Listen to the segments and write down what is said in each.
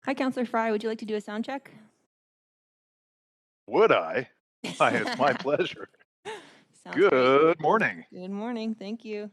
Hi, Counselor Fry. Would you like to do a sound check? Would I? Why, it's my pleasure. Sounds great. Good morning. Good morning. Thank you.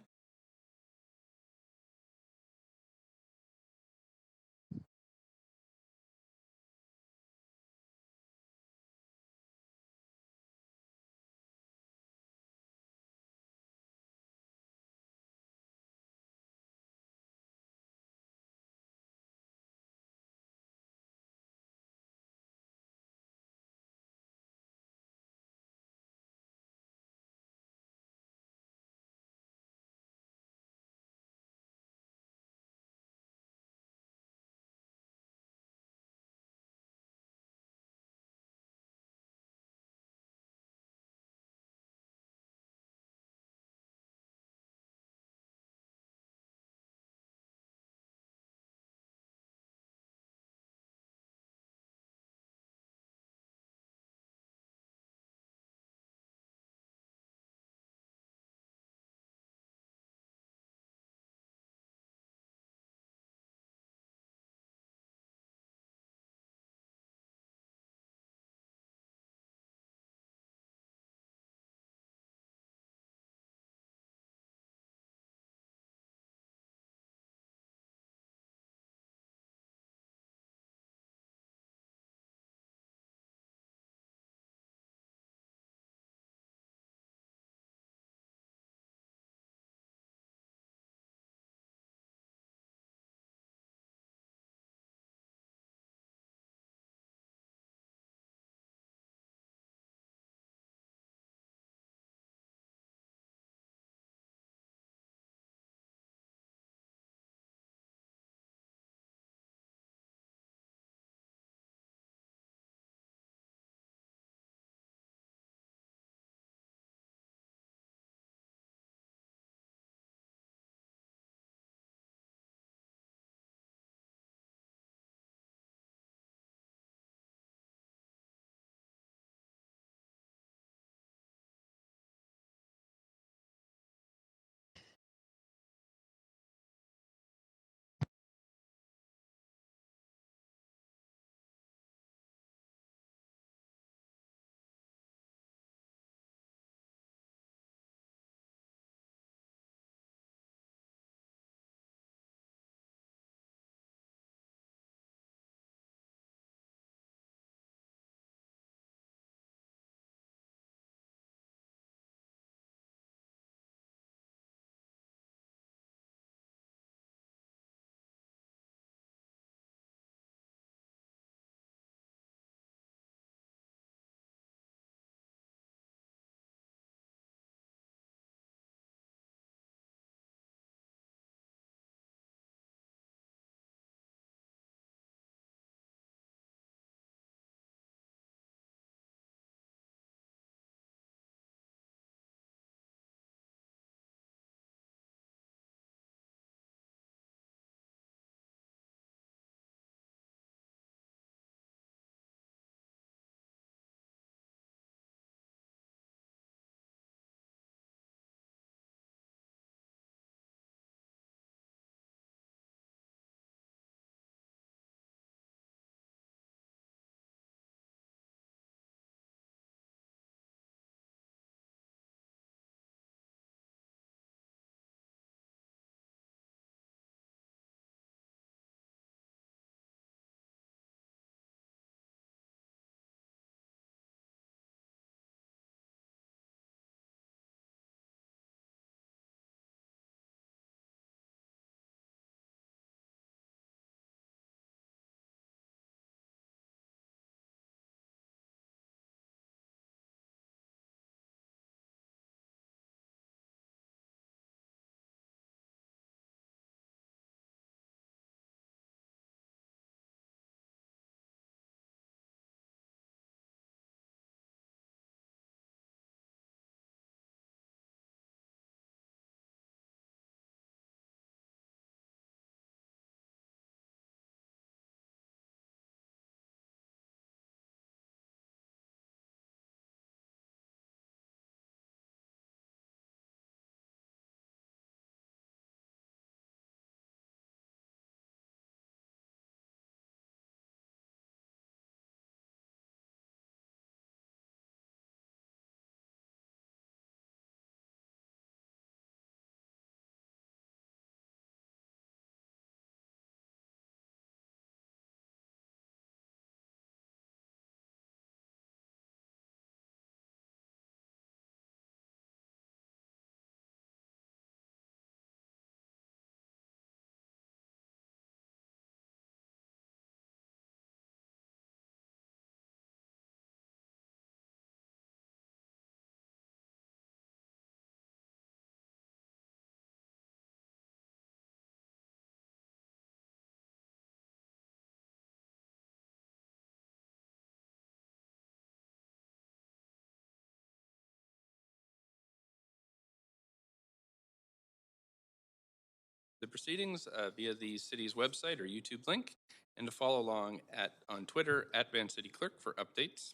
proceedings via the city's website or YouTube link, and to follow along on Twitter at Van City Clerk for updates.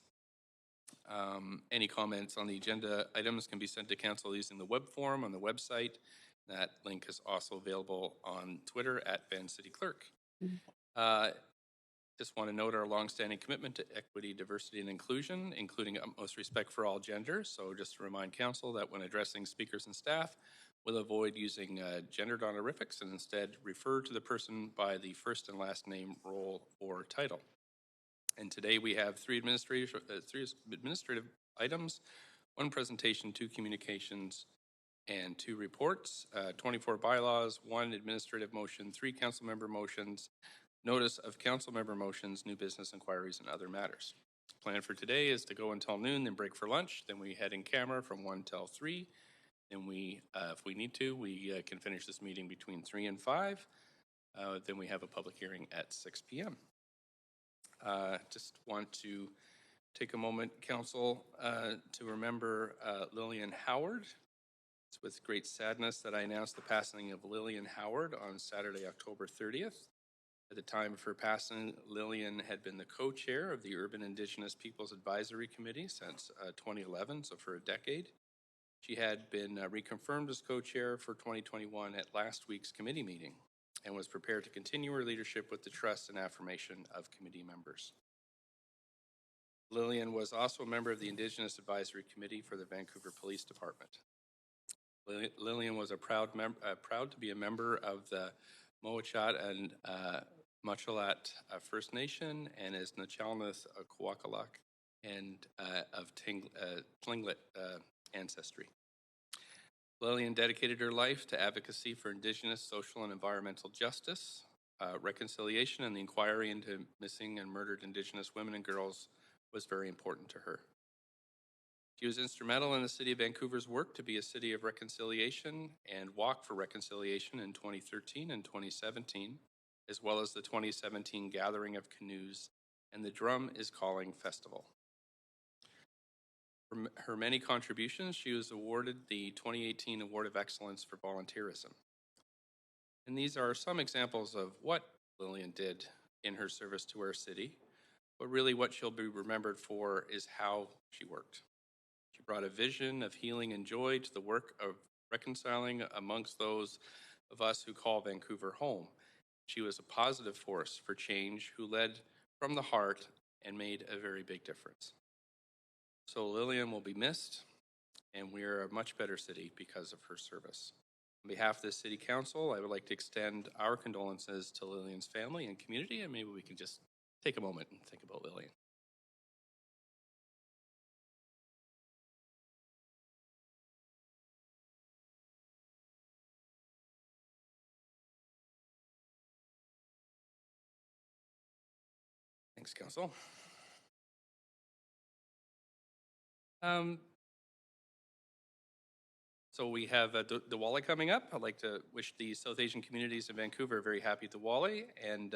Any comments on the agenda items can be sent to council using the web form on the website. That link is also available on Twitter at Van City Clerk. Just want to note our longstanding commitment to equity, diversity, and inclusion, including utmost respect for all genders. So just to remind council that when addressing speakers and staff, we'll avoid using gendered honorifics and instead refer to the person by the first and last name, role, or title. And today we have three administrative items, one presentation, 2 communications, and 2 reports, 24 bylaws, 1 administrative motion, 3 council member motions, notice of council member motions, new business inquiries, and other matters. Plan for today is to go until noon, then break for lunch. Then we head in camera from 1 till 3. Then we, if we need to, we can finish this meeting between 3 and 5. Then we have a public hearing at 6 p.m. Just want to take a moment, council, to remember Lillian Howard. It's with great sadness that I announced the passing of Lillian Howard on Saturday, October 30th. At the time of her passing, Lillian had been the co-chair of the Urban Indigenous Peoples Advisory Committee since 2011, so for a decade. She had been reconfirmed as co-chair for 2021 at last week's committee meeting and was prepared to continue her leadership with the trust and affirmation of committee members. Lillian was also a member of the Indigenous Advisory Committee for the Vancouver Police Department. Lillian was proud to be a member of the Moachat and Machalat First Nation and is Nachalnath Kwakalak and of Tlingit ancestry. Lillian dedicated her life to advocacy for Indigenous social and environmental justice, reconciliation, and the inquiry into missing and murdered Indigenous women and girls was very important to her. She was instrumental in the City of Vancouver's work to be a city of reconciliation and walk for reconciliation in 2013 and 2017, as well as the 2017 Gathering of Canoes and the Drum is Calling Festival. For her many contributions, she was awarded the 2018 Award of Excellence for Volunteerism. And these are some examples of what Lillian did in her service to our city, but really what she'll be remembered for is how she worked. She brought a vision of healing and joy to the work of reconciling amongst those of us who call Vancouver home. She was a positive force for change who led from the heart and made a very big difference. So Lillian will be missed, and we are a much better city because of her service. On behalf of the City Council, I would like to extend our condolences to Lillian's family and community, and maybe we can just take a moment and think about Lillian. Thanks, Council. So we have Diwali coming up. I'd like to wish the South Asian communities in Vancouver a very happy Diwali and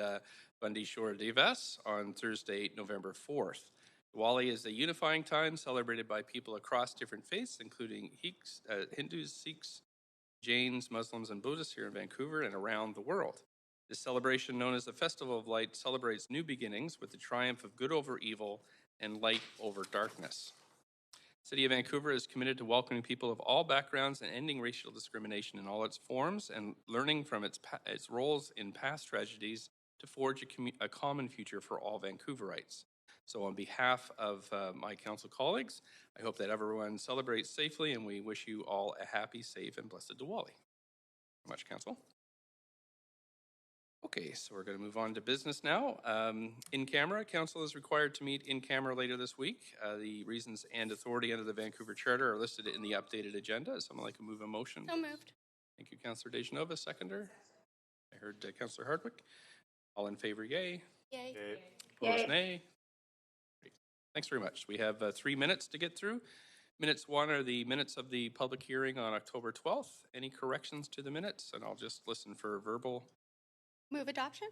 Bandi Shore Divas on Thursday, November 4th. Diwali is a unifying time celebrated by people across different faiths, including Hindus, Sikhs, Jains, Muslims, and Buddhists here in Vancouver and around the world. This celebration, known as the Festival of Light, celebrates new beginnings with the triumph of good over evil and light over darkness. The City of Vancouver is committed to welcoming people of all backgrounds and ending racial discrimination in all its forms and learning from its roles in past tragedies to forge a common future for all Vancouverites. So on behalf of my council colleagues, I hope that everyone celebrates safely, and we wish you all a happy, safe, and blessed Diwali. Thank you very much, Council. Okay, so we're going to move on to business now. In camera, council is required to meet in camera later this week. The reasons and authority under the Vancouver Charter are listed in the updated agenda. Is someone like to move a motion? So moved. Thank you, Councillor Dejanova. Seconder? I heard Councillor Hardwick. All in favor, yay. Yay. Opposed, nay. Great. Thanks very much. We have 3 minutes to get through. Minutes 1 are the minutes of the public hearing on October 12th. Any corrections to the minutes? And I'll just listen for verbal. Move adoption?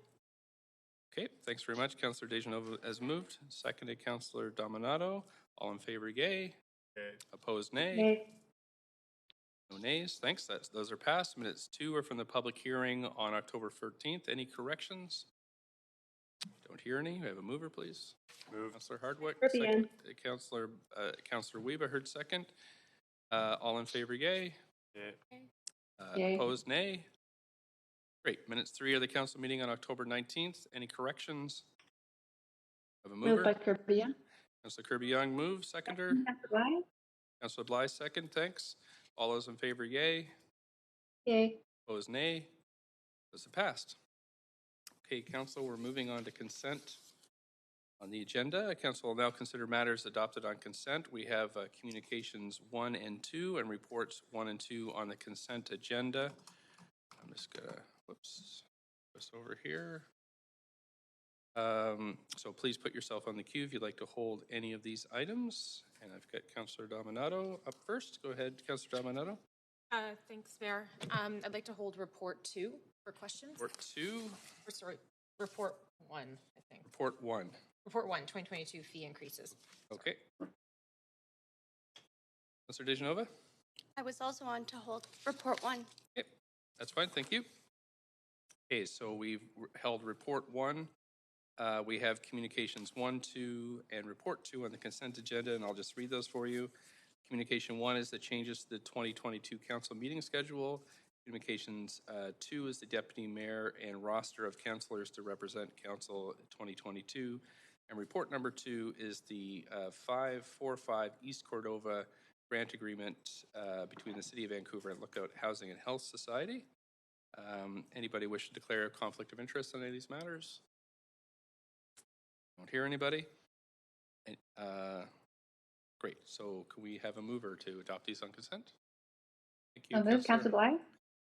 Okay, thanks very much. Councillor Dejanova has moved. Seconded, Councillor Dominato. All in favor, yay. Opposed, nay. No nays. Thanks. Those are passed. Minutes 2 are from the public hearing on October 13th. Any corrections? Don't hear any. We have a mover, please. Move. Councillor Hardwick. Kirby Young. Councillor Weber heard second. All in favor, yay. Yay. Opposed, nay. Great. Minutes 3 of the council meeting on October 19th. Any corrections? Have a Moved by mover. Kirby Young. Councillor Kirby Young moves. Seconder. Councillor Bly. Councillor Bly second. Thanks. All those in favor, yay. Yay. Opposed, nay. Those have passed. Okay, council, we're moving on to consent on the agenda. Council will now consider matters adopted on consent. We have communications 1 and 2 and reports 1 and 2 on the consent agenda. I'm just gonna, whoops, this over here. So please put yourself on the queue if you'd like to hold any of these items. And I've got Councillor Dominato up first. Go ahead, Councillor Dominato. Thanks, Mayor. I'd like to hold report 2 for questions. Report 2, Or, sorry, report 1, I think. report 1. Report 1, 2022 fee increases. Okay. Councillor DeGenova? I was also on to hold report 1. Okay, that's fine, thank you. Okay, so we've held report 1. We have communications 1, 2, and report 2 on the consent agenda, and I'll just read those for you. Communication 1 is the changes to the 2022 council meeting schedule. Communications 2 is the deputy mayor and roster of councilors to represent council 2022. And report number 2 is the 545 East Cordova grant agreement between the City of Vancouver and Lookout Housing and Health Society. Anybody wish to declare a conflict of interest on any of these matters? Don't hear anybody? Great, so can we have a mover to adopt these on consent? Thank you. I'll move. Councillor Bly.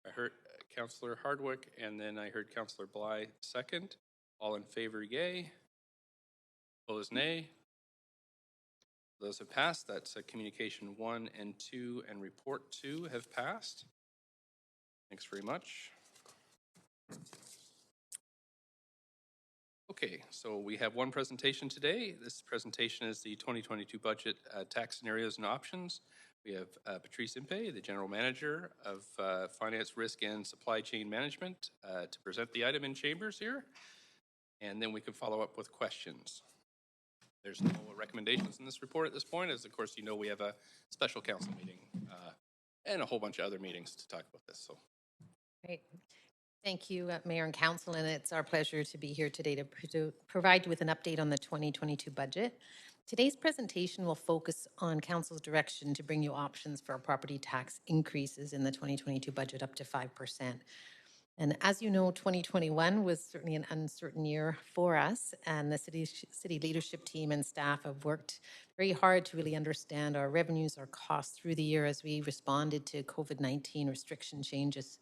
I heard Councillor Hardwick, and then I heard Councillor Bly second. All in favor, yay. Opposed, nay. Those have passed. That's communication 1 and 2, and report 2 have passed. Thanks very much. Okay, so we have one presentation today. This presentation is the 2022 budget tax scenarios and options. We have Patrice Impey, the General Manager of Finance, Risk, and Supply Chain Management, to present the item in chambers here. And then we can follow up with questions. There's no recommendations in this report at this point, as of course you know we have a special council meeting and a whole bunch of other meetings to talk about this. So, Great. Thank you, Mayor and Council, and it's our pleasure to be here today to provide you with an update on the 2022 budget. Today's presentation will focus on Council's direction to bring you options for property tax increases in the 2022 budget up to 5%. And as you know, 2021 was certainly an uncertain year for us, and the city leadership team and staff have worked very hard to really understand our revenues, our costs through the year as we responded to COVID-19 restriction changes,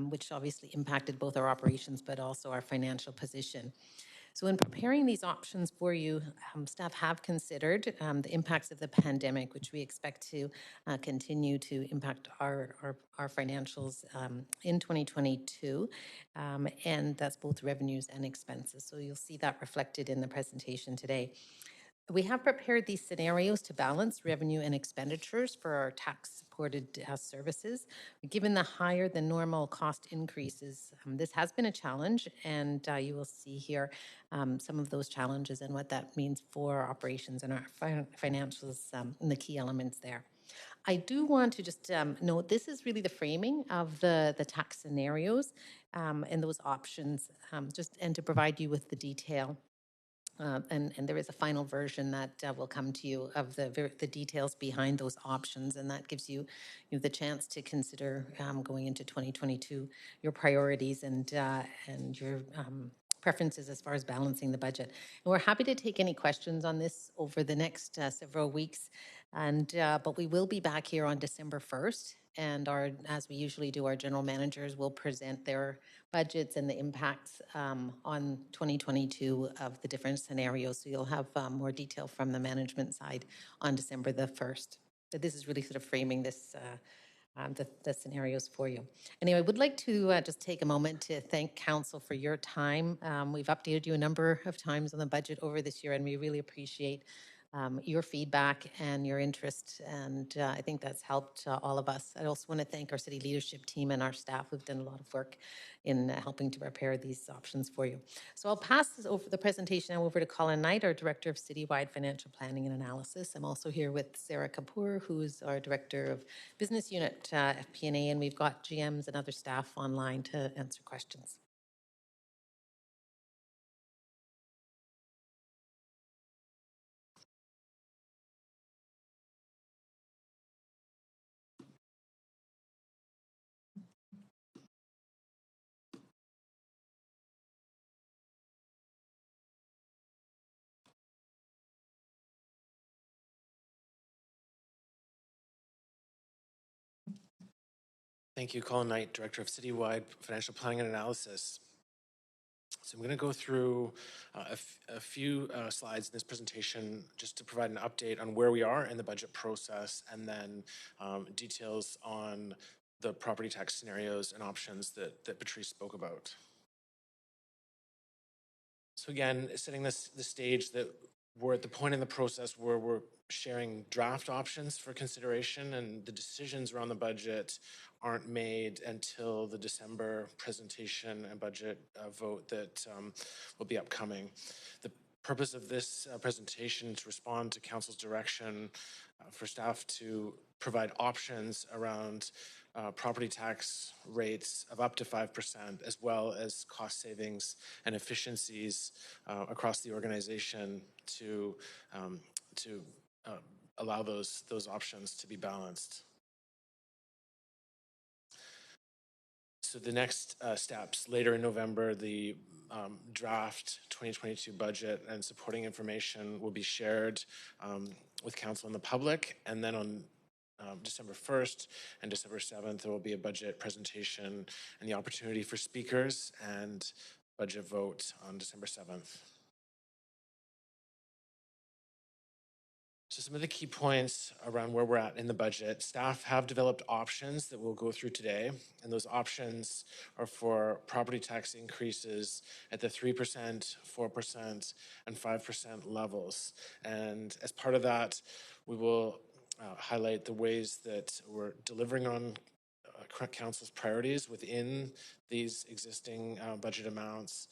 which obviously impacted both our operations but also our financial position. So in preparing these options for you, staff have considered the impacts of the pandemic, which we expect to continue to impact our financials in 2022, and that's both revenues and expenses. So you'll see that reflected in the presentation today. We have prepared these scenarios to balance revenue and expenditures for our tax-supported services. Given the higher than normal cost increases, this has been a challenge, and you will see here some of those challenges and what that means for our operations and our financials and the key elements there. I do want to just note this is really the framing of the tax scenarios and those options, and to provide you with the detail. And there is a final version that will come to you of the details behind those options, and that gives you the chance to consider going into 2022 your priorities and your preferences as far as balancing the budget. And we're happy to take any questions on this over the next several weeks, but we will be back here on December 1st. And as we usually do, our general managers will present their budgets and the impacts on 2022 of the different scenarios. So you'll have more detail from the management side on December the 1st. But this is really sort of framing this, the scenarios for you. Anyway, I would like to just take a moment to thank Council for your time. We've updated you a number of times on the budget over this year, and we really appreciate your feedback and your interest, and I think that's helped all of us. I also want to thank our city leadership team and our staff who've done a lot of work in helping to prepare these options for you. So I'll pass the presentation over to Colin Knight, our Director of Citywide Financial Planning and Analysis. I'm also here with Sarah Kapoor, who's our Director of Business Unit FP&A, and we've got GMs and other staff online to answer questions. Thank you, Colin Knight, Director of Citywide Financial Planning and Analysis. So I'm going to go through a few slides in this presentation just to provide an update on where we are in the budget process, and then details on the property tax scenarios and options that Patrice spoke about. So again, setting the stage that we're at the point in the process where we're sharing draft options for consideration, and the decisions around the budget aren't made until the December presentation and budget vote that will be upcoming. The purpose of this presentation is to respond to Council's direction for staff to provide options around property tax rates of up to 5%, as well as cost savings and efficiencies across the organization to allow those options to be balanced. So the next steps, later in November, the draft 2022 budget and supporting information will be shared with Council and the public, and then on December 1st and December 7th, there will be a budget presentation and the opportunity for speakers and budget vote on December 7th. So some of the key points around where we're at in the budget: staff have developed options that we'll go through today, and those options are for property tax increases at the 3%, 4%, and 5% levels. And as part of that, we will highlight the ways that we're delivering on Council's priorities within these existing budget amounts,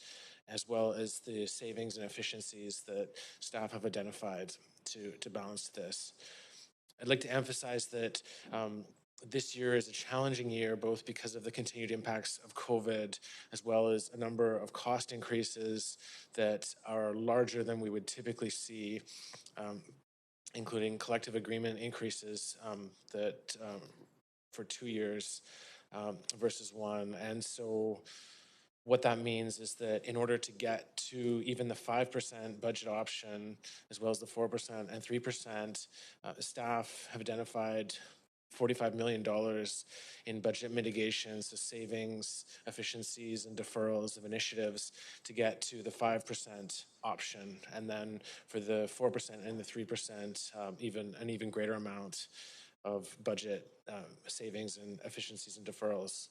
as well as the savings and efficiencies that staff have identified to balance this. I'd like to emphasize that this year is a challenging year, both because of the continued impacts of COVID, as well as a number of cost increases that are larger than we would typically see, including collective agreement increases that for 2 years versus 1. And so what that means is that in order to get to even the 5% budget option, as well as the 4% and 3%, staff have identified $45 million in budget mitigations, so savings, efficiencies, and deferrals of initiatives to get to the 5% option. And then for the 4% and the 3%, an even greater amount of budget savings and efficiencies and deferrals.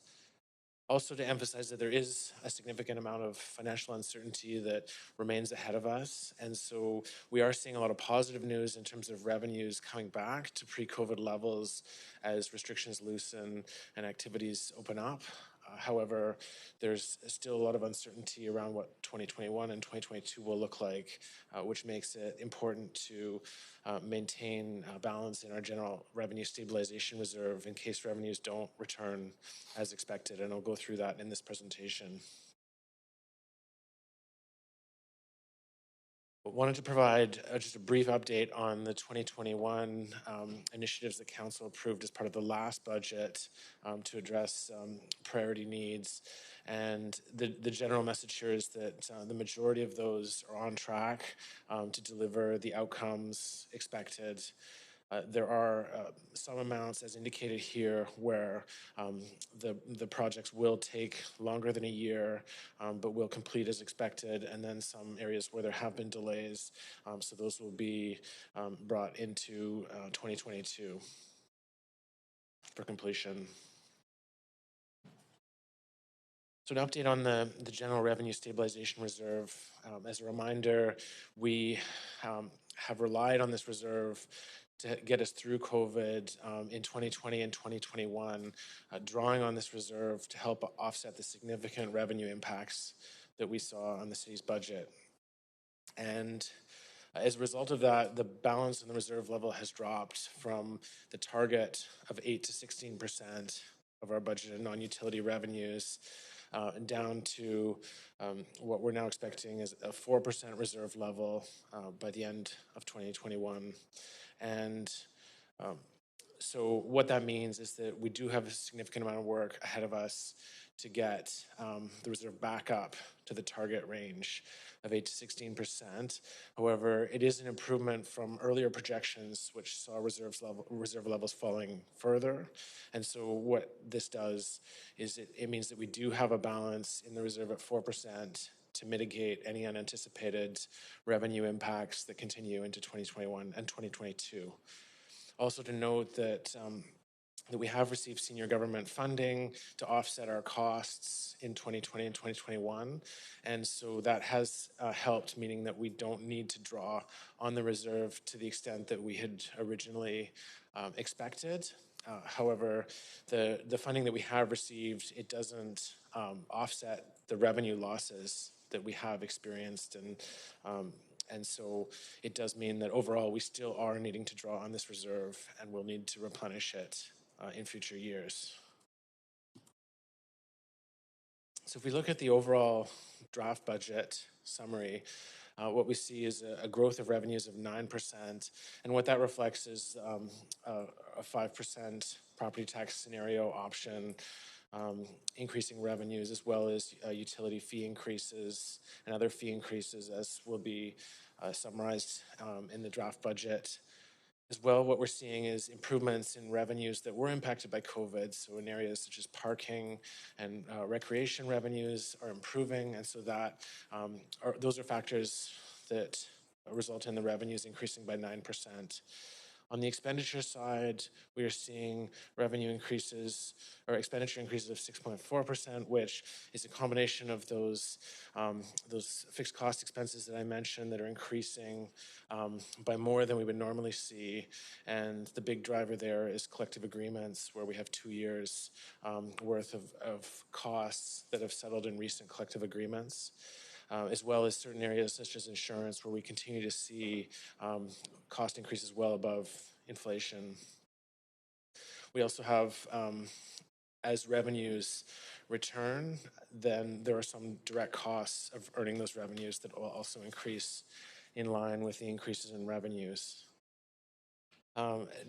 Also, to emphasize that there is a significant amount of financial uncertainty that remains ahead of us. And so we are seeing a lot of positive news in terms of revenues coming back to pre-COVID levels as restrictions loosen and activities open up. However, there's still a lot of uncertainty around what 2021 and 2022 will look like, which makes it important to maintain balance in our general revenue stabilization reserve in case revenues don't return as expected. And I'll go through that in this presentation. But wanted to provide just a brief update on the 2021 initiatives that Council approved as part of the last budget to address priority needs. And the general message here is that the majority of those are on track to deliver the outcomes expected. There are some amounts, as indicated here, where the projects will take longer than a year, but will complete as expected, and then some areas where there have been delays, so those will be brought into 2022 for completion. So an update on the General Revenue Stabilization Reserve. As a reminder, we have relied on this reserve to get us through COVID in 2020 and 2021, drawing on this reserve to help offset the significant revenue impacts that we saw on the city's budget. And as a result of that, the balance in the reserve level has dropped from the target of 8 to 16% of our budgeted non-utility revenues down to what we're now expecting is a 4% reserve level by the end of 2021. And so what that means is that we do have a significant amount of work ahead of us to get the reserve back up to the target range of 8 to 16%. However, it is an improvement from earlier projections, which saw reserve levels falling further. And so what this does is it means that we do have a balance in the reserve at 4% to mitigate any unanticipated revenue impacts that continue into 2021 and 2022. Also to note that we have received senior government funding to offset our costs in 2020 and 2021. And so that has helped, meaning that we don't need to draw on the reserve to the extent that we had originally expected. However, the funding that we have received, it doesn't offset the revenue losses that we have experienced. And so it does mean that overall we still are needing to draw on this reserve and we'll need to replenish it in future years. So if we look at the overall draft budget summary, what we see is a growth of revenues of 9%. And what that reflects is a 5% property tax scenario option, increasing revenues, as well as utility fee increases and other fee increases, as will be summarized in the draft budget. As well, what we're seeing is improvements in revenues that were impacted by COVID. So in areas such as parking and recreation revenues are improving. And so those are factors that result in the revenues increasing by 9%. On the expenditure side, we are seeing revenue increases or expenditure increases of 6.4%, which is a combination of those fixed cost expenses that I mentioned that are increasing by more than we would normally see. And the big driver there is collective agreements, where we have 2 years worth of costs that have settled in recent collective agreements. As well as certain areas such as insurance, where we continue to see cost increases well above inflation. We also have, as revenues return, then there are some direct costs of earning those revenues that will also increase in line with the increases in revenues.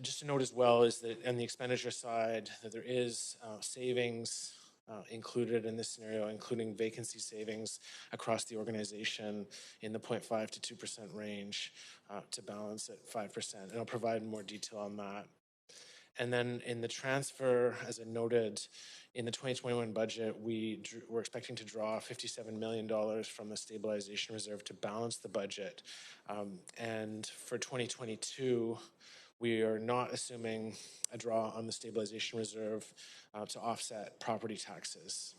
Just to note as well is that on the expenditure side, that there is savings included in this scenario, including vacancy savings across the organization in the 0.5 to 2% range to balance at 5%. And I'll provide more detail on that. And then in the transfer, as I noted, in the 2021 budget, we're expecting to draw $57 million from the stabilization reserve to balance the budget. And for 2022, we are not assuming a draw on the stabilization reserve to offset property taxes.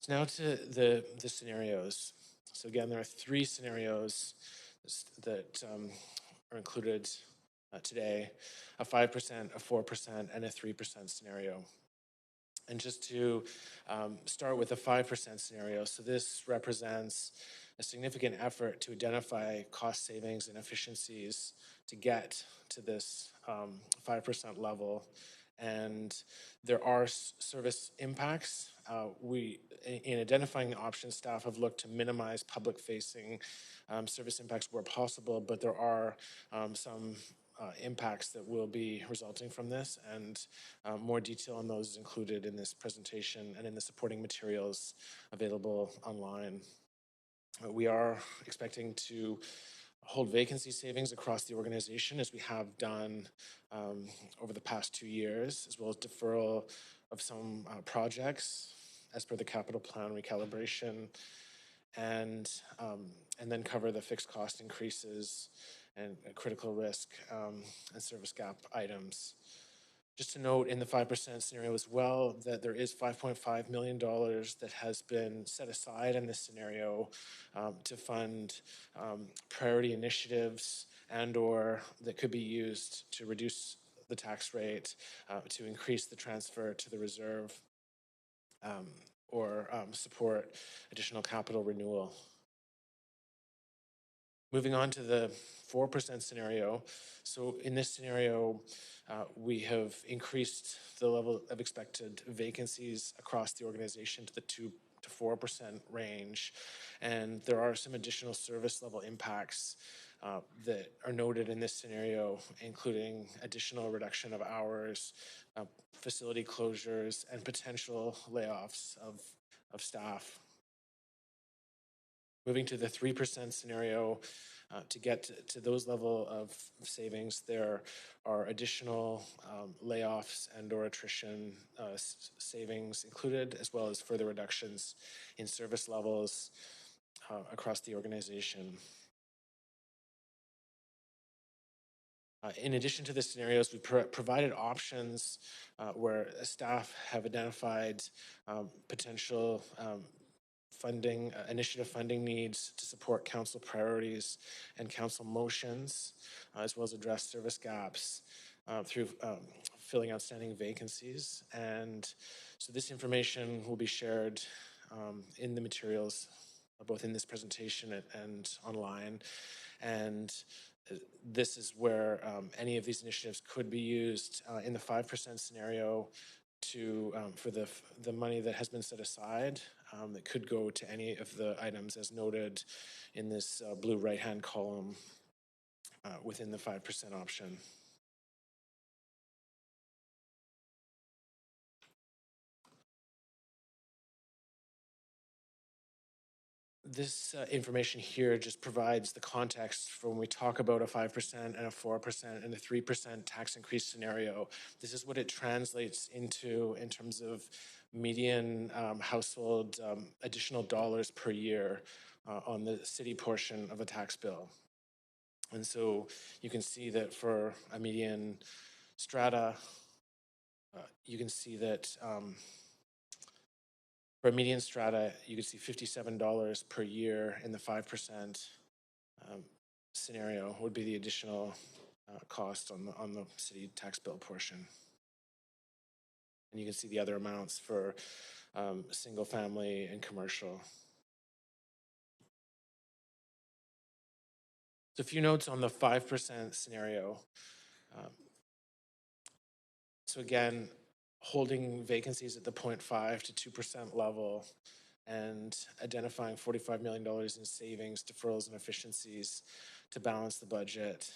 So now to the scenarios. So again, there are 3 scenarios that are included today: a 5%, a 4%, and a 3% scenario. And just to start with the 5% scenario, so this represents a significant effort to identify cost savings and efficiencies to get to this 5% level. And there are service impacts. In identifying the options, staff have looked to minimize public-facing service impacts where possible, but there are some impacts that will be resulting from this, and more detail on those is included in this presentation and in the supporting materials available online. We are expecting to hold vacancy savings across the organization, as we have done over the past 2 years, as well as deferral of some projects as per the capital plan recalibration, and then cover the fixed cost increases and critical risk and service gap items. Just to note in the 5% scenario as well that there is $5.5 million that has been set aside in this scenario to fund priority initiatives and/or that could be used to reduce the tax rate, to increase the transfer to the reserve, or support additional capital renewal. Moving on to the 4% scenario. So in this scenario, we have increased the level of expected vacancies across the organization to the 2 to 4% range. And there are some additional service level impacts that are noted in this scenario, including additional reduction of hours, facility closures, and potential layoffs of staff. Moving to the 3% scenario, to get to those level of savings, there are additional layoffs and/or attrition savings included, as well as further reductions in service levels across the organization. In addition to the scenarios, we provided options where staff have identified potential funding, initiative funding needs to support council priorities and council motions, as well as address service gaps through filling outstanding vacancies. And so this information will be shared in the materials, both in this presentation and online. And this is where any of these initiatives could be used in the 5% scenario to for the money that has been set aside that could go to any of the items as noted in this blue right-hand column within the 5% option. This information here just provides the context for when we talk about a 5% and a 4% and a 3% tax increase scenario. This is what it translates into in terms of median household additional dollars per year on the city portion of a tax bill. And so you can see that for a median strata, you can see that for a median strata, you can see $57 per year in the 5% scenario would be the additional cost on the city tax bill portion. And you can see the other amounts for single family and commercial. So a few notes on the 5% scenario. So again, holding vacancies at the 0.5 to 2% level and identifying $45 million in savings, deferrals, and efficiencies to balance the budget.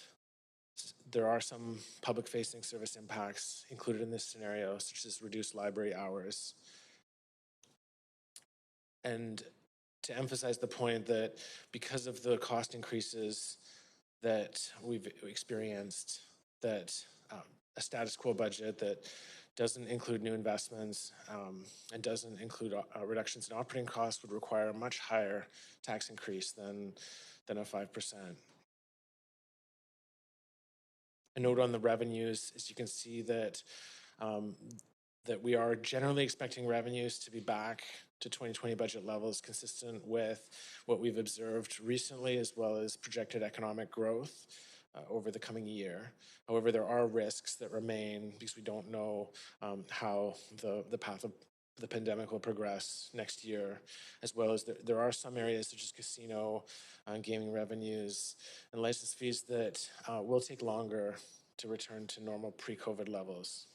There are some public-facing service impacts included in this scenario, such as reduced library hours. And to emphasize the point that because of the cost increases that we've experienced, that a status quo budget that doesn't include new investments and doesn't include reductions in operating costs would require a much higher tax increase than a 5%. A note on the revenues is you can see that that we are generally expecting revenues to be back to 2020 budget levels, consistent with what we've observed recently, as well as projected economic growth over the coming year. However, there are risks that remain because we don't know how the path of the pandemic will progress next year, as well as there are some areas such as casino, gaming revenues, and license fees that will take longer to return to normal pre-COVID levels.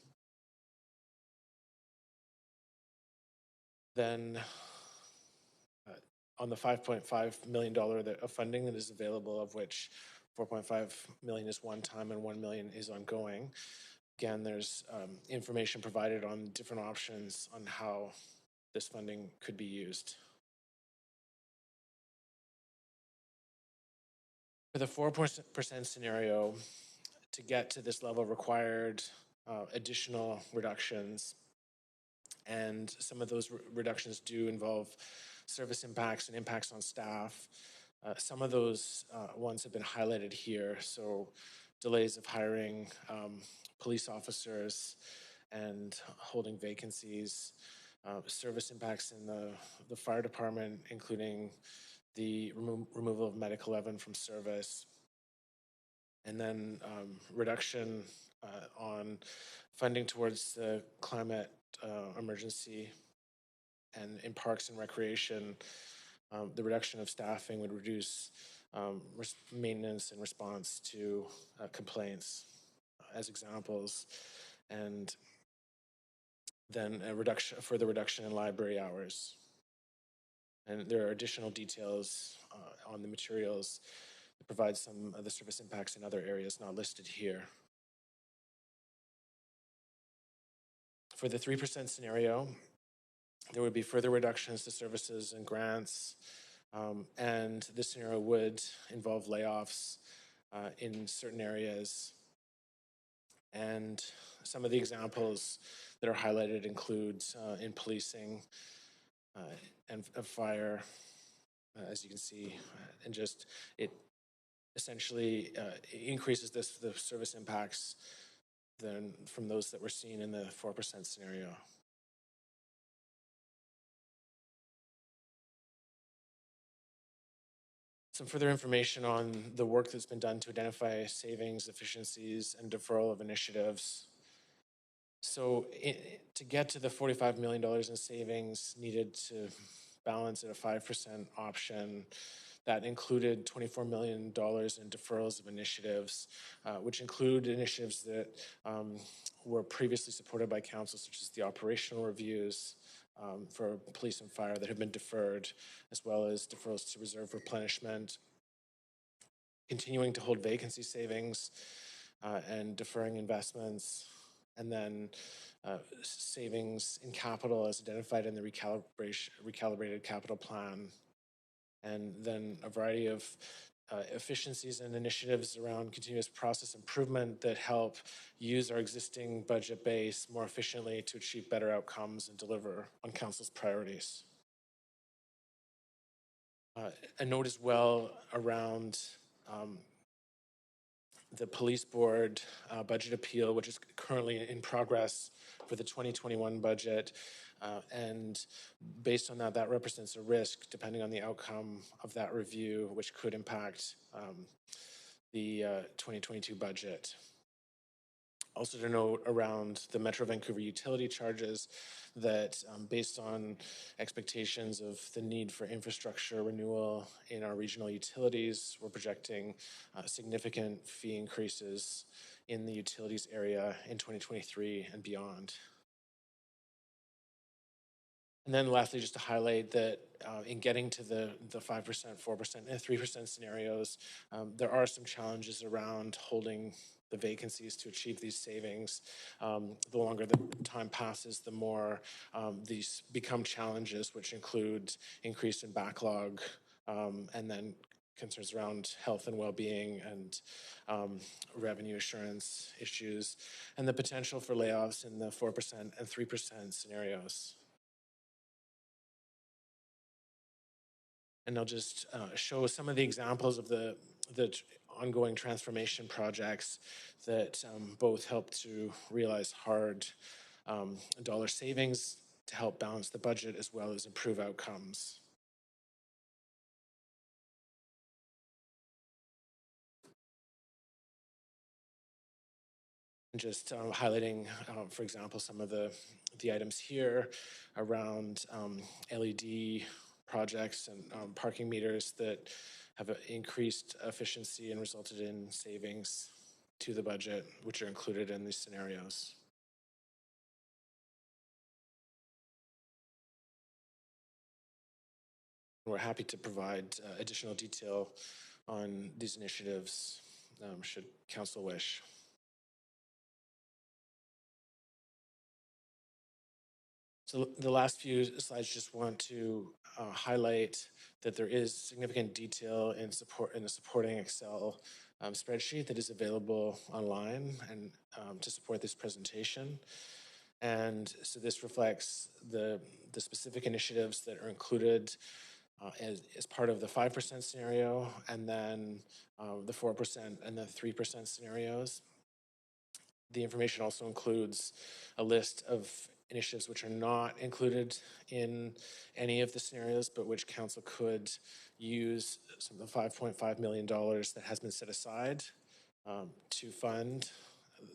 Then on the $5.5 million of funding that is available, of which $4.5 million is one-time and $1 million is ongoing. Again, there's information provided on different options on how this funding could be used. For the 4% scenario, to get to this level required additional reductions, and some of those reductions do involve service impacts and impacts on staff. Some of those ones have been highlighted here. So delays of hiring police officers and holding vacancies, service impacts in the fire department, including the removal of Medic 11 from service, and then reduction on funding towards the climate emergency. And in parks and recreation, the reduction of staffing would reduce maintenance and response to complaints as examples. And then further reduction in library hours. And there are additional details on the materials that provide some of the service impacts in other areas not listed here. For the 3% scenario, there would be further reductions to services and grants, and this scenario would involve layoffs in certain areas. And some of the examples that are highlighted include in policing and fire, as you can see, and just it essentially increases the service impacts than from those that were seen in the 4% scenario. Some further information on the work that's been done to identify savings, efficiencies, and deferral of initiatives. So to get to the $45 million in savings needed to balance at a 5% option, that included $24 million in deferrals of initiatives, which include initiatives that were previously supported by council, such as the operational reviews for police and fire that have been deferred, as well as deferrals to reserve replenishment, continuing to hold vacancy savings and deferring investments, and then savings in capital as identified in the recalibrated capital plan, and then a variety of efficiencies and initiatives around continuous process improvement that help use our existing budget base more efficiently to achieve better outcomes and deliver on council's priorities. A note as well around the police board budget appeal, which is currently in progress for the 2021 budget. And based on that, that represents a risk depending on the outcome of that review, which could impact the 2022 budget. Also to note around the Metro Vancouver utility charges that based on expectations of the need for infrastructure renewal in our regional utilities, we're projecting significant fee increases in the utilities area in 2023 and beyond. And then lastly, just to highlight that in getting to the 5%, 4%, and 3% scenarios, there are some challenges around holding the vacancies to achieve these savings. The longer the time passes, the more these become challenges, which include increase in backlog and then concerns around health and well-being and revenue assurance issues, and the potential for layoffs in the 4% and 3% scenarios. And I'll just show some of the examples of the ongoing transformation projects that both help to realize hard dollar savings to help balance the budget as well as improve outcomes. And just highlighting, for example, some of the items here around LED projects and parking meters that have increased efficiency and resulted in savings to the budget, which are included in these scenarios. We're happy to provide additional detail on these initiatives should council wish. So the last few slides just want to highlight that there is significant detail in the supporting Excel spreadsheet that is available online and to support this presentation. And so this reflects the specific initiatives that are included as part of the 5% scenario, and then the 4% and the 3% scenarios. The information also includes a list of initiatives which are not included in any of the scenarios, but which council could use some of the $5.5 million that has been set aside to fund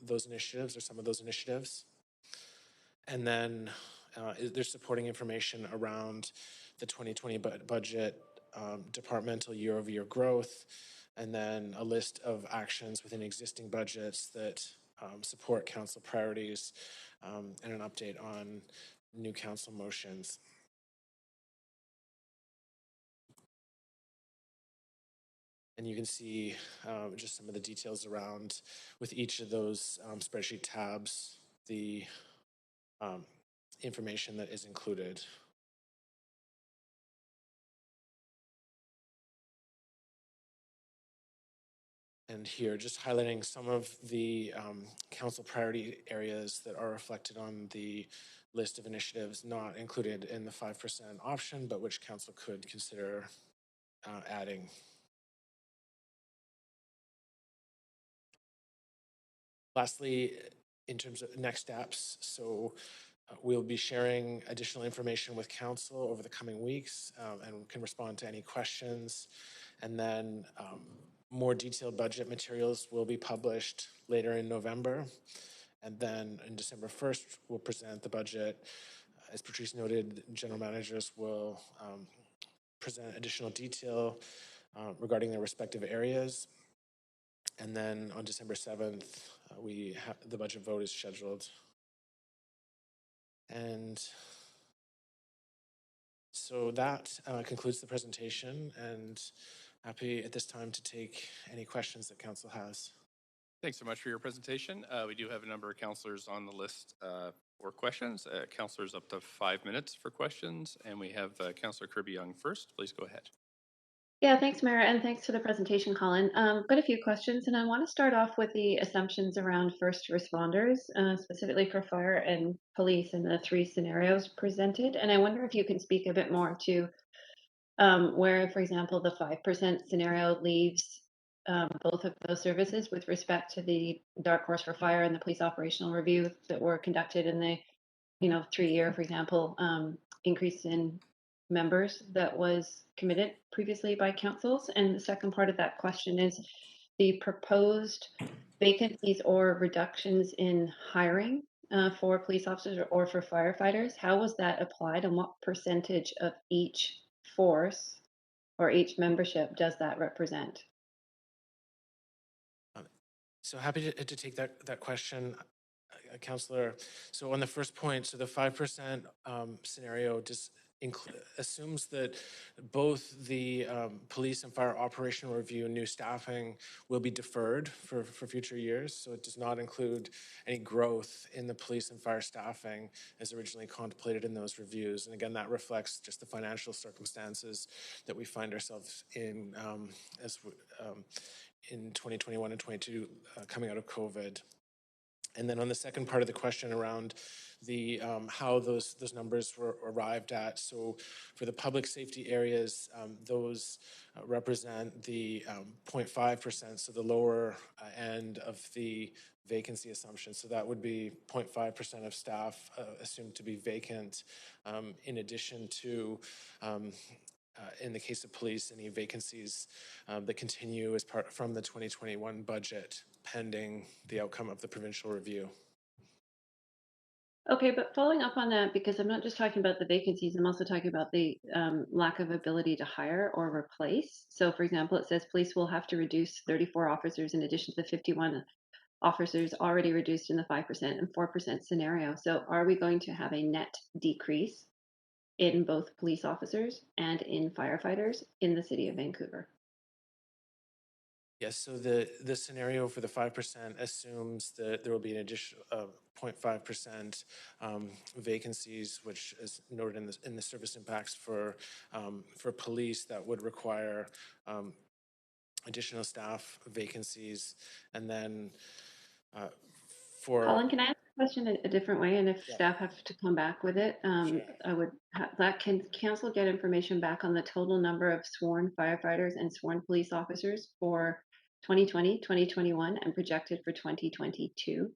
those initiatives or some of those initiatives. And then there's supporting information around the 2020 budget, departmental year-over-year growth, and then a list of actions within existing budgets that support council priorities, and an update on new council motions. And you can see just some of the details around with each of those spreadsheet tabs, the information that is included. And here, just highlighting some of the council priority areas that are reflected on the list of initiatives not included in the 5% option, but which council could consider adding. Lastly, in terms of next steps, so we'll be sharing additional information with council over the coming weeks and can respond to any questions. And then more detailed budget materials will be published later in November. And then on December 1st, we'll present the budget. As Patrice noted, general managers will present additional detail regarding their respective areas. And then on December 7th, the budget vote is scheduled. And so that concludes the presentation, and happy at this time to take any questions that council has. Thanks so much for your presentation. We do have a number of councillors on the list for questions. Councillors up to 5 minutes for questions, and we have Councillor Kirby-Yung first. Please go ahead. Yeah, thanks, Mayor, and thanks for the presentation, Colin. Got a few questions, and I want to start off with the assumptions around first responders, specifically for fire and police in the 3 scenarios presented. And I wonder if you can speak a bit more to where, for example, the 5% scenario leaves both of those services with respect to the dark horse for fire and the police operational review that were conducted in the 3-year, for example, increase in members that was committed previously by councils. And the second part of that question is the proposed vacancies or reductions in hiring for police officers or for firefighters. How was that applied, and what percentage of each force or each membership does that represent? So happy to take that question, Councillor. So on the first point, so the 5% scenario just assumes that both the police and fire operational review and new staffing will be deferred for future years. So it does not include any growth in the police and fire staffing as originally contemplated in those reviews. And again, that reflects just the financial circumstances that we find ourselves in in 2021 and 22 coming out of COVID. And then on the second part of the question around the how those numbers were arrived at, so for the public safety areas, those represent the 0.5%, so the lower end of the vacancy assumption. So that would be 0.5% of staff assumed to be vacant, in addition to in the case of police, any vacancies that continue as part from the 2021 budget pending the outcome of the provincial review. Okay, but following up on that, because I'm not just talking about the vacancies, I'm also talking about the lack of ability to hire or replace. So for example, it says police will have to reduce 34 officers in addition to the 51 officers already reduced in the 5% and 4% scenario. So are we going to have a net decrease in both police officers and in firefighters in the city of Vancouver? Yes, so the scenario for the 5% assumes that there will be an additional 0.5% vacancies, which is noted in the service impacts for police that would require additional staff vacancies. And then Colin, can I ask a question a different way? And if Yeah. staff have to come back with it, Sure. I would, can council get information back on the total number of sworn firefighters and sworn police officers for 2020, 2021, and projected for 2022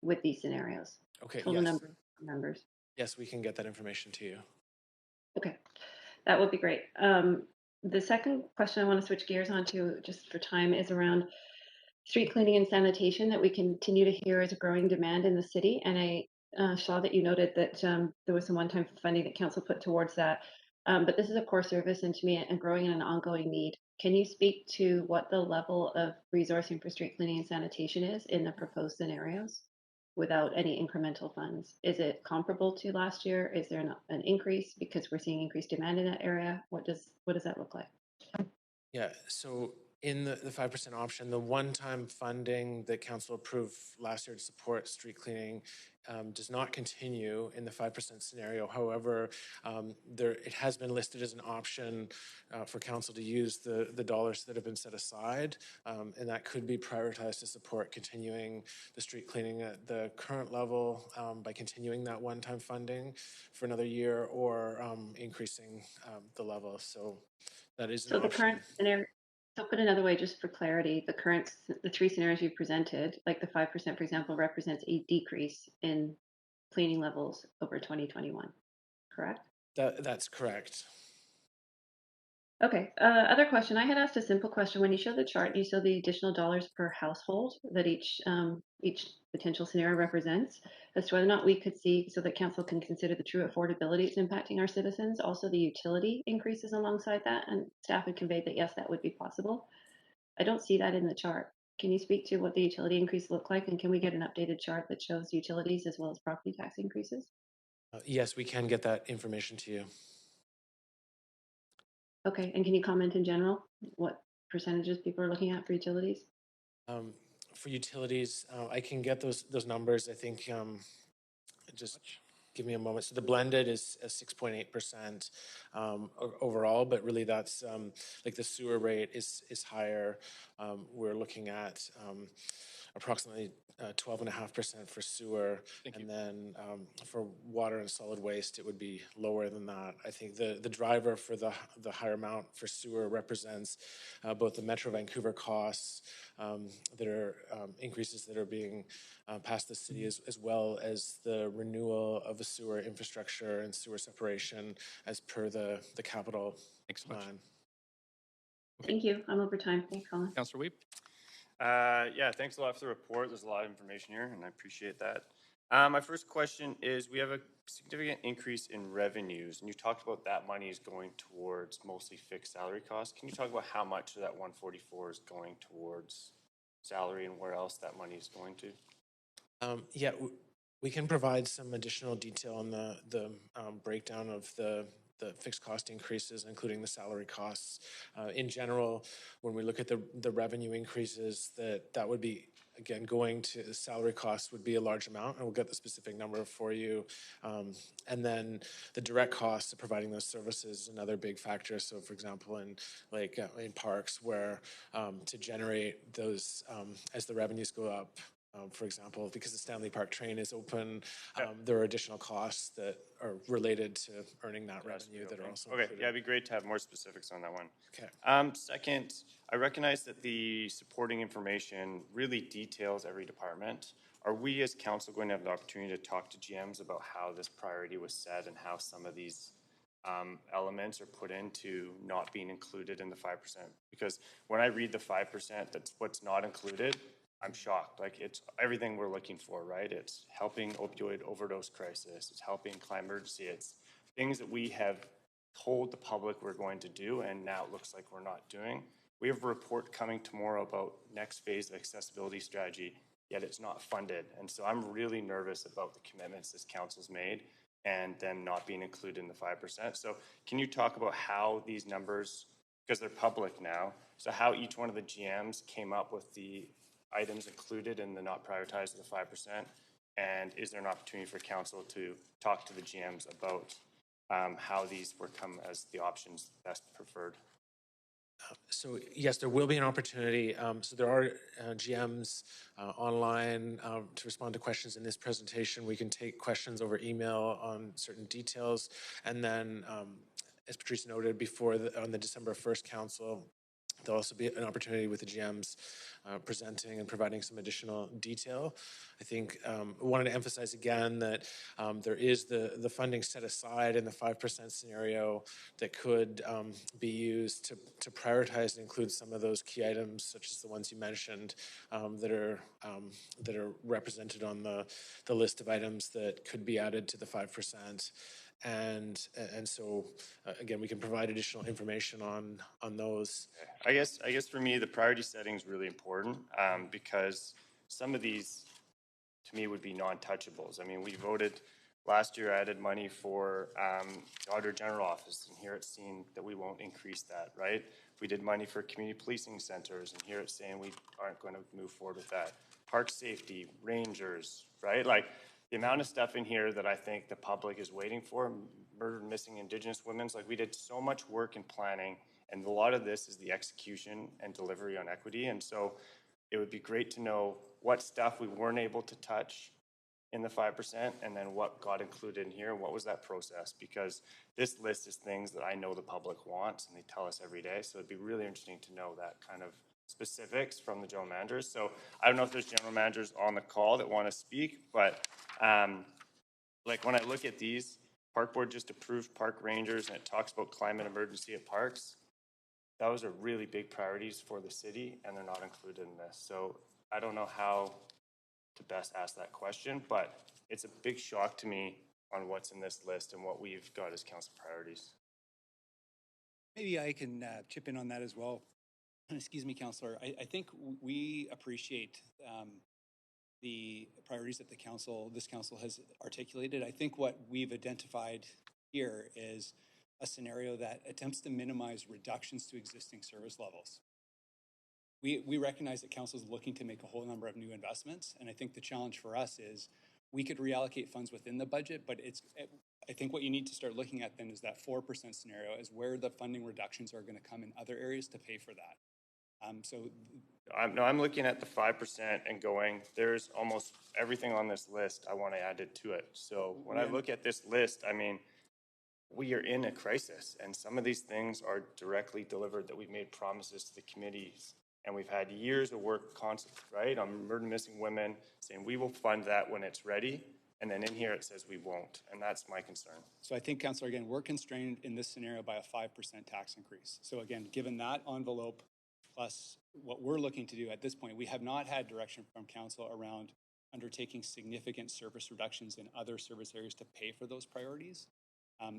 with these scenarios? Okay, Total yes. number of members. Yes, we can get that information to you. Okay, that would be great. The second question I want to switch gears onto, just for time, is around street cleaning and sanitation that we continue to hear is a growing demand in the city. And I saw that you noted that there was some one-time funding that council put towards that. But this is a core service and to me a growing and an ongoing need. Can you speak to what the level of resourcing for street cleaning and sanitation is in the proposed scenarios without any incremental funds? Is it comparable to last year? Is there an increase because we're seeing increased demand in that area? What does that look like? Yeah, so in the 5% option, the one-time funding that council approved last year to support street cleaning does not continue in the 5% scenario. However, it has been listed as an option for council to use the dollars that have been set aside, and that could be prioritized to support continuing the street cleaning at the current level by continuing that one-time funding for another year or increasing the level. So that is an So the option. current scenario, so put another way, just for clarity, the three scenarios you presented, like the 5%, for example, represents a decrease in cleaning levels over 2021, correct? That's correct. Okay, other question. I had asked a simple question. When you show the chart, you show the additional dollars per household that each potential scenario represents, as to whether or not we could see, so that council can consider the true affordability it's impacting our citizens, also the utility increases alongside that, and staff had conveyed that yes, that would be possible. I don't see that in the chart. Can you speak to what the utility increase look like, and can we get an updated chart that shows utilities as well as property tax increases? Yes, we can get that information to you. Okay, and can you comment in general what percentages people are looking at for utilities? For utilities, I can get those numbers. I think just give me a moment. So the blended is 6.8% overall, but really that's like the sewer rate is higher. We're looking at approximately 12.5% for sewer, and then for water and solid waste, it would be lower than that. I think the driver for the higher amount for sewer represents both the Metro Vancouver costs that are increases that are being passed the city, as well as the renewal of the sewer infrastructure and sewer separation as per the capital plan. Thank you. I'm over time. Thanks, Colin. Councillor Weep? Yeah, thanks a lot for the report. There's a lot of information here, and I appreciate that. My first question is, we have a significant increase in revenues, and you talked about that money is going towards mostly fixed salary costs. Can you talk about how much of that 144 is going towards salary and where else that money is going to? Yeah, we can provide some additional detail on the breakdown of the fixed cost increases, including the salary costs. In general, when we look at the revenue increases, that would be, again, going to the salary costs would be a large amount, and we'll get the specific number for you. And then the direct costs of providing those services is another big factor. So, for example, in parks, where to generate those as the revenues go up, for example, because the Stanley Park train is open, there are additional costs that are related to earning that revenue that are also included. Yeah, it'd be great to have more specifics on that one. Okay. Second, I recognize that the supporting information really details every department. Are we as council going to have the opportunity to talk to GMs about how this priority was set and how some of these elements are put into not being included in the 5%? Because when I read the 5%, that's what's not included, I'm shocked. Like, it's everything we're looking for, right? It's helping opioid overdose crisis. It's helping climate emergency. It's things that we have told the public we're going to do, and now it looks like we're not doing. We have a report coming tomorrow about next phase of accessibility strategy, yet it's not funded. And so I'm really nervous about the commitments this council's made and them not being included in the 5%. So can you talk about how these numbers, because they're public now, so how each one of the GMs came up with the items included in the not prioritized of the 5%, and is there an opportunity for council to talk to the GMs about how these were come as the options best preferred? So yes, there will be an opportunity. So there are GMs online to respond to questions in this presentation. We can take questions over email on certain details. And then, as Patrice noted before, on the December 1st council, there'll also be an opportunity with the GMs presenting and providing some additional detail. I think I wanted to emphasize again that there is the funding set aside in the 5% scenario that could be used to prioritize and include some of those key items, such as the ones you mentioned, that are represented on the list of items that could be added to the 5%. And so again, we can provide additional information on those. I guess for me, the priority setting is really important because some of these, to me, would be non-touchables. I mean, we voted last year, added money for the Auditor General Office, and here it's seen that we won't increase that, right? We did money for community policing centers, and here it's saying we aren't going to move forward with that. Park safety, rangers, right? Like the amount of stuff in here that I think the public is waiting for, murdered and missing Indigenous women's, like we did so much work in planning, and a lot of this is the execution and delivery on equity. And so it would be great to know what stuff we weren't able to touch in the 5% and then what got included in here and what was that process, because this list is things that I know the public wants and they tell us every day. So it'd be really interesting to know that kind of specifics from the general managers. So I don't know if there's general managers on the call that want to speak, but like when I look at these, Park Board just approved park rangers and it talks about climate emergency at parks. Those are really big priorities for the city and they're not included in this. So I don't know how to best ask that question, but it's a big shock to me on what's in this list and what we've got as council priorities. Maybe I can chip in on that as well. Excuse me, Councillor. I think we appreciate the priorities that this council has articulated. I think what we've identified here is a scenario that attempts to minimize reductions to existing service levels. We recognize that council is looking to make a whole number of new investments, and I think the challenge for us is we could reallocate funds within the budget, but I think what you need to start looking at then is that 4% scenario is where the funding reductions are going to come in other areas to pay for that. I'm looking at the 5% and going, there's almost everything on this list I want to add it to it. So when I look at this list, I mean, we are in a crisis and some of these things are directly delivered that we've made promises to the committees. And we've had years of work constantly, right, on murder and missing women, saying we will fund that when it's ready. And then in here it says we won't. And that's my concern. So I think, Councillor, again, we're constrained in this scenario by a 5% tax increase. So again, given that envelope plus what we're looking to do at this point, we have not had direction from council around undertaking significant service reductions in other service areas to pay for those priorities.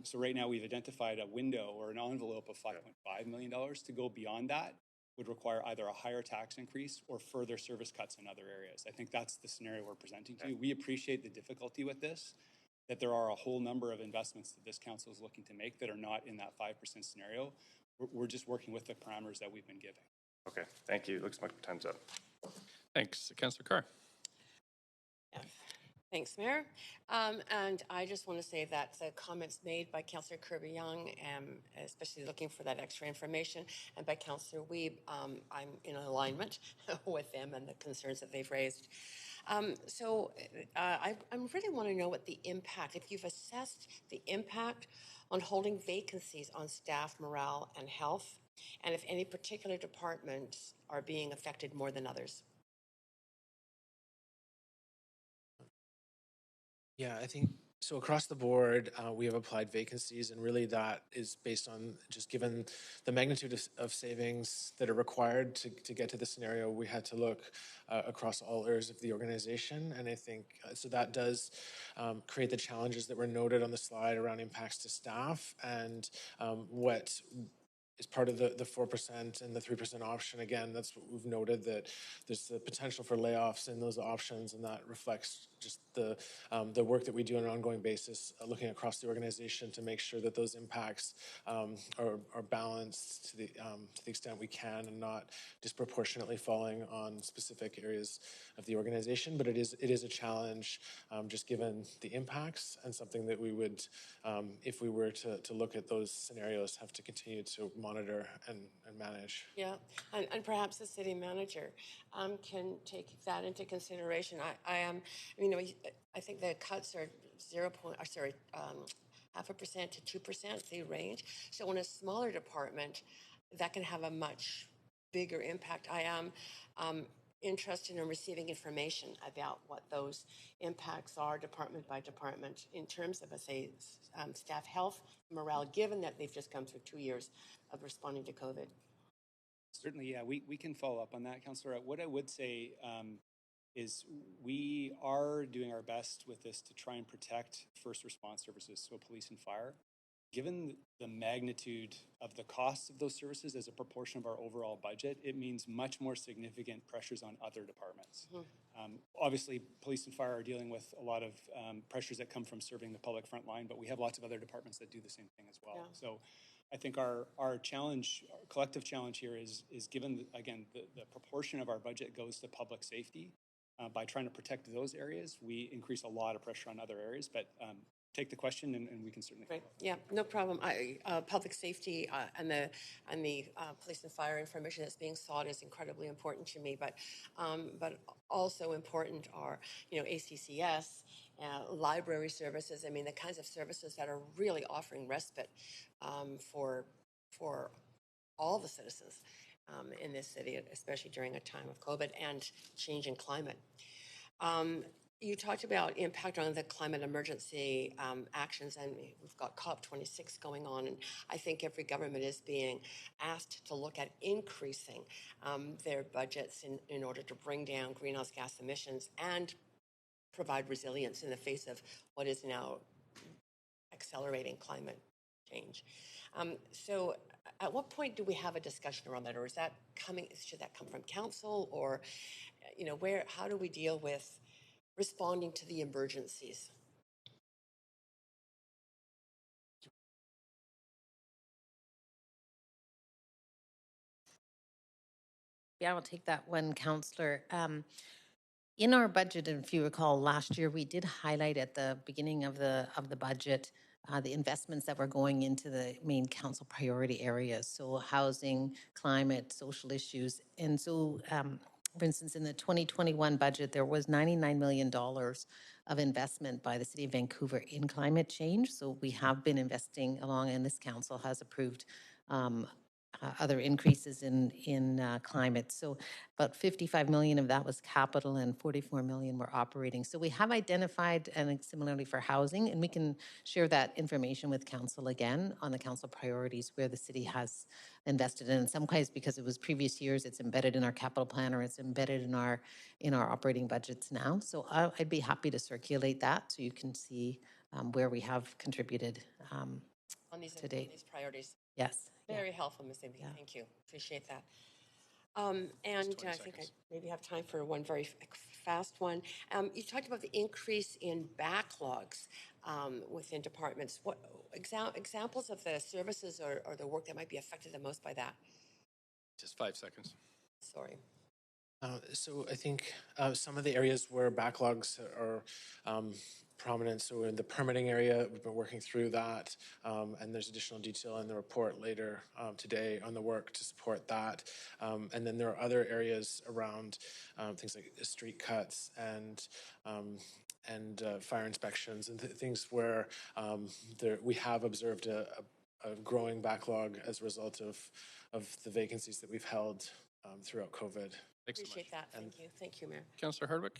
So right now we've identified a window or an envelope of $5.5 million. To go beyond that would require either a higher tax increase or further service cuts in other areas. I think that's the scenario we're presenting to you. We appreciate the difficulty with this, that there are a whole number of investments that this council is looking to make that are not in that 5% scenario. We're just working with the parameters that we've been given. Okay, thank you. Looks like time's up. Thanks. Councillor Carr. Thanks, Mayor. And I just want to say that the comments made by Councillor Kirby-Yung, especially looking for that extra information, and by Councillor Wiebe, I'm in alignment with them and the concerns that they've raised. So I really want to know what the impact, if you've assessed the impact on holding vacancies on staff morale and health, and if any particular departments are being affected more than others. Yeah, I think so. Across the board, we have applied vacancies, and really that is based on just given the magnitude of savings that are required to get to the scenario, we had to look across all areas of the organization. And I think so that does create the challenges that were noted on the slide around impacts to staff and what is part of the 4% and the 3% option. Again, that's what we've noted, that there's the potential for layoffs in those options, and that reflects just the work that we do on an ongoing basis, looking across the organization to make sure that those impacts are balanced to the extent we can and not disproportionately falling on specific areas of the organization. But it is a challenge just given the impacts, and something that we would, if we were to look at those scenarios, have to continue to monitor and manage. Yeah, and perhaps the city manager can take that into consideration. I am, I think the cuts are 0.5% to 2%, the range. So in a smaller department, that can have a much bigger impact. I am interested in receiving information about what those impacts are department by department in terms of, say, staff health, morale, given that they've just come through 2 years of responding to COVID. Certainly, yeah, we can follow up on that, Councillor. What I would say is we are doing our best with this to try and protect first response services, so police and fire. Given the magnitude of the costs of those services as a proportion of our overall budget, it means much more significant pressures on other departments. Obviously, police and fire are dealing with a lot of pressures that come from serving the public front line, but we have lots of other departments that do the same thing as well. Yeah. So I think our challenge, our collective challenge here is given, again, the proportion of our budget goes to public safety. By trying to protect those areas, we increase a lot of pressure on other areas, but take the question and we can certainly. Right. Yeah, no problem. Public safety and the police and fire information that's being sought is incredibly important to me. But also important are ACCS, library services. I mean, the kinds of services that are really offering respite for all the citizens in this city, especially during a time of COVID and changing climate. You talked about impact on the climate emergency actions, and we've got COP26 going on, and I think every government is being asked to look at increasing their budgets in order to bring down greenhouse gas emissions and provide resilience in the face of what is now accelerating climate change. So at what point do we have a discussion around that, or is that coming, should that come from council, or how do we deal with responding to the emergencies? Yeah, I'll take that one, Councillor. In our budget, and if you recall, last year we did highlight at the beginning of the budget the investments that were going into the main council priority areas, so housing, climate, social issues. And so, for instance, in the 2021 budget, there was $99 million of investment by the City of Vancouver in climate change. So we have been investing along, and this council has approved other increases in climate. So about 55 million of that was capital and 44 million were operating. So we have identified, and similarly for housing, and we can share that information with council again on the council priorities where the city has invested in some ways, because it was previous years, it's embedded in our capital plan, or it's embedded in our operating budgets now. So I'd be happy to circulate that so you can see where we have contributed on these priorities. Yes. Very helpful, Ms. Amy. Yeah. Thank you. Appreciate that. And I think I maybe have time for one very fast one. You talked about the increase in backlogs within departments. What examples of the services or the work that might be affected the most by that? Just 5 seconds. Sorry. So I think some of the areas where backlogs are prominent, so in the permitting area, we've been working through that, and there's additional detail in the report later today on the work to support that. And then there are other areas around things like street cuts and fire inspections and things where we have observed a growing backlog as a result of the vacancies that we've held throughout COVID. Appreciate that. Thank you. Thank you, Mayor. Councillor Hardwick.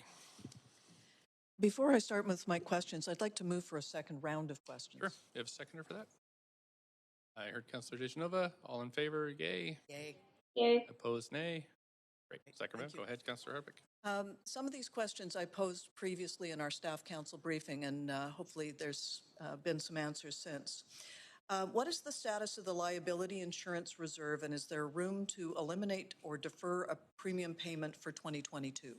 Before I start with my questions, I'd like to move for a second round of questions. Sure. You have a seconder for that? I heard Councillor DeGenova. All in favor, yay. Yay. Yay. Opposed, nay. Great. Second round. Go ahead, Councillor Hardwick. Some of these questions I posed previously in our staff council briefing, and hopefully there's been some answers since. What is the status of the liability insurance reserve, and is there room to eliminate or defer a premium payment for 2022?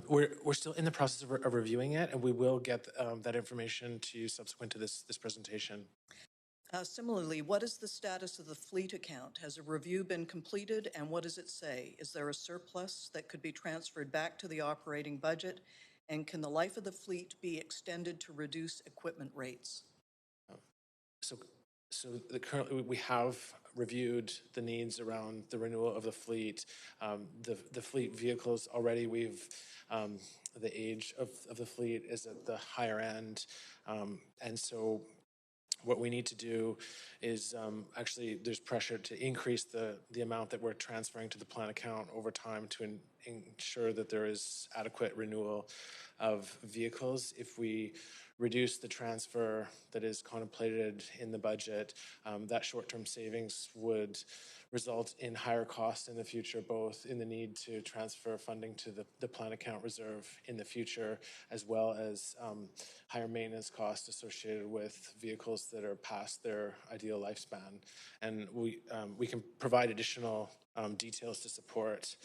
We're still in the process of reviewing it, and we will get that information to you subsequent to this presentation. Similarly, what is the status of the fleet account? Has a review been completed, and what does it say? Is there a surplus that could be transferred back to the operating budget? And can the life of the fleet be extended to reduce equipment rates? So, currently we have reviewed the needs around the renewal of the fleet. The fleet vehicles already the age of the fleet is at the higher end. And so what we need to do is actually there's pressure to increase the amount that we're transferring to the plan account over time to ensure that there is adequate renewal of vehicles. If we reduce the transfer that is contemplated in the budget, that short-term savings would result in higher costs in the future, both in the need to transfer funding to the plan account reserve in the future, as well as higher maintenance costs associated with vehicles that are past their ideal lifespan. And we can provide additional details to support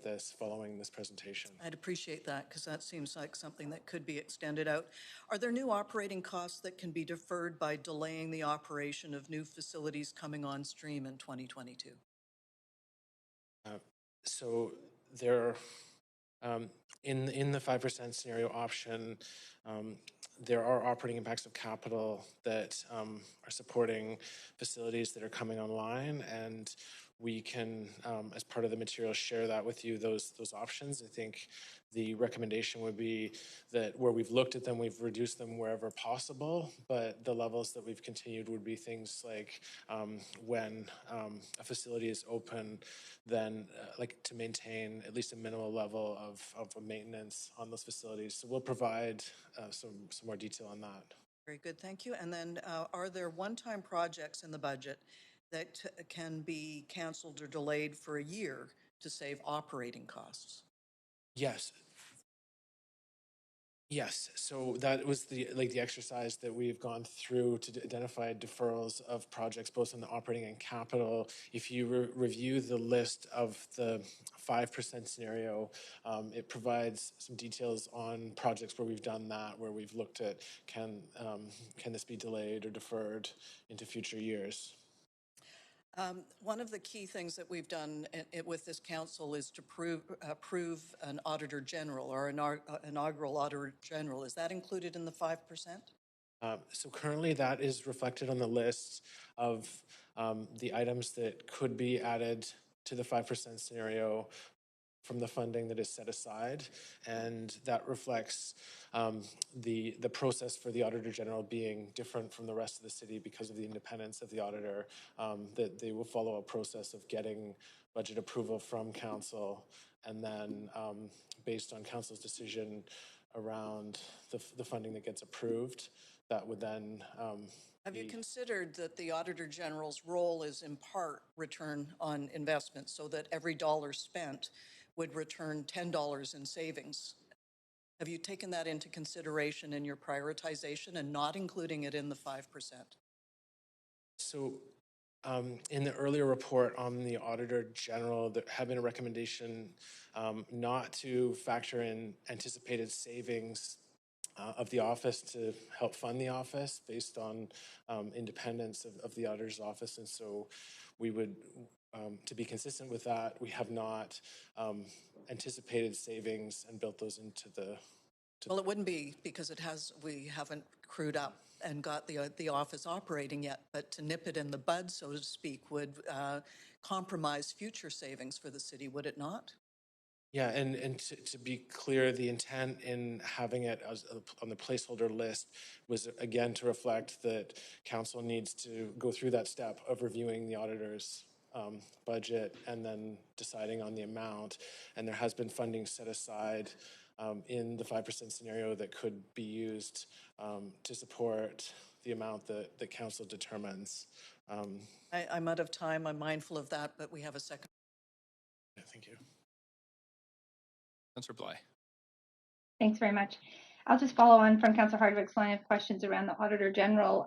this following this presentation. I'd appreciate that because that seems like something that could be extended out. Are there new operating costs that can be deferred by delaying the operation of new facilities coming on stream in 2022? So there, in the 5% scenario option, there are operating impacts of capital that are supporting facilities that are coming online, and we can, as part of the material, share that with you, those options. I think the recommendation would be that where we've looked at them, we've reduced them wherever possible, but the levels that we've continued would be things like when a facility is open, then like to maintain at least a minimal level of maintenance on those facilities. So we'll provide some more detail on that. Very good, thank you. And then are there one-time projects in the budget that can be canceled or delayed for a year to save operating costs? Yes. Yes, so that was the exercise that we've gone through to identify deferrals of projects, both on the operating and capital. If you review the list of the 5% scenario, it provides some details on projects where we've done that, where we've looked at can this be delayed or deferred into future years. One of the key things that we've done with this council is to approve an auditor general or an inaugural auditor general. Is that included in the 5%? So currently that is reflected on the list of the items that could be added to the 5% scenario from the funding that is set aside, and that reflects the process for the Auditor General being different from the rest of the city because of the independence of the auditor, that they will follow a process of getting budget approval from council, and then based on council's decision around the funding that gets approved, that would then Have you considered that the Auditor General's role is in part return on investment, so that every dollar spent would return $10 in savings? Have you taken that into consideration in your prioritization and not including it in the 5%? So in the earlier report on the Auditor General, there had been a recommendation not to factor in anticipated savings of the office to help fund the office based on independence of the auditor's office. And so we would, to be consistent with that, we have not anticipated savings and built those into the... Well, it wouldn't be because we haven't crewed up and got the office operating yet, but to nip it in the bud, so to speak, would compromise future savings for the city, would it not? Yeah, and to be clear, the intent in having it on the placeholder list was, again, to reflect that council needs to go through that step of reviewing the auditor's budget and then deciding on the amount. And there has been funding set aside in the 5% scenario that could be used to support the amount that council determines. I'm out of time. I'm mindful of that, but we have a second. Yeah, thank you. Councillor Bly. Thanks very much. I'll just follow on from Councillor Hardwick's line of questions around the Auditor General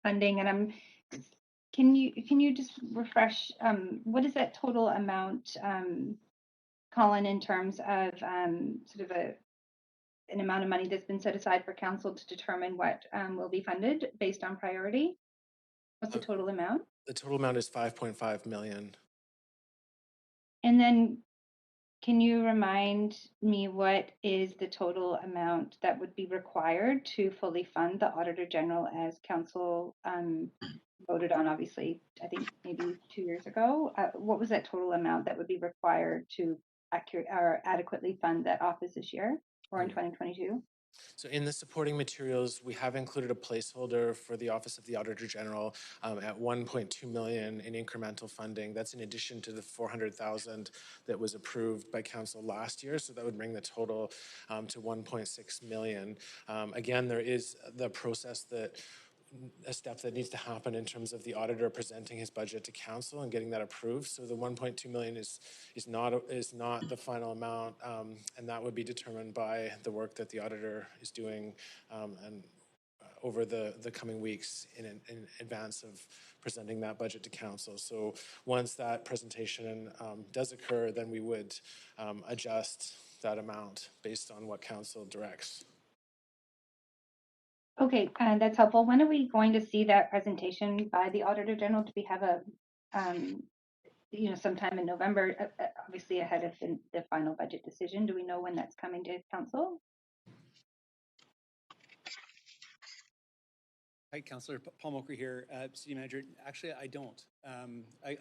funding, and can you just refresh what is that total amount, Colin, in terms of sort of an amount of money that's been set aside for council to determine what will be funded based on priority? What's the total amount? The total amount is $5.5 million. And then can you remind me what is the total amount that would be required to fully fund the Auditor General as Council voted on, obviously, I think maybe 2 years ago? What was that total amount that would be required to adequately fund that office this year or in 2022? So in the supporting materials, we have included a placeholder for the Office of the Auditor General at 1.2 million in incremental funding. That's in addition to the 400,000 that was approved by Council last year. So that would bring the total to 1.6 million. Again, there is the process that a step that needs to happen in terms of the auditor presenting his budget to council and getting that approved. So the 1.2 million is not the final amount, and that would be determined by the work that the auditor is doing and over the coming weeks in advance of presenting that budget to council. So once that presentation does occur, then we would adjust that amount based on what council directs. Okay, that's helpful. When are we going to see that presentation by the Auditor General? Do we have a, sometime in November, obviously ahead of the final budget decision? Do we know when that's coming to council? Hi, Councillor Paul Mocher here, City Manager. Actually, I don't.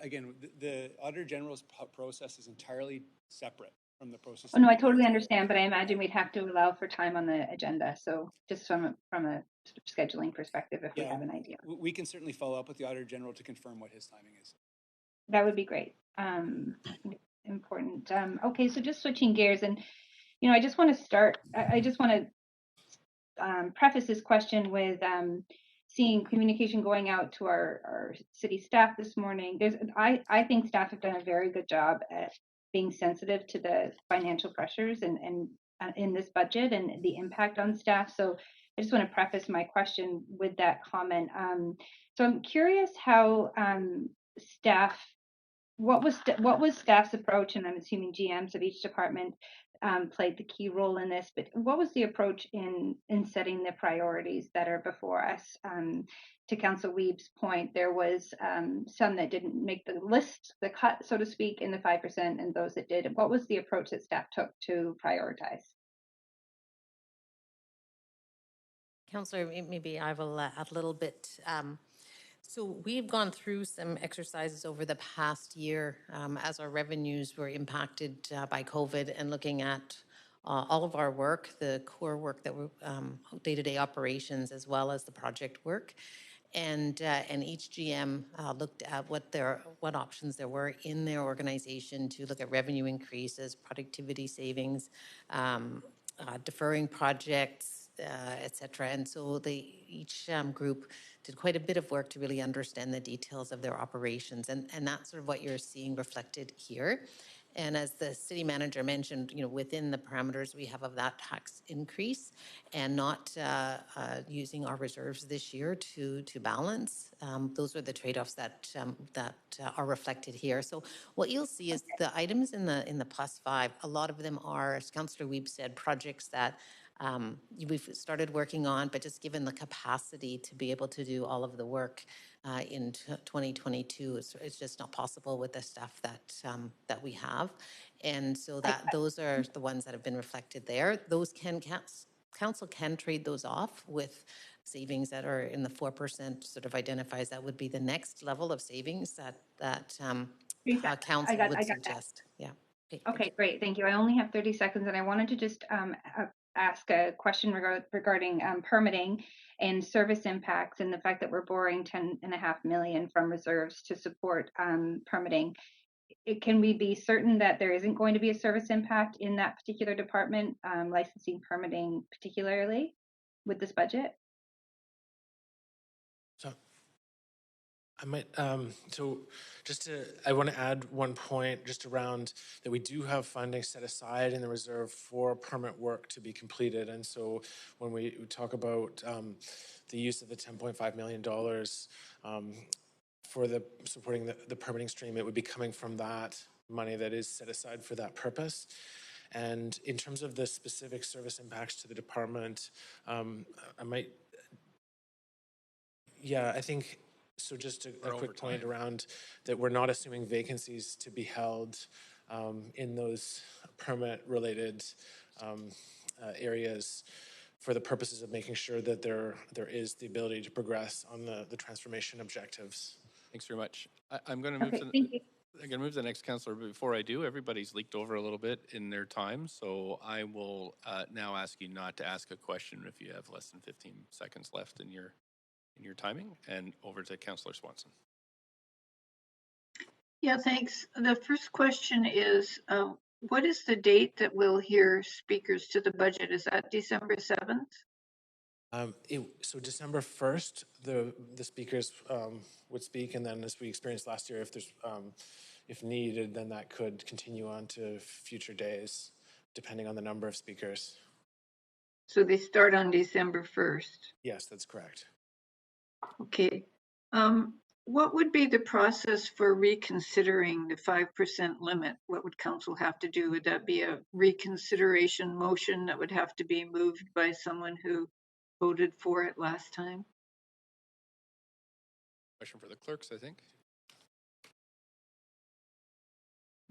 Again, the Auditor General's process is entirely separate from the process. Oh, no, I totally understand, but I imagine we'd have to allow for time on the agenda. So just from a scheduling perspective, if we have an idea. We can certainly follow up with the Auditor General to confirm what his timing is. That would be great. Important. Okay, so just switching gears, and I just want to start. I just want to preface this question with seeing communication going out to our city staff this morning. I think staff have done a very good job at being sensitive to the financial pressures and in this budget and the impact on staff. So I just want to preface my question with that comment. So I'm curious how staff, what was staff's approach, and I'm assuming GMs of each department played the key role in this, but what was the approach in setting the priorities that are before us? To Councillor Wieb's point, there was some that didn't make the list, the cut, so to speak, in the 5%, and those that did. What was the approach that staff took to prioritize? Councillor, maybe I will add a little bit. So we've gone through some exercises over the past year as our revenues were impacted by COVID, and looking at all of our work, the core work that we're day-to-day operations, as well as the project work. And each GM looked at what options there were in their organization to look at revenue increases, productivity savings, deferring projects, et cetera. And so each group did quite a bit of work to really understand the details of their operations. And that's sort of what you're seeing reflected here. And as the city manager mentioned, within the parameters we have of that tax increase, and not using our reserves this year to balance, those are the trade-offs that are reflected here. So what you'll see is the items in the +5. A lot of them are, as Councillor Wiebe said, projects that we've started working on, but just given the capacity to be able to do all of the work in 2022, it's just not possible with the staff that we have. And so those are the ones that have been reflected there. Those council can trade those off with savings that are in the 4%, sort of identifies that would be the next level of savings that council would suggest. Yeah. Okay, great. Thank you. I only have 30 seconds, and I wanted to just ask a question regarding permitting and service impacts, and the fact that we're borrowing $10.5 million from reserves to support permitting. Can we be certain that there isn't going to be a service impact in that particular department, licensing, permitting particularly, with this budget? So I might, I want to add one point just around that we do have funding set aside in the reserve for permit work to be completed. And so when we talk about the use of the $10.5 million for supporting the permitting stream, it would be coming from that money that is set aside for that purpose. And in terms of the specific service impacts to the department, I think, so just a quick point around that we're not assuming vacancies to be held in those permit-related areas for the purposes of making sure that there is the ability to progress on the transformation objectives. Thanks very much. I'm going to move Okay, to thank you. I'm going to move to the next councillor, but before I do, everybody's leaked over a little bit in their time, so I will now ask you not to ask a question if you have less than 15 seconds left in your timing, and over to Councillor Swanson. Yeah, thanks. The first question is, what is the date that we'll hear speakers to the budget? Is that December 7th? So December 1st, the speakers would speak, and then as we experienced last year, if there's if needed, then that could continue on to future days, depending on the number of speakers. So they start on December 1st? Yes, that's correct. Okay. What would be the process for reconsidering the 5% limit? What would council have to do? Would that be a reconsideration motion that would have to be moved by someone who voted for it last time? Question for the clerks, I think.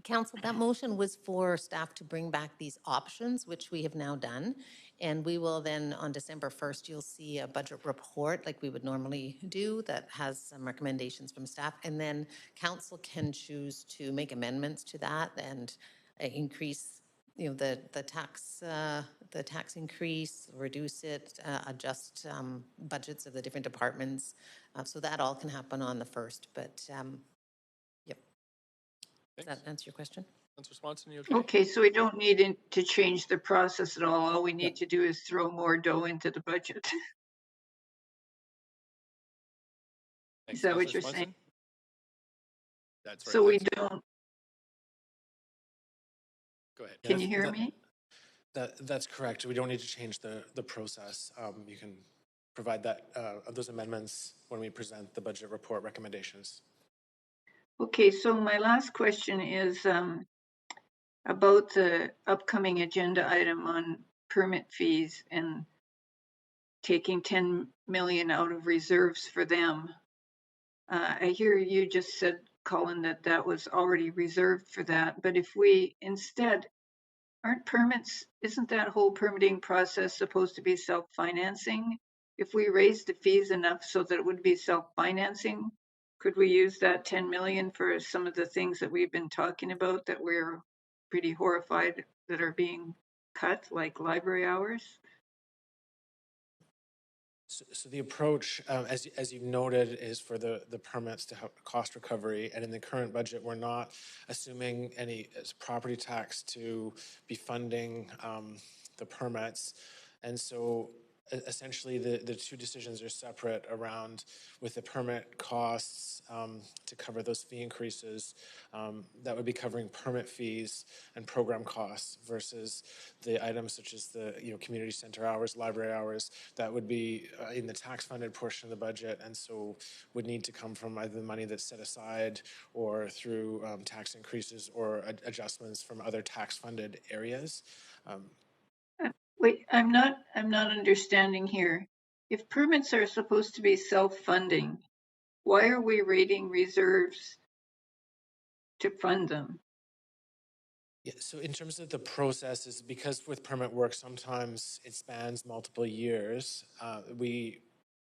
Council, that motion was for staff to bring back these options, which we have now done. And we will then, on December 1st, you'll see a budget report like we would normally do that has some recommendations from staff. And then council can choose to make amendments to that and increase, you know, the tax increase, reduce it, adjust budgets of the different departments. So that all can happen on the 1st. But yep. Does that answer your question? Councillor Swanson, you okay? Okay, so we don't need to change the process at all. All we need to do is throw more dough into the budget. Thanks, Is that what Councillor you're Swanson? saying? That's right. So we thanks. don't. Go ahead. Can you hear me? That's correct. We don't need to change the process. You can provide that those amendments when we present the budget report recommendations. Okay, so my last question is about the upcoming agenda item on permit fees and taking 10 million out of reserves for them. I hear you just said, Colin, that was already reserved for that. But if we instead, isn't that whole permitting process supposed to be self-financing? If we raise the fees enough so that it would be self-financing, could we use that 10 million for some of the things that we've been talking about that we're pretty horrified that are being cut, like library hours? So the approach, as you've noted, is for the permits to have cost recovery. And in the current budget, we're not assuming any property tax to be funding the permits. And so essentially the two decisions are separate around with the permit costs to cover those fee increases. That would be covering permit fees and program costs versus the items such as the community center hours, library hours, that would be in the tax funded portion of the budget, and so would need to come from either the money that's set aside or through tax increases or adjustments from other tax funded areas. Wait, I'm not understanding here. If permits are supposed to be self-funding, why are we rating reserves to fund them? Yeah, so in terms of the process, is because with permit work, sometimes it spans multiple years.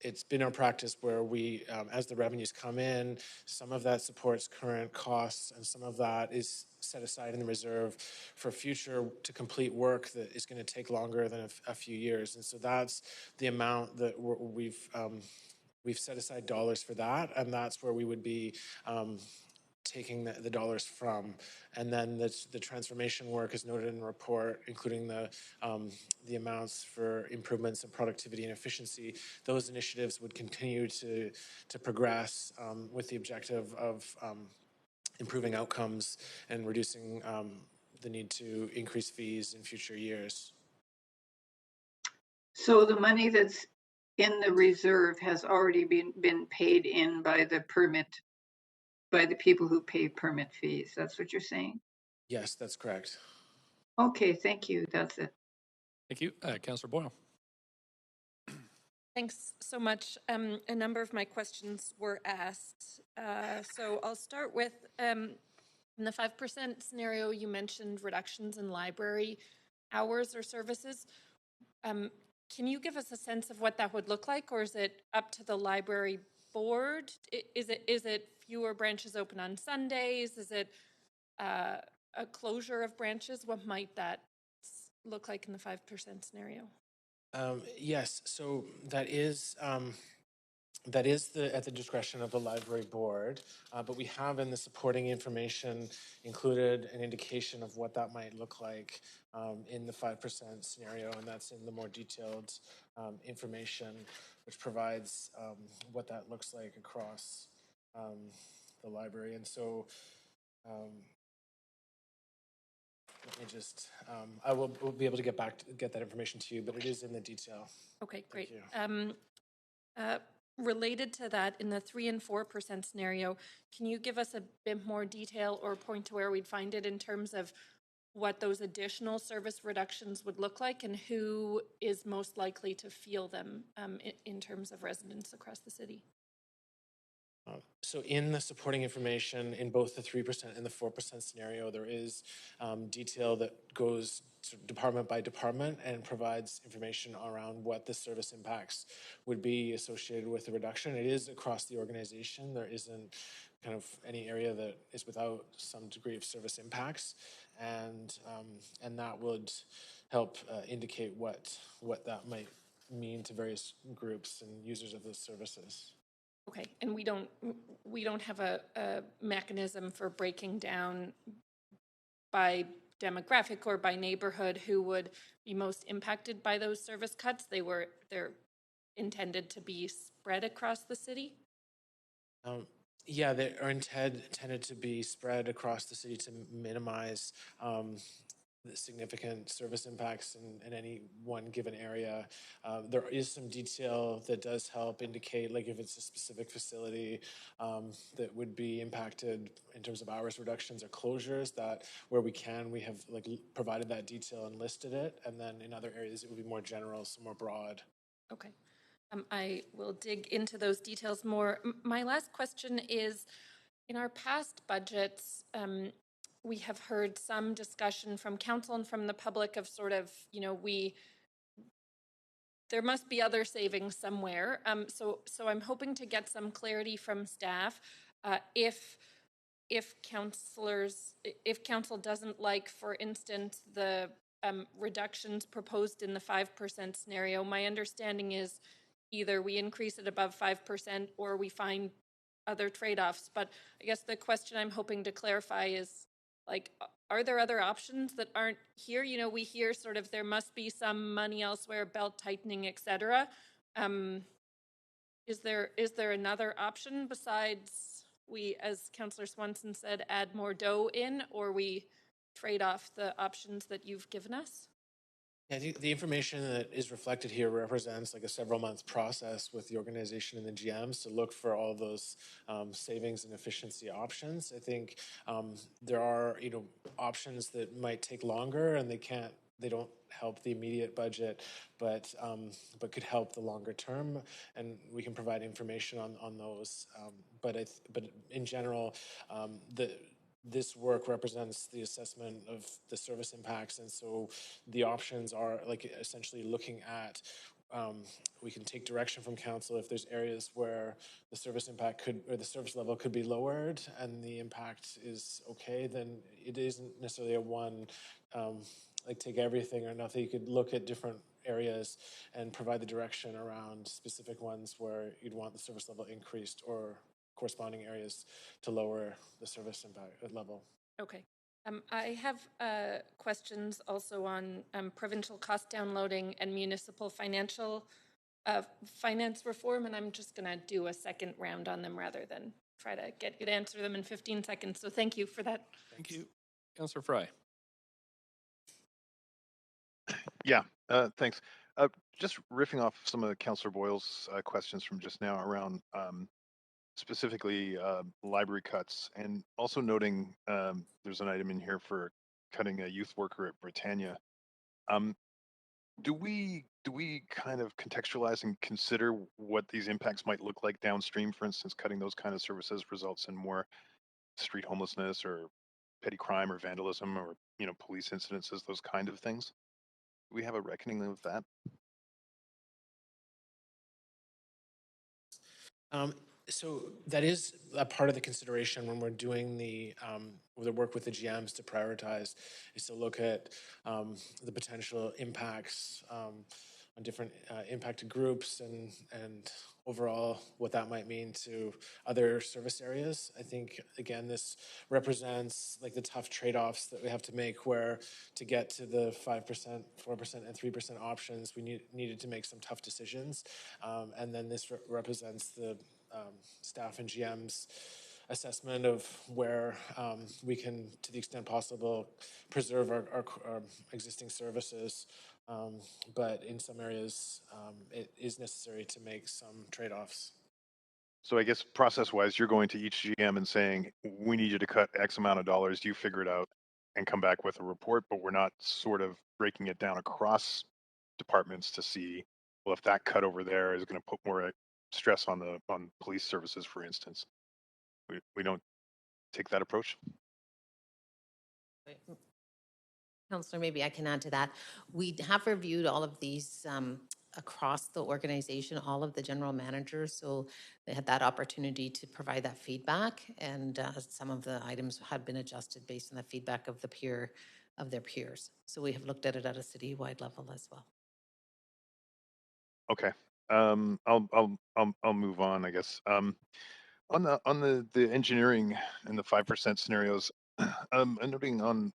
It's been our practice where we, as the revenues come in, some of that supports current costs and some of that is set aside in the reserve for future to complete work that is going to take longer than a few years. And so that's the amount that we've set aside dollars for that, and that's where we would be taking the dollars from. And then the transformation work is noted in the report, including the amounts for improvements in productivity and efficiency. Those initiatives would continue to progress with the objective of improving outcomes and reducing the need to increase fees in future years. So the money that's in the reserve has already been paid in by the people who pay permit fees. That's what you're saying? Yes, that's correct. Okay, thank you. That's it. Thank you. Councillor Boyle. Thanks so much. A number of my questions were asked. So I'll start with In the 5% scenario, you mentioned reductions in library hours or services. Can you give us a sense of what that would look like, or is it up to the library board? Is it fewer branches open on Sundays? Is it a closure of branches? What might that look like in the 5% scenario? Yes, so that is at the discretion of the library board, but we have in the supporting information included an indication of what that might look like in the 5% scenario, and that's in the more detailed information, which provides what that looks like across the library. And so let me just, we'll be able to get that information to you, but it is in the detail. Okay, great. Thank you. Related to that, in the 3 and 4% scenario, can you give us a bit more detail or point to where we'd find it in terms of what those additional service reductions would look like and who is most likely to feel them in terms of residents across the city? So in the supporting information in both the 3% and the 4% scenario, there is detail that goes department by department and provides information around what the service impacts would be associated with the reduction. It is across the organization. There isn't kind of any area that is without some degree of service impacts, and that would help indicate what that might mean to various groups and users of those services. Okay, and we don't have a mechanism for breaking down by demographic or by neighborhood who would be most impacted by those service cuts. They're intended to be spread across the city. Yeah, they are intended to be spread across the city to minimize the significant service impacts in any one given area. There is some detail that does help indicate, like if it's a specific facility that would be impacted in terms of hours reductions or closures, that where we can, we have like provided that detail and listed it. And then in other areas, it would be more general, so more broad. Okay. I will dig into those details more. My last question is, in our past budgets, we have heard some discussion from council and from the public of sort of, there must be other savings somewhere. So I'm hoping to get some clarity from staff if council doesn't like, for instance, the reductions proposed in the 5% scenario. My understanding is either we increase it above 5% or we find other trade-offs. But I guess the question I'm hoping to clarify is, like, are there other options that aren't here? We hear sort of there must be some money elsewhere, belt tightening, et cetera. Is there another option besides we, as Councillor Swanson said, add more dough in, or we trade off the options that you've given us? Yeah, I think the information that is reflected here represents like a several-month process with the organization and the GMs to look for all those savings and efficiency options. I think there are options that might take longer, and they don't help the immediate budget, but could help the longer term, and we can provide information on those. But in general, this work represents the assessment of the service impacts, and so the options are like essentially looking at we can take direction from council if there's areas where the service impact the service level could be lowered and the impact is okay, then it isn't necessarily a one like take everything or nothing. You could look at different areas and provide the direction around specific ones where you'd want the service level increased or corresponding areas to lower the service impact level. Okay. I have questions also on provincial cost downloading and municipal finance reform, and I'm just going to do a second round on them rather than try to get you to answer them in 15 seconds. So thank you for that. Thank you. Councillor Fry. Yeah, thanks. Just riffing off some of Councillor Boyle's questions from just now around specifically library cuts, and also noting there's an item in here for cutting a youth worker at Britannia. Do we kind of contextualize and consider what these impacts might look like downstream? For instance, cutting those kind of services results in more street homelessness or petty crime or vandalism or, police incidences, those kind of things? Do we have a reckoning of that? So that is a part of the consideration when we're doing the work with the GMs to prioritize, is to look at the potential impacts on different impacted groups and overall what that might mean to other service areas. I think, again, this represents like the tough trade-offs that we have to make, where to get to the 5%, 4%, and 3% options, we needed to make some tough decisions. And then this represents the staff and GM's assessment of where we can, to the extent possible, preserve our existing services. But in some areas, it is necessary to make some trade-offs. So I guess process-wise, you're going to each GM and saying, we need you to cut X amount of dollars, you figure it out and come back with a report, but we're not sort of breaking it down across departments to see, well, if that cut over there is going to put more stress on police services, for instance. We don't take that approach. Councillor, maybe I can add to that. We have reviewed all of these across the organization, all of the general managers, so they had that opportunity to provide that feedback, and some of the items had been adjusted based on the feedback of their peers. So we have looked at it at a citywide level as well. Okay. I'll move on, I guess. On the engineering and the 5% scenarios, I'm noting on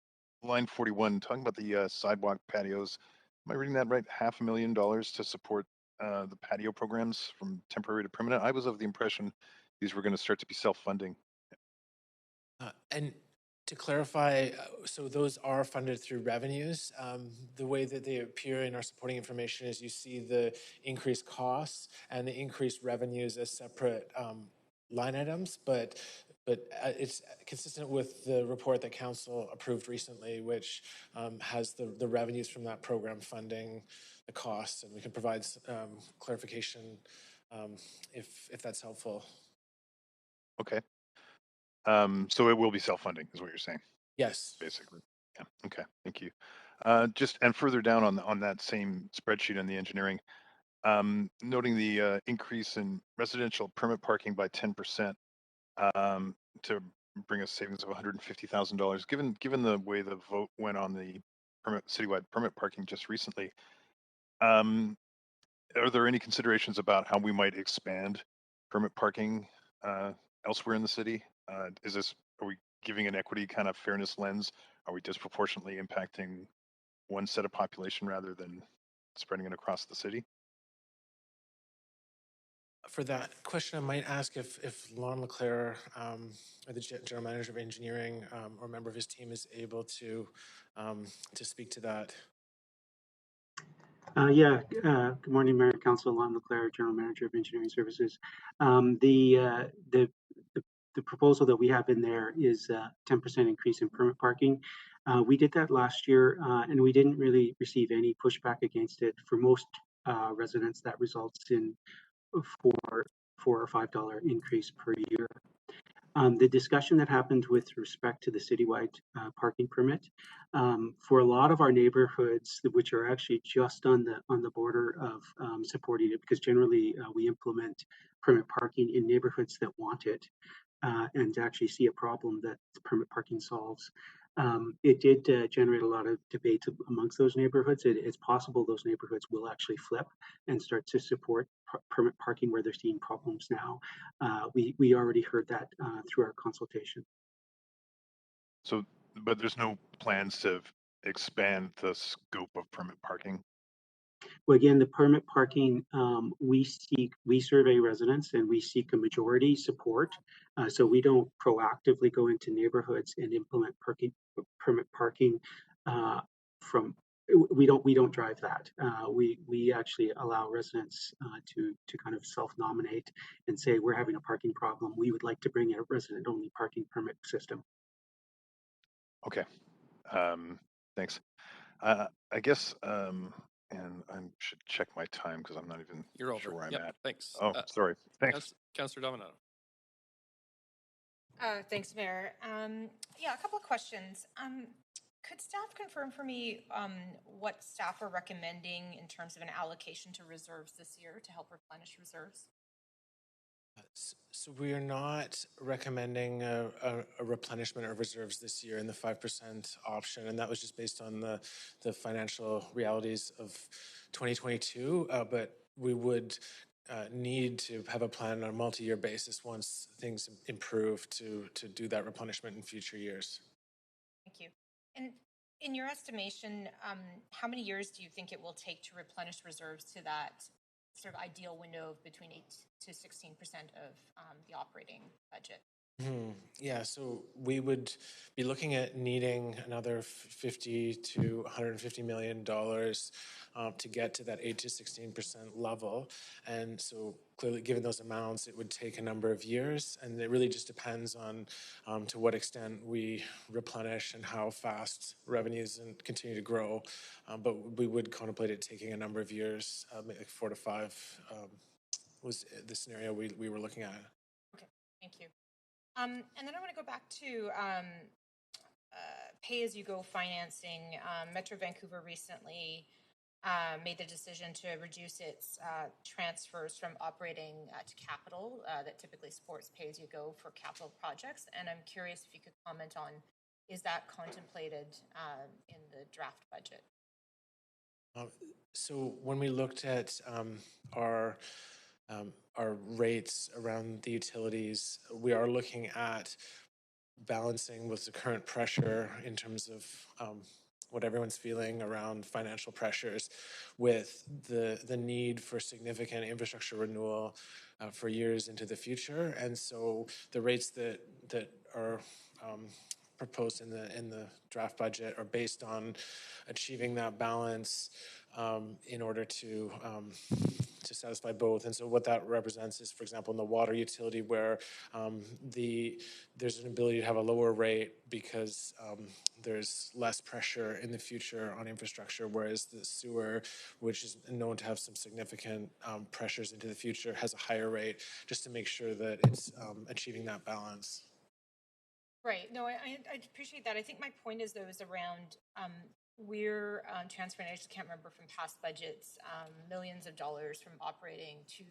line 41, talking about the sidewalk patios. Am I reading that right? $500,000 to support the patio programs from temporary to permanent. I was of the impression these were going to start to be self-funding. And to clarify, so those are funded through revenues. The way that they appear in our supporting information is you see the increased costs and the increased revenues as separate line items, but it's consistent with the report that Council approved recently, which has the revenues from that program funding the costs, and we can provide clarification if that's helpful. Okay. So it will be self-funding, is what you're saying? Yes. Basically. Yeah. Okay. Thank you. Just and further down on that same spreadsheet on the engineering, noting the increase in residential permit parking by 10%. To bring us savings of $150,000. Given the way the vote went on the citywide permit parking just recently, are there any considerations about how we might expand permit parking elsewhere in the city? Are we giving an equity kind of fairness lens? Are we disproportionately impacting one set of population rather than spreading it across the city? For that question, I might ask if Lon LeClaire, or the General Manager of Engineering, or a member of his team is able to speak to that. Good morning, Mayor and Council. Lon LeClaire, General Manager of Engineering Services. The proposal that we have in there is a 10% increase in permit parking. We did that last year, and we didn't really receive any pushback against it. For most residents, that results in $4 or $5 increase per year. The discussion that happened with respect to the citywide parking permit, for a lot of our neighborhoods, which are actually just on the border of supporting it, because generally we implement permit parking in neighborhoods that want it and actually see a problem that permit parking solves. It did generate a lot of debate amongst those neighborhoods. It's possible those neighborhoods will actually flip and start to support permit parking where they're seeing problems now. We already heard that through our consultation. So, but there's no plans to expand the scope of permit parking? Well, again, the permit parking, we survey residents and we seek a majority support. So we don't proactively go into neighborhoods and implement permit parking we don't drive that. We actually allow residents to kind of self-nominate and say, we're having a parking problem. We would like to bring in a resident-only parking permit system. Okay. Thanks. I guess, and I should check my time because I'm not even sure where I'm at. Thanks. Oh, sorry. Thanks. Councillor Dominato. Thanks, Mayor. Yeah, a couple of questions. Could staff confirm for me what staff are recommending in terms of an allocation to reserves this year to help replenish reserves? So we are not recommending a replenishment of reserves this year in the 5% option, and that was just based on the financial realities of 2022. But we would need to have a plan on a multi-year basis once things improve to do that replenishment in future years. Thank you. And in your estimation, how many years do you think it will take to replenish reserves to that sort of ideal window of between 8 to 16% of the operating budget? Yeah, so we would be looking at needing another $50 to $150 million to get to that 8 to 16% level. And so clearly, given those amounts, it would take a number of years. And it really just depends on to what extent we replenish and how fast revenues and continue to grow. But we would contemplate it taking a number of years, like 4 to 5 was the scenario we were looking at. Okay, thank you. And then I want to go back to pay-as-you-go financing. Metro Vancouver recently made the decision to reduce its transfers from operating to capital that typically supports pay-as-you-go for capital projects. And I'm curious if you could comment on, is that contemplated in the draft budget? So when we looked at our rates around the utilities, we are looking at balancing with the current pressure in terms of what everyone's feeling around financial pressures with the need for significant infrastructure renewal for years into the future. And so the rates that are proposed in the draft budget are based on achieving that balance in order to satisfy both. And so what that represents is, for example, in the water utility, where there's an ability to have a lower rate because there's less pressure in the future on infrastructure, whereas the sewer, which is known to have some significant pressures into the future, has a higher rate, just to make sure that it's achieving that balance. Right. No, I appreciate that. I think my point is, though, is around we're transferring, I just can't remember from past budgets, millions of dollars from operating to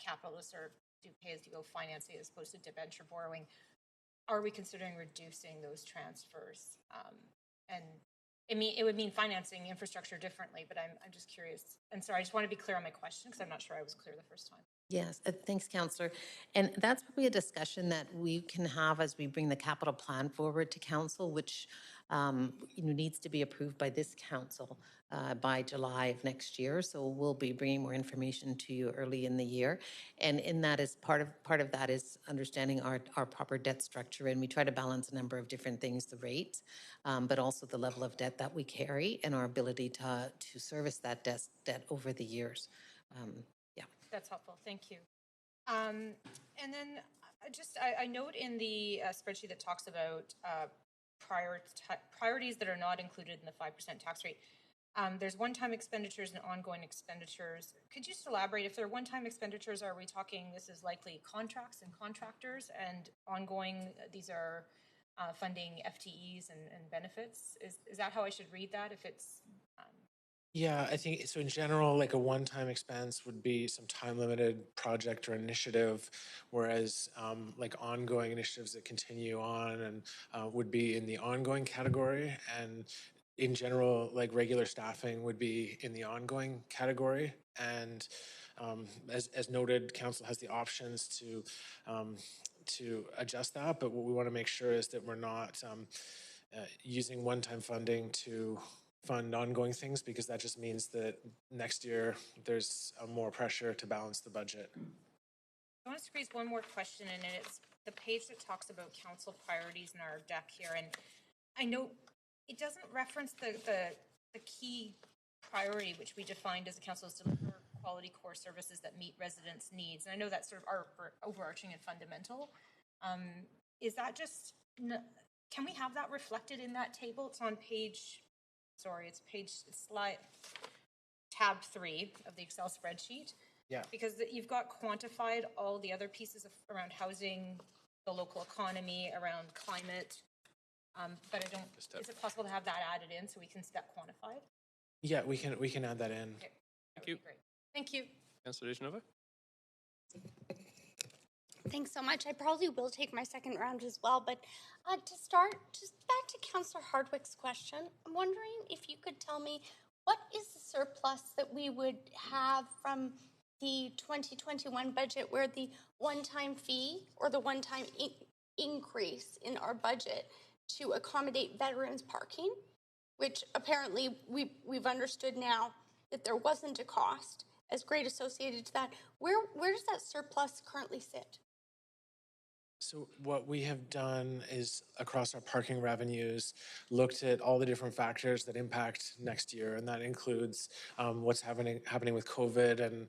capital to serve, do pay-as-you-go financing as opposed to debenture borrowing. Are we considering reducing those transfers? And it would mean financing infrastructure differently, but I'm just curious. And sorry, I just want to be clear on my question because I'm not sure I was clear the first time. Yes, thanks, Councillor. And that's probably a discussion that we can have as we bring the capital plan forward to Council, which needs to be approved by this Council by July of next year. So we'll be bringing more information to you early in the year. And in that is part of that is understanding our proper debt structure. And we try to balance a number of different things, the rate, but also the level of debt that we carry and our ability to service that debt over the years. Yeah. That's helpful. Thank you. And then I note in the spreadsheet that talks about priorities that are not included in the 5% tax rate. There's one-time expenditures and ongoing expenditures. Could you just elaborate? If they're one-time expenditures, are we talking this is likely contracts and contractors, and ongoing, these are funding FTEs and benefits? Is that how I should read that? If it's Yeah, I think so. In general, like a one-time expense would be some time-limited project or initiative, whereas like ongoing initiatives that continue on and would be in the ongoing category. And in general, like regular staffing would be in the ongoing category. And as noted, Council has the options to adjust that. But what we want to make sure is that we're not using one-time funding to fund ongoing things, because that just means that next year there's more pressure to balance the budget. I want to squeeze one more question in, and it's the page that talks about Council priorities in our deck here. And I know it doesn't reference the key priority, which we defined as a council, is to deliver quality core services that meet residents' needs. And I know that's sort of our overarching and fundamental. Is that just, can we have that reflected in that table? It's on slide tab 3 of the Excel spreadsheet. Yeah. Because you've got quantified all the other pieces around housing, the local economy, around climate. But I don't, is it possible to have that added in so we can see that quantified? Yeah, we can add that in. Okay. Thank you. Great. Thank you. Councillor Dejanova? Thanks so much. I probably will take my second round as well. But to start, just back to Councillor Hardwick's question, I'm wondering if you could tell me what is the surplus that we would have from the 2021 budget where the one-time fee or the one-time increase in our budget to accommodate veterans parking, which apparently we've understood now that there wasn't a cost as great associated to that. Where does that surplus currently sit? So what we have done is across our parking revenues, looked at all the different factors that impact next year, and that includes what's happening with COVID, and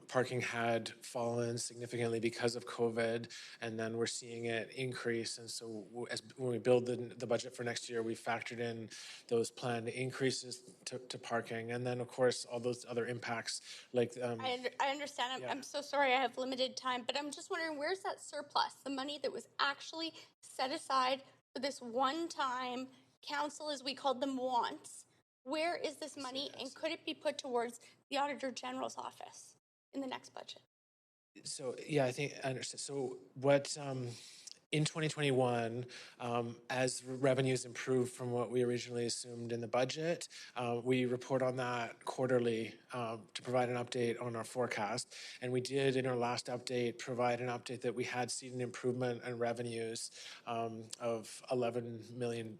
parking had fallen significantly because of COVID, and then we're seeing it increase. And so when we build the budget for next year, we factored in those planned increases to parking, and then of course all those other impacts like. I understand. I'm so sorry I have limited time, but I'm just wondering, where's that surplus, the money that was actually set aside for this one-time council, as we called them, wants? Where is this money, and could it be put towards the Auditor General's office in the next budget? So yeah, I think I understand. So what in 2021, as revenues improved from what we originally assumed in the budget, we report on that quarterly to provide an update on our forecast. And we did, in our last update, provide an update that we had seen an improvement in revenues of $11 million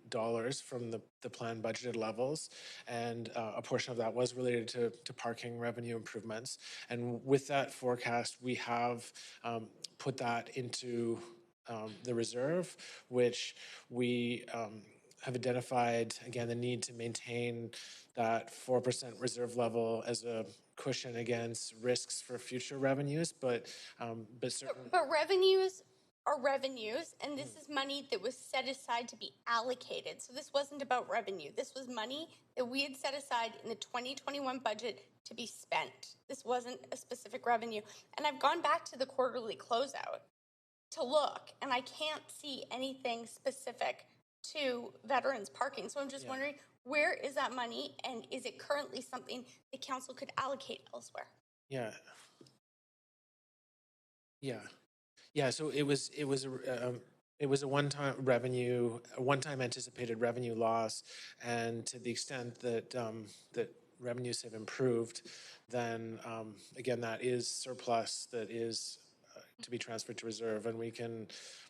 from the planned budgeted levels. And a portion of that was related to parking revenue improvements. And with that forecast, we have put that into the reserve, which we have identified, again, the need to maintain that 4% reserve level as a cushion against risks for future revenues, but certainly. But revenues are revenues, and this is money that was set aside to be allocated. So this wasn't about revenue. This was money that we had set aside in the 2021 budget to be spent. This wasn't a specific revenue. And I've gone back to the quarterly closeout to look, and I can't see anything specific to veterans parking. So I'm just wondering, where is that money, and is it currently something the council could allocate elsewhere? Yeah. So it was a one-time revenue, a one-time anticipated revenue loss, and to the extent that that revenues have improved, then again, that is surplus that is to be transferred to reserve, and we can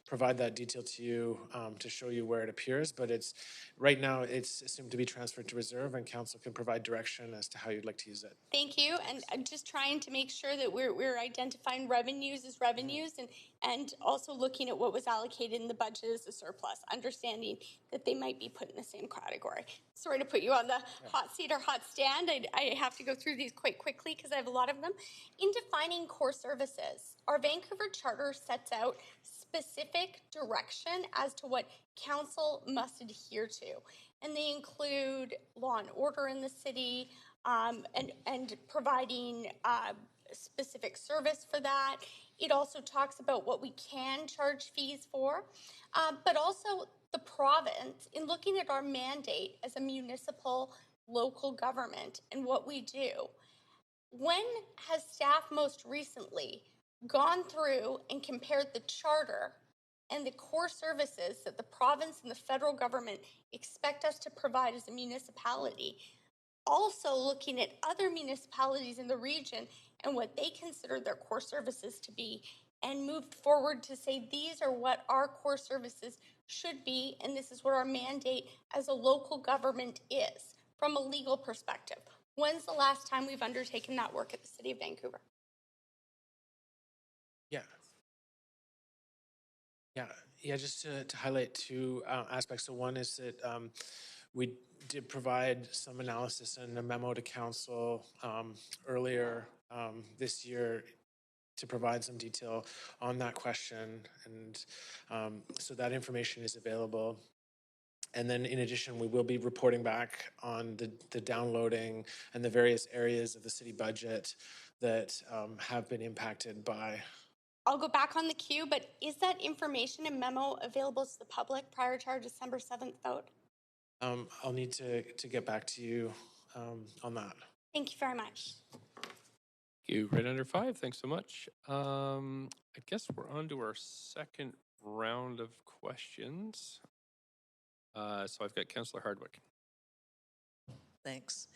provide that detail to you to show you where it appears. But it's right now it's assumed to be transferred to reserve, and council can provide direction as to how you'd like to use it. Thank you, and I'm just trying to make sure that we're identifying revenues as revenues, and also looking at what was allocated in the budget as a surplus, understanding that they might be put in the same category. Sorry to put you on the hot seat or hot stand. I have to go through these quite quickly because I have a lot of them. In defining core services, our Vancouver Charter sets out specific direction as to what council must adhere to. And they include law and order in the city, and providing specific service for that. It also talks about what we can charge fees for, but also the province, in looking at our mandate as a municipal local government and what we do. When has staff most recently gone through and compared the charter and the core services that the province and the federal government expect us to provide as a municipality, also looking at other municipalities in the region and what they consider their core services to be, and moved forward to say these are what our core services should be, and this is what our mandate as a local government is from a legal perspective? When's the last time we've undertaken that work at the City of Vancouver? Just to highlight two aspects. So one is that we did provide some analysis and a memo to council earlier this year to provide some detail on that question, and so that information is available. And then in addition, we will be reporting back on the downloading and the various areas of the city budget that have been impacted by I'll go back on the queue, but is that information and memo available to the public prior to our December 7th vote? I'll need to get back to you on that. Thank you very much. Thank you. Right under 5. Thanks so much. I guess we're on to our second round of questions. So I've got Councillor Hardwick. Thanks.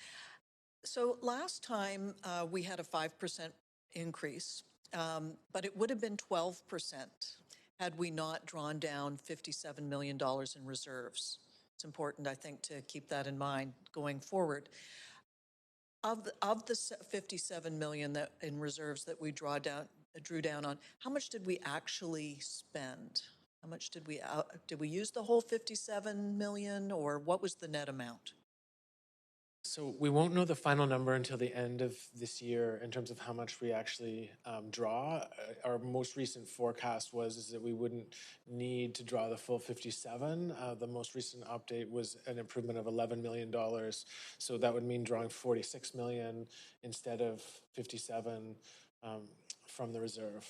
So last time we had a 5% increase, but it would have been 12% had we not drawn down $57 million in reserves. It's important, I think, to keep that in mind going forward. Of the 57 million that in reserves that we drew down on, how much did we actually spend? How much did we use the whole 57 million, or what was the net amount? So we won't know the final number until the end of this year in terms of how much we actually draw. Our most recent forecast is that we wouldn't need to draw the full 57. The most recent update was an improvement of $11 million. So that would mean drawing 46 million instead of 57 from the reserve.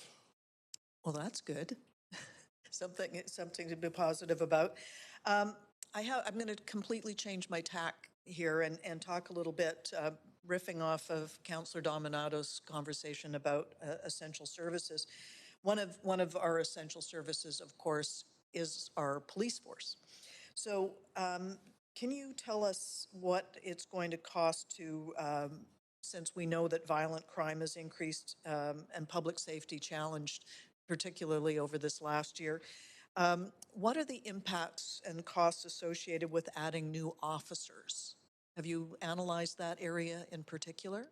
Well, that's good. something to be positive about. I'm going to completely change my tack here and talk a little bit, riffing off of Councillor Dominato's conversation about essential services. One of our essential services, of course, is our police force. So can you tell us what it's going to cost to, since we know that violent crime has increased and public safety challenged, particularly over this last year, what are the impacts and costs associated with adding new officers? Have you analyzed that area in particular?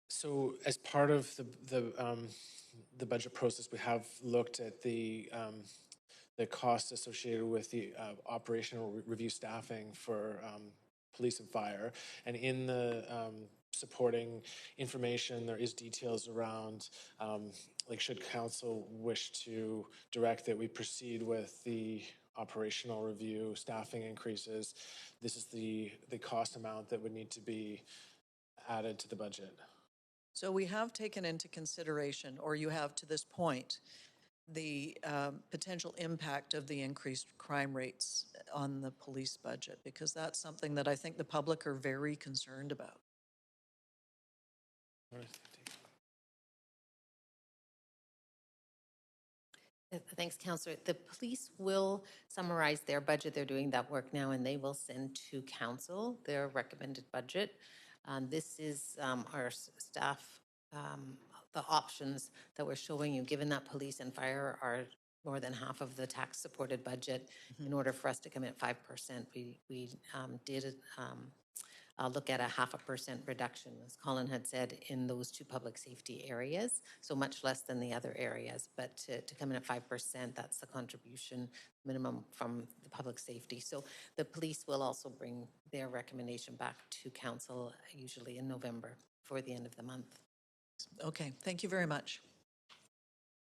So as part of the budget process, we have looked at the costs associated with the operational review staffing for police and fire. And in the supporting information, there is details around, like, should council wish to direct that we proceed with the operational review, staffing increases, this is the cost amount that would need to be added to the budget. So we have taken into consideration, or you have to this point, the potential impact of the increased crime rates on the police budget, because that's something that I think the public are very concerned about. Thanks, Councillor. The police will summarize their budget. They're doing that work now, and they will send to council their recommended budget. This is our staff, the options that we're showing you, given that police and fire are more than half of the tax-supported budget. In order for us to come in at 5%, we did look at a 0.5% reduction, as Colin had said, in those two public safety areas, so much less than the other areas. But to come in at 5%, that's the contribution minimum from the public safety. So the police will also bring their recommendation back to council, usually in November, for the end of the month. Okay, thank you very much.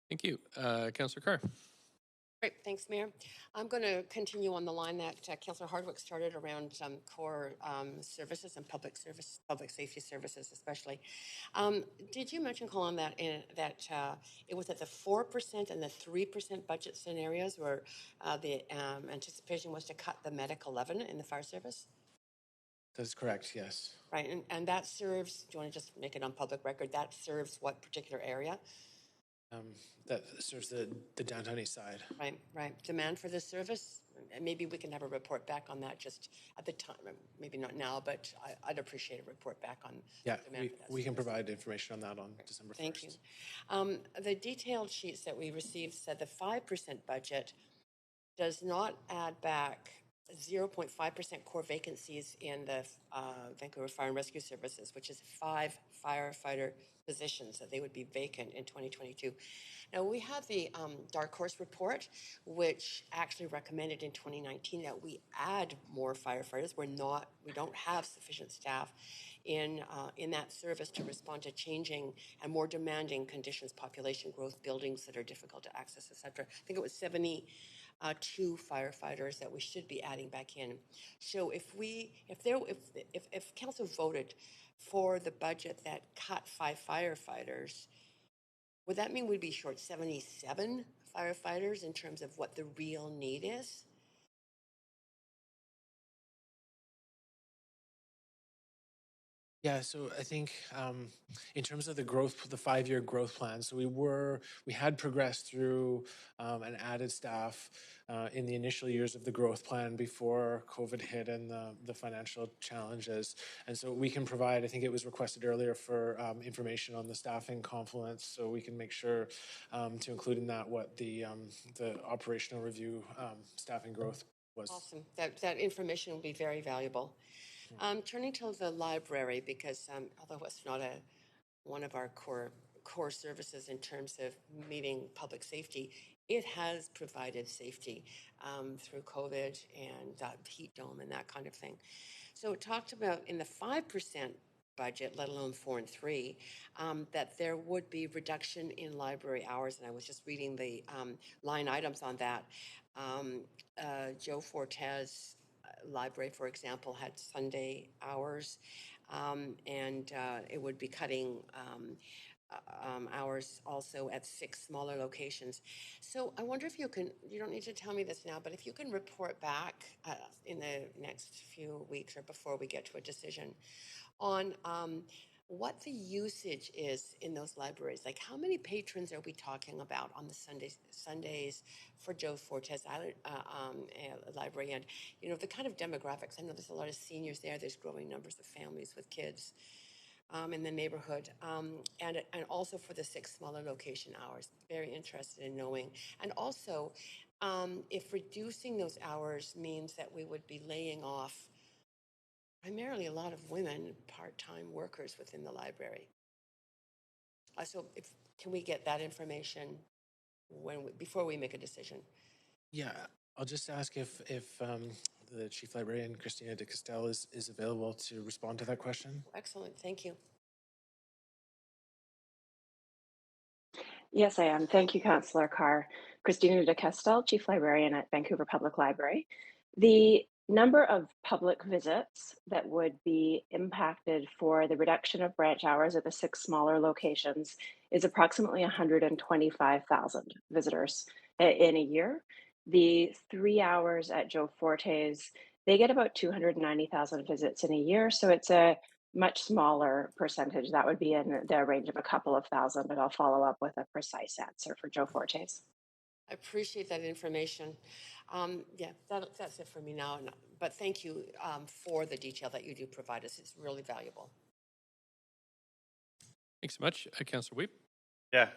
Thank you. Councillor Carr. Great, thanks, Mayor. I'm going to continue on the line that Councillor Hardwick started around core services and public safety services, especially. Did you mention, Colin, that it was at the 4% and the 3% budget scenarios where the anticipation was to cut the Medic 11 in the fire service? That's correct, yes. Right, and that serves, do you want to just make it on public record, that serves what particular area? That serves the downtown east side. Right. Demand for this service? And maybe we can have a report back on that just at the time. Maybe not now, but I'd appreciate a report back on demand for that we can provide information on that on December 1st. Thank you. The detailed sheets that we received said the 5% budget does not add back 0.5% core vacancies in the Vancouver Fire and Rescue Services, which is 5 firefighter positions that they would be vacant in 2022. Now, we have the Dark Horse report, which actually recommended in 2019 that we add more firefighters. We don't have sufficient staff in that service to respond to changing and more demanding conditions, population growth, buildings that are difficult to access, etc. I think it was 72 firefighters that we should be adding back in. So if council voted for the budget that cut 5 firefighters, would that mean we'd be short 77 firefighters in terms of what the real need is? Yeah, so I think in terms of the growth, the 5-year growth plan, so we had progressed through and added staff in the initial years of the growth plan before COVID hit and the financial challenges. And so we can provide, I think it was requested earlier for information on the staffing confluence, so we can make sure to include in that what the operational review staffing growth was. Awesome. That information will be very valuable. Turning to the library, because although it's not one of our core services in terms of meeting public safety, it has provided safety through COVID and heat dome and that kind of thing. So it talked about in the 5% budget, let alone 4 and 3, that there would be reduction in library hours. And I was just reading the line items on that. Joe Fortes library, for example, had Sunday hours, and it would be cutting hours also at 6 smaller locations. So I wonder if you don't need to tell me this now, but if you can report back in the next few weeks or before we get to a decision on what the usage is in those libraries. Like, how many patrons are we talking about on the Sundays for Joe Fortes library? And, the kind of demographics. I know there's a lot of seniors there. There's growing numbers of families with kids in the neighborhood. And also for the 6 smaller location hours. Very interested in knowing. And also, if reducing those hours means that we would be laying off primarily a lot of women part-time workers within the library. So can we get that information before we make a decision? Yeah, I'll just ask if the Chief Librarian, Christina de Castel, is available to respond to that question. Excellent, thank you. Yes, I am. Thank you, Councillor Carr. Christina de Castel, Chief Librarian at Vancouver Public Library. The number of public visits that would be impacted for the reduction of branch hours at the 6 smaller locations is approximately 125,000 visitors in a year. The 3 hours at Joe Fortes, they get about 290,000 visits in a year, so it's a much smaller percentage. That would be in the range of a couple of thousand, but I'll follow up with a precise answer for Joe Fortes. I appreciate that information. Yeah, that's it for me now. But thank you for the detail that you do provide us. It's really valuable. Thanks so much. Councillor Weep. Yeah.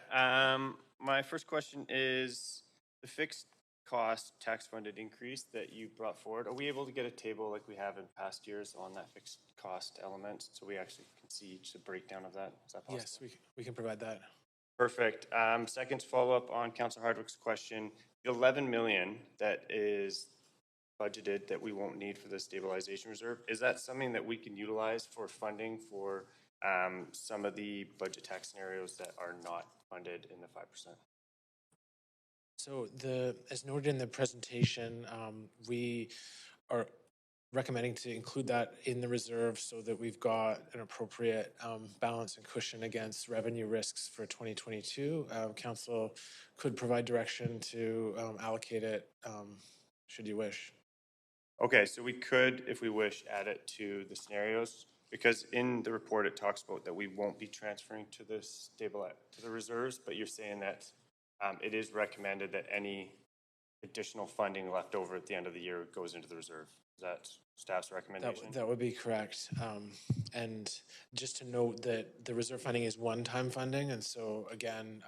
My first question is the fixed cost tax funded increase that you brought forward. Are we able to get a table like we have in past years on that fixed cost element so we actually can see the breakdown of that? Is that possible? Yes, we can provide that. Perfect. Second follow up on Councillor Hardwick's question, the 11 million that is budgeted that we won't need for the stabilization reserve, is that something that we can utilize for funding for some of the budget tax scenarios that are not funded in the 5%? So as noted in the presentation, we are recommending to include that in the reserve so that we've got an appropriate balance and cushion against revenue risks for 2022. Council could provide direction to allocate it should you wish. Okay, so we could, if we wish, add it to the scenarios, because in the report it talks about that we won't be transferring to the reserves, but you're saying that it is recommended that any additional funding left over at the end of the year goes into the reserve. Is that staff's recommendation? That would be correct. And just to note that the reserve funding is one-time funding, and so again,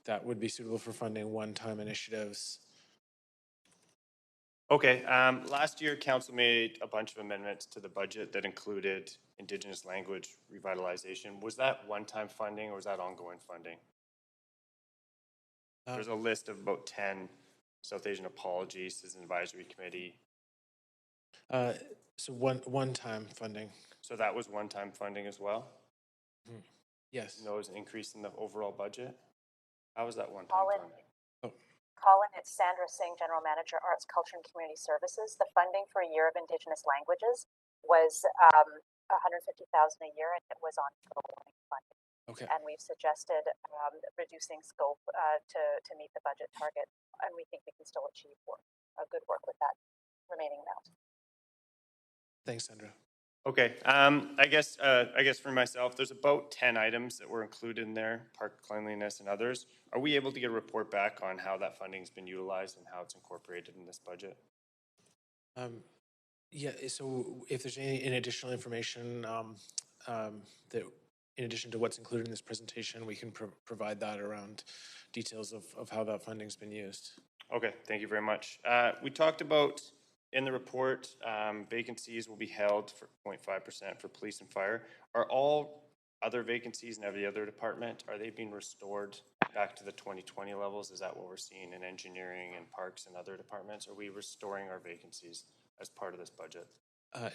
that would be suitable for funding one-time initiatives. Okay, last year council made a bunch of amendments to the budget that included Indigenous language revitalization. Was that one-time funding or was that ongoing funding? There's a list of about 10 South Asian Apology Citizen Advisory Committee. So one-time funding. So that was one-time funding as well? Mm-hmm. Yes. No, it was an increase in the overall budget? How was that one-time funding? Colin, it's Sandra Singh, General Manager, Arts, Culture and Community Services. The funding for a year of Indigenous languages was $150,000 a year, and it was ongoing funding. Okay. And we've suggested reducing scope to meet the budget target, and we think we can still achieve good work with that remaining amount. Thanks, Sandra. Okay, I guess for myself, there's about 10 items that were included in there, park cleanliness and others. Are we able to get a report back on how that funding's been utilized and how it's incorporated in this budget? Yeah, so if there's any additional information that, in addition to what's included in this presentation, we can provide that around details of how that funding's been used. Okay, thank you very much. We talked about in the report, vacancies will be held for 0.5% for police and fire. Are all other vacancies in every other department, are they being restored back to the 2020 levels? Is that what we're seeing in engineering and parks and other departments? Are we restoring our vacancies as part of this budget?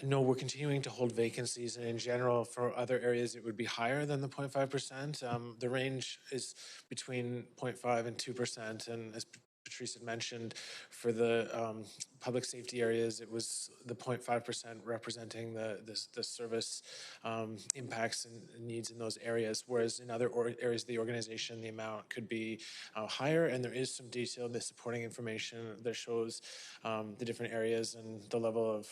No, we're continuing to hold vacancies, and in general, for other areas, it would be higher than the 0.5%. The range is between 0.5 and 2%, and as Patrice had mentioned, for the public safety areas, it was the 0.5% representing the service impacts and needs in those areas, whereas in other areas of the organization, the amount could be higher, and there is some detail in the supporting information that shows the different areas and the level of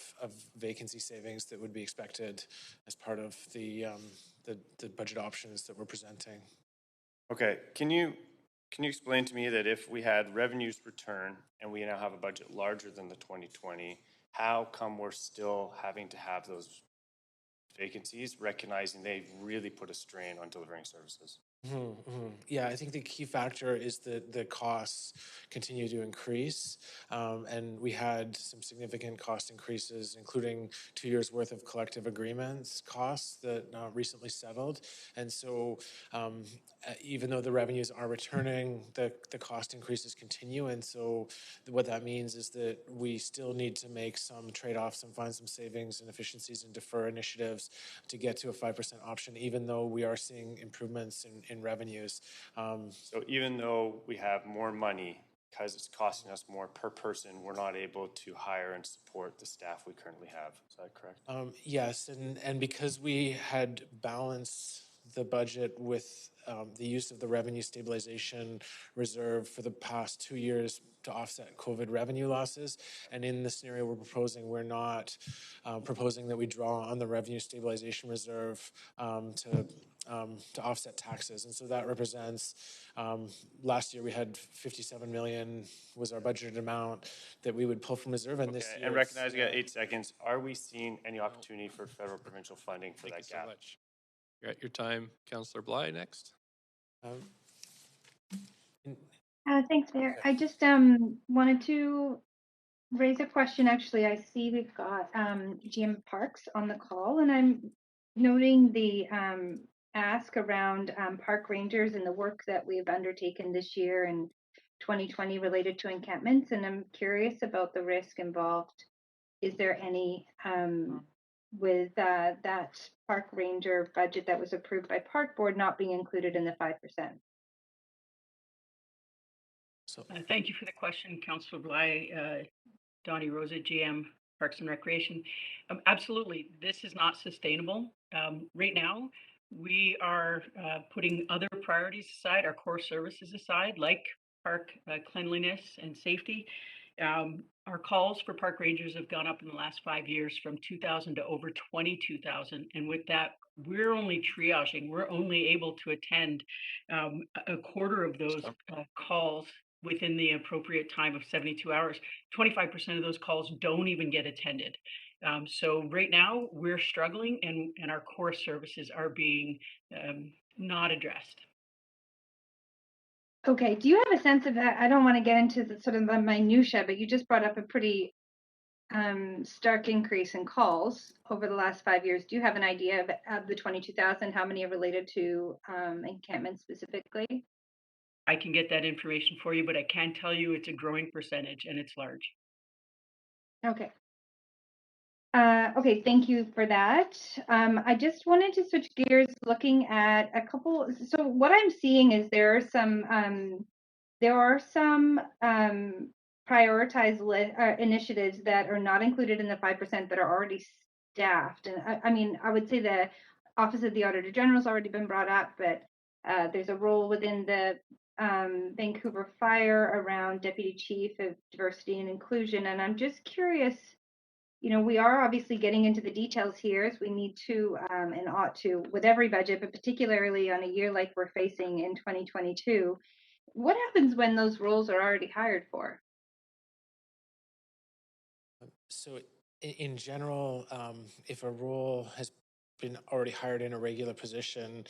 vacancy savings that would be expected as part of the budget options that we're presenting. Okay, can you explain to me that if we had revenues return and we now have a budget larger than the 2020, how come we're still having to have those vacancies, recognizing they've really put a strain on delivering services? Yeah, I think the key factor is that the costs continue to increase, and we had some significant cost increases, including 2 years worth of collective agreements costs that recently settled. And so even though the revenues are returning, the cost increases continue. And so what that means is that we still need to make some trade-offs and find some savings and efficiencies and defer initiatives to get to a 5% option, even though we are seeing improvements in revenues. So even though we have more money, because it's costing us more per person, we're not able to hire and support the staff we currently have. Is that correct? Yes, and because we had balanced the budget with the use of the revenue stabilization reserve for the past 2 years to offset COVID revenue losses. And in the scenario we're proposing, we're not proposing that we draw on the revenue stabilization reserve to offset taxes. And so that represents, last year we had 57 million was our budgeted amount that we would pull from reserve. And this year, and recognizing at 8 seconds, are we seeing any opportunity for federal provincial funding for that gap? So much. You're at your time. Councillor Bly next. Thanks, Mayor. I just wanted to raise a question. Actually, I see we've got GM Parks on the call, and I'm noting the ask around park rangers and the work that we've undertaken this year and 2020 related to encampments, and I'm curious about the risk involved. Is there any with that park ranger budget that was approved by Park Board not being included in the 5%? Thank you for the question, Councillor Bly. Donnie Rosa, GM, Parks and Recreation. Absolutely, this is not sustainable. Right now, we are putting other priorities aside, our core services aside, like park cleanliness and safety. Our calls for park rangers have gone up in the last 5 years from 2,000 to over 22,000. And with that, we're only triaging. We're only able to attend a quarter of those calls within the appropriate time of 72 hours. 25% of those calls don't even get attended. So right now we're struggling and our core services are being not addressed. Okay, do you have a sense of that? I don't want to get into the sort of the minutia, but you just brought up a pretty stark increase in calls over the last 5 years. Do you have an idea of the 22,000, how many are related to encampments specifically? I can get that information for you, but I can tell you it's a growing percentage and it's large. Okay. Okay, thank you for that. I just wanted to switch gears looking at a couple. So what I'm seeing is there are some prioritized initiatives that are not included in the 5% that are already staffed. And I mean, I would say the Office of the Auditor General has already been brought up, but There's a role within the Vancouver Fire around Deputy Chief of Diversity and Inclusion. And I'm just curious, you know, we are obviously getting into the details here as we need to and ought to with every budget, but particularly on a year like we're facing in 2022. What happens when those roles are already hired for? So in general, if a role has been already hired in a regular position,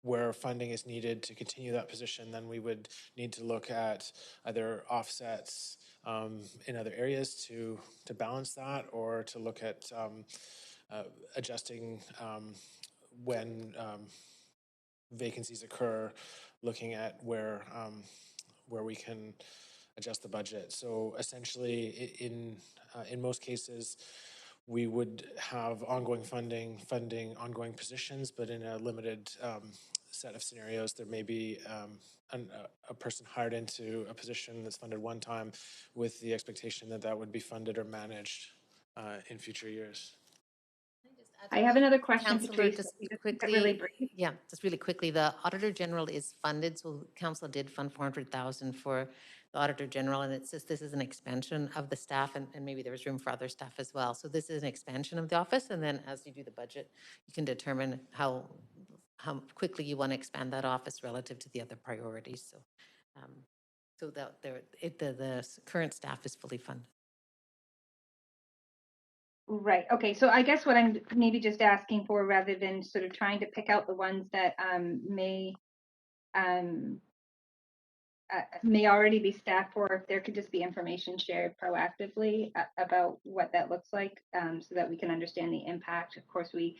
where funding is needed to continue that position, then we would need to look at either offsets in other areas to balance that, or to look at adjusting when vacancies occur, looking at where we can adjust the budget. So essentially, in most cases, we would have ongoing funding ongoing positions, but in a limited set of scenarios, there may be a person hired into a position that's funded one time with the expectation that that would be funded or managed in future years. I have another question, Councillor, Patrice. just Keep it quickly, really brief. yeah, just really quickly, the Auditor General is funded, so Council did fund 400,000 for the Auditor General, and it's just, this is an expansion of the staff, and maybe there's room for other staff as well. So this is an expansion of the office, and then as you do the budget, you can determine how quickly you want to expand that office relative to the other priorities. So, so that the current staff is fully funded. Right. Okay. So I guess what I'm maybe just asking for, rather than sort of trying to pick out the ones that may already be staffed for, if there could just be information shared proactively about what that looks like, so that we can understand the impact. Of course, we,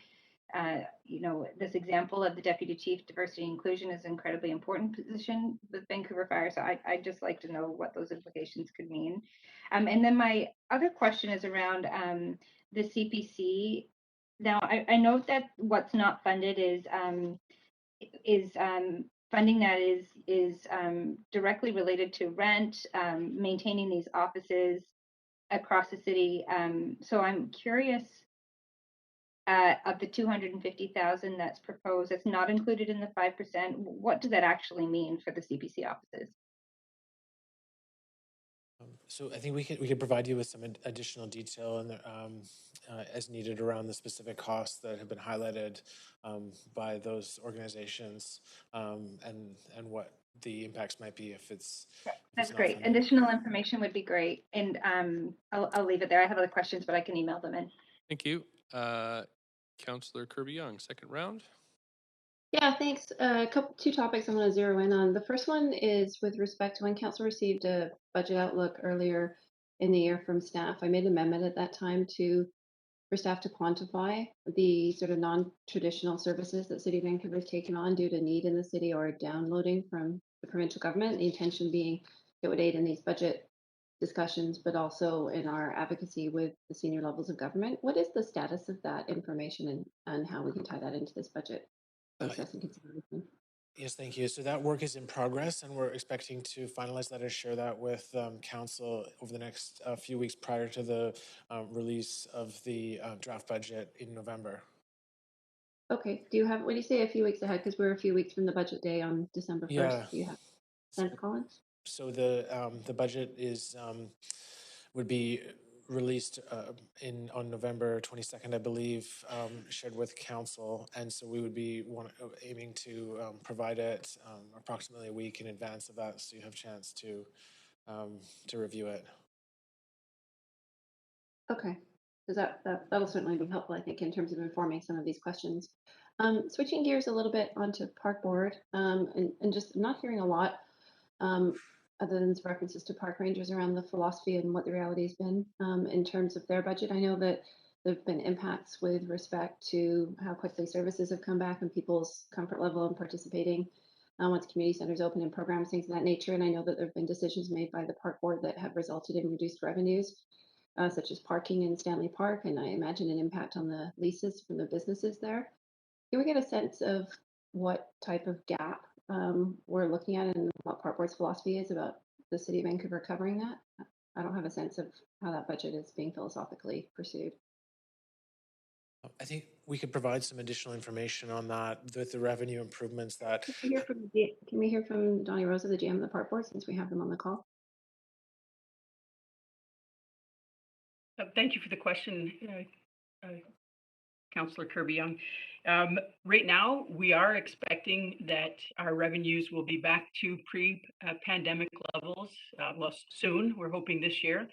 you know, this example of the Deputy Chief Diversity and Inclusion is an incredibly important position with Vancouver Fire. So I'd just like to know what those implications could mean. And then my other question is around the CPC. Now, I note that what's not funded is funding that is directly related to rent, maintaining these offices across the city. So I'm curious, of the 250,000 that's proposed, that's not included in the 5%. What does that actually mean for the CPC offices? So I think we could provide you with some additional detail and as needed around the specific costs that have been highlighted by those organizations, and what the impacts might be if it's. That's great. Additional information would be great, and I'll leave it there. I have other questions, but I can email them in. Thank you. Councillor Kirby-Yung, second round. Yeah, thanks. Two topics I want to zero in on. The first one is with respect to when Council received a budget outlook earlier in the year from staff. I made an amendment at that time for staff to quantify the sort of non-traditional services that City of Vancouver has taken on due to need in the city or downloading from the provincial government. The intention being it would aid in these budget discussions, but also in our advocacy with the senior levels of government. What is the status of that information, and how we can tie that into this budget process and consideration? Yes, thank you. So that work is in progress, and we're expecting to finalize that and share that with Council over the next few weeks prior to the release of the draft budget in November. Okay. What do you say a few weeks ahead? Because we're a few weeks from the budget day on December 1st. Yeah. Do you have sense, Colin? So the budget is would be released on November 22nd, I believe, shared with Council, and so we would be aiming to provide it approximately a week in advance of that, so you have a chance to review it. Okay, because that'll certainly be helpful, I think, in terms of informing some of these questions. Switching gears a little bit onto Park Board, and just not hearing a lot other than some references to park rangers around the philosophy and what the reality has been in terms of their budget. I know that there have been impacts with respect to how quickly services have come back and people's comfort level in participating once community centers open and programs, things of that nature. And I know that there have been decisions made by the Park Board that have resulted in reduced revenues, such as parking in Stanley Park, and I imagine an impact on the leases from the businesses there. Can we get a sense of what type of gap we're looking at and what Park Board's philosophy is about the City of Vancouver covering that? I don't have a sense of how that budget is being philosophically pursued. I think we could provide some additional information on that with the revenue improvements that. Can we hear from Donnie Rosa, the GM of the Park Board, since we have them on the call? Thank you for the question, Councillor Kirby-Young. Right now, we are expecting that our revenues will be back to pre-pandemic levels soon. We're hoping this year.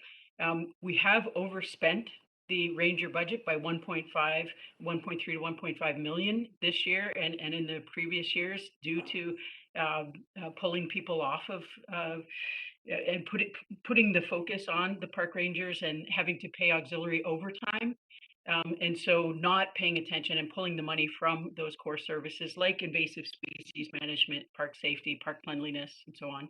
We have overspent the Ranger budget by 1.3 to 1.5 million this year and in the previous years due to pulling people off of and putting the focus on the park rangers and having to pay auxiliary overtime. And so not paying attention and pulling the money from those core services like invasive species management, park safety, park cleanliness, and so on.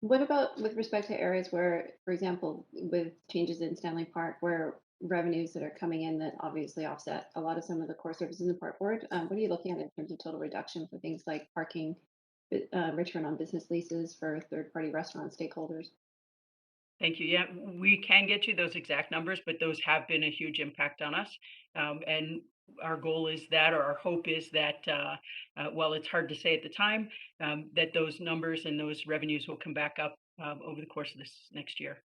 What about with respect to areas where, for example, with changes in Stanley Park, where revenues that are coming in that obviously offset a lot of some of the core services in the park board? What are you looking at in terms of total reduction for things like parking, return on business leases for third-party restaurant stakeholders? Thank you. Yeah, we can get you those exact numbers, but those have been a huge impact on us. And our goal is that, or our hope is that, while it's hard to say at the time, that those numbers and those revenues will come back up over the course of this next year.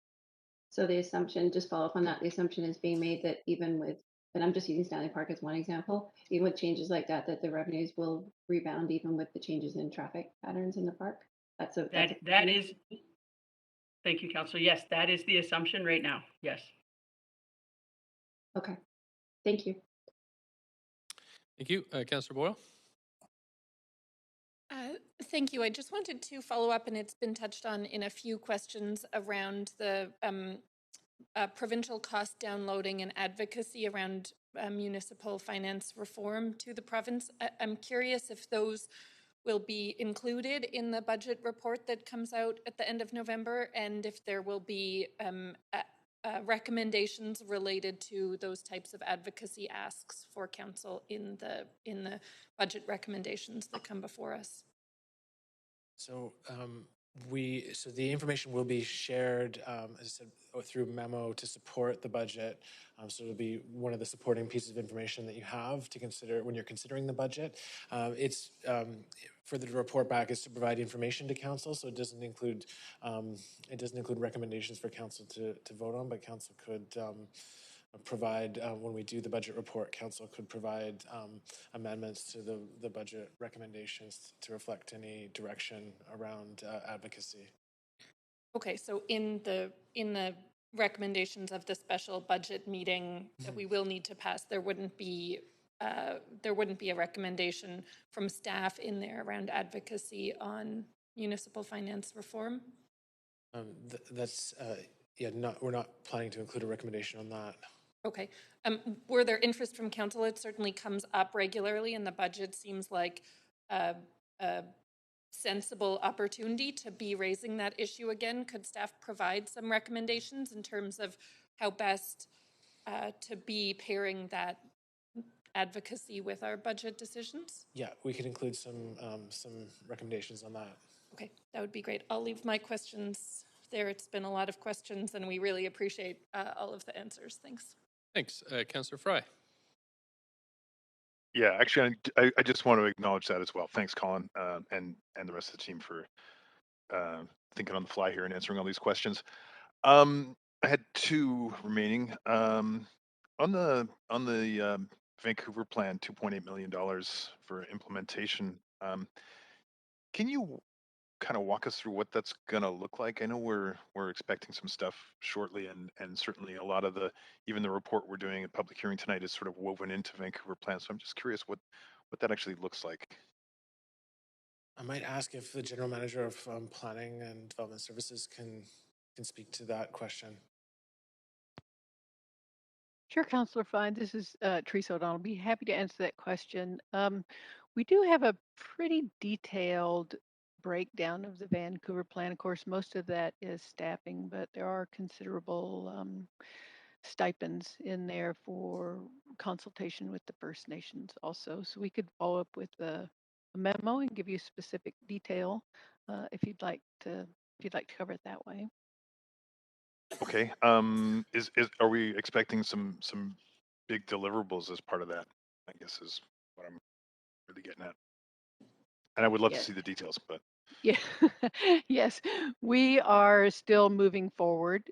So the assumption, just follow up on that, the assumption is being made that even with, and I'm just using Stanley Park as one example, even with changes like that, that the revenues will rebound even with the changes in traffic patterns in the park? That is, thank you, Councillor. Yes, that is the assumption right now. Yes. Okay. Thank you. Thank you. Councillor Boyle? Thank you. I just wanted to follow up, and it's been touched on in a few questions around the provincial cost downloading and advocacy around municipal finance reform to the province. I'm curious if those will be included in the budget report that comes out at the end of November, and if there will be recommendations related to those types of advocacy asks for council in the budget recommendations that come before us. So so the information will be shared, as I said, through memo to support the budget. So it'll be one of the supporting pieces of information that you have to consider when you're considering the budget. It's for the report back is to provide information to council, so it doesn't include recommendations for council to vote on, but council could provide, when we do the budget report, council could provide amendments to the budget recommendations to reflect any direction around advocacy. Okay, so in the recommendations of the special budget meeting that we will need to pass, there wouldn't be a recommendation from staff in there around advocacy on municipal finance reform? We're not planning to include a recommendation on that. Okay. Were there interest from council? It certainly comes up regularly, and the budget seems like a sensible opportunity to be raising that issue again. Could staff provide some recommendations in terms of how best to be pairing that advocacy with our budget decisions? Yeah, we could include some recommendations on that. Okay, that would be great. I'll leave my questions there. It's been a lot of questions, and we really appreciate all of the answers. Thanks. Thanks. Councillor Fry. Yeah, actually, I just want to acknowledge that as well. Thanks, Colin, and the rest of the team for thinking on the fly here and answering all these questions. I had two remaining. On the Vancouver plan, $2.8 million for implementation. Can you kind of walk us through what that's going to look like? I know we're expecting some stuff shortly, and certainly a lot of even the report we're doing at public hearing tonight is sort of woven into Vancouver plan. So I'm just curious what that actually looks like. I might ask if the general manager of planning and development services can speak to that question. Sure, Councillor Fine. This is Teresa O'Donnell. I'll be happy to answer that question. We do have a pretty detailed breakdown of the Vancouver plan. Of course, most of that is staffing, but there are considerable stipends in there for consultation with the First Nations also. So we could follow up with a memo and give you specific detail if you'd like to cover it that way. Okay. Are we expecting some big deliverables as part of that, I guess is what I'm really getting at. And I would love to Yes. see the details, but Yeah. Yes, we are still moving forward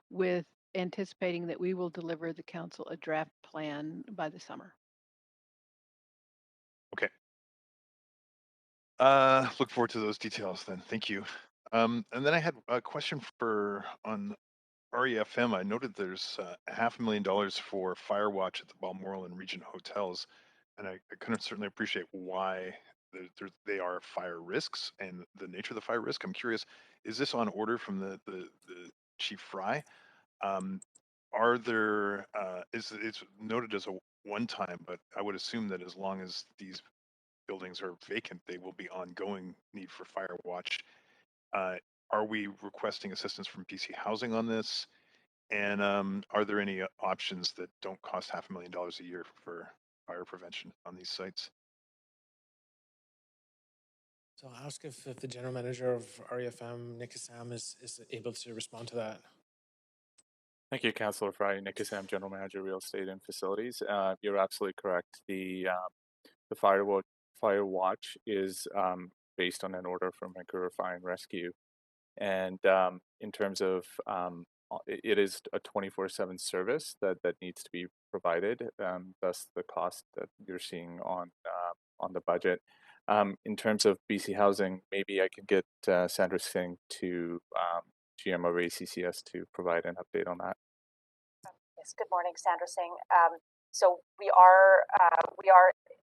with anticipating that we will deliver the council a draft plan by the summer. okay. Look forward to those details then. Thank you. And then I had a question on REFM. I noted there's $500,000 for fire watch at the Balmoral and Regent hotels, and I couldn't certainly appreciate why they are fire risks and the nature of the fire risk. I'm curious, is this on order from the Chief Fry? Are there it's noted as a one time, but I would assume that as long as these buildings are vacant, they will be ongoing need for fire watch. Uh, are we requesting assistance from BC Housing on this? And are there any options that don't cost $500,000 a year for fire prevention on these sites? So I'll ask if the general manager of REFM, Nick Assam, is able to respond to that. Thank you, Councillor Fry. Nick Assam, General Manager, Real Estate and Facilities. You're absolutely correct. The fire watch is based on an order from Vancouver Fire and Rescue, and in terms of it is a 24/7 service that needs to be provided. Thus, the cost that you're seeing on the budget. In terms of BC Housing, maybe I could get Sandra Singh to GM of ACCS to provide an update on that. Yes, good morning, Sandra Singh. So we are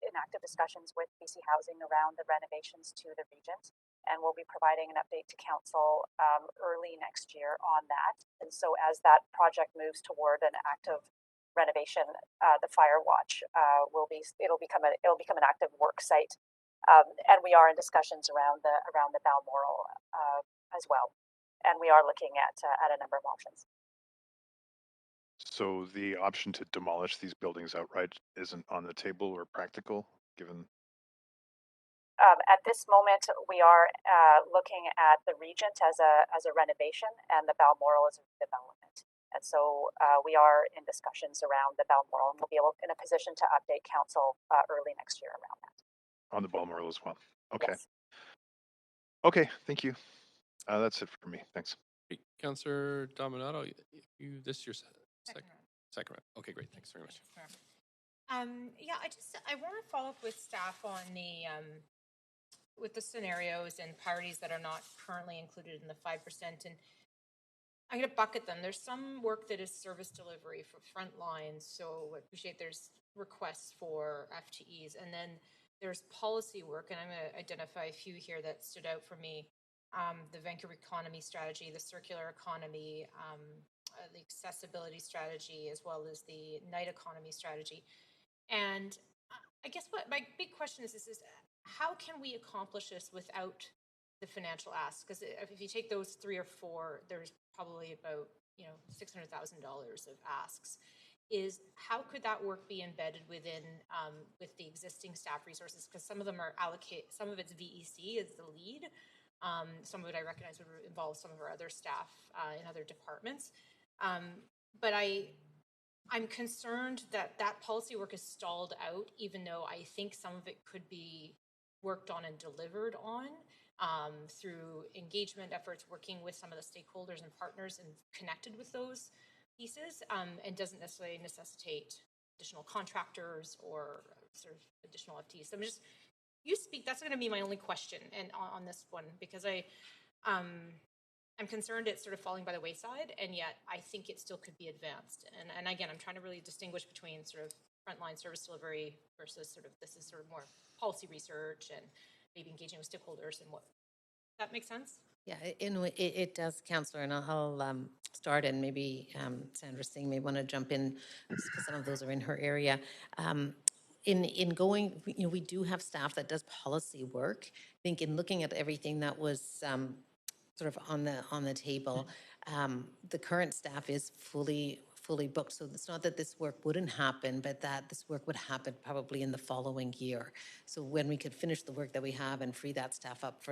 in active discussions with BC Housing around the renovations to the Regent, and we'll be providing an update to council early next year on that. And so as that project moves toward an active renovation, the fire watch it'll become an active work site, and we are in discussions around the Balmoral as well, and we are looking at a number of options. So the option to demolish these buildings outright isn't on the table or practical, given. At this moment, we are looking at the Regent as a renovation and the Balmoral as a development. And so we are in discussions around the Balmoral, and we'll be in a position to update council early next year around that. On the Balmoral as well. Okay. Yes. Okay, thank you. That's it for me. Thanks. Councillor Dominato, this is your second round. Okay, great. Thanks very much. Yeah, I want to follow up with staff on with the scenarios and priorities that are not currently included in the 5%. And I'm going to bucket them. There's some work that is service delivery for front lines. So I appreciate there's requests for FTEs. And then there's policy work. And I'm going to identify a few here that stood out for me. The Vancouver economy strategy, the circular economy, the accessibility strategy, as well as the night economy strategy. And I guess what my big question is how can we accomplish this without the financial asks? Because if you take those 3 or 4, there's probably about $600,000 of asks. How could that work be embedded within with the existing staff resources? Because some of them are allocated, some of it's VEC is the lead. Some of it I recognize would involve some of our other staff in other departments. But I'm concerned that policy work is stalled out, even though I think some of it could be worked on and delivered on through engagement efforts, working with some of the stakeholders and partners and connected with those pieces, and doesn't necessarily necessitate additional contractors or sort of additional FTEs. So you speak, that's going to be my only question and on this one, because I'm concerned it's sort of falling by the wayside, and yet I think it still could be advanced. And again, I'm trying to really distinguish between sort of frontline service delivery versus this is sort of more policy research and maybe engaging with stakeholders and what. That makes sense? Yeah, it does, Councillor, and I'll start, and maybe Sandra Singh may want to jump in because some of those are in her area. In going, we do have staff that does policy work. I think in looking at everything that was sort of on the table, the current staff is fully booked. So it's not that this work wouldn't happen, but that this work would happen probably in the following year. So when we could finish the work that we have and free that staff up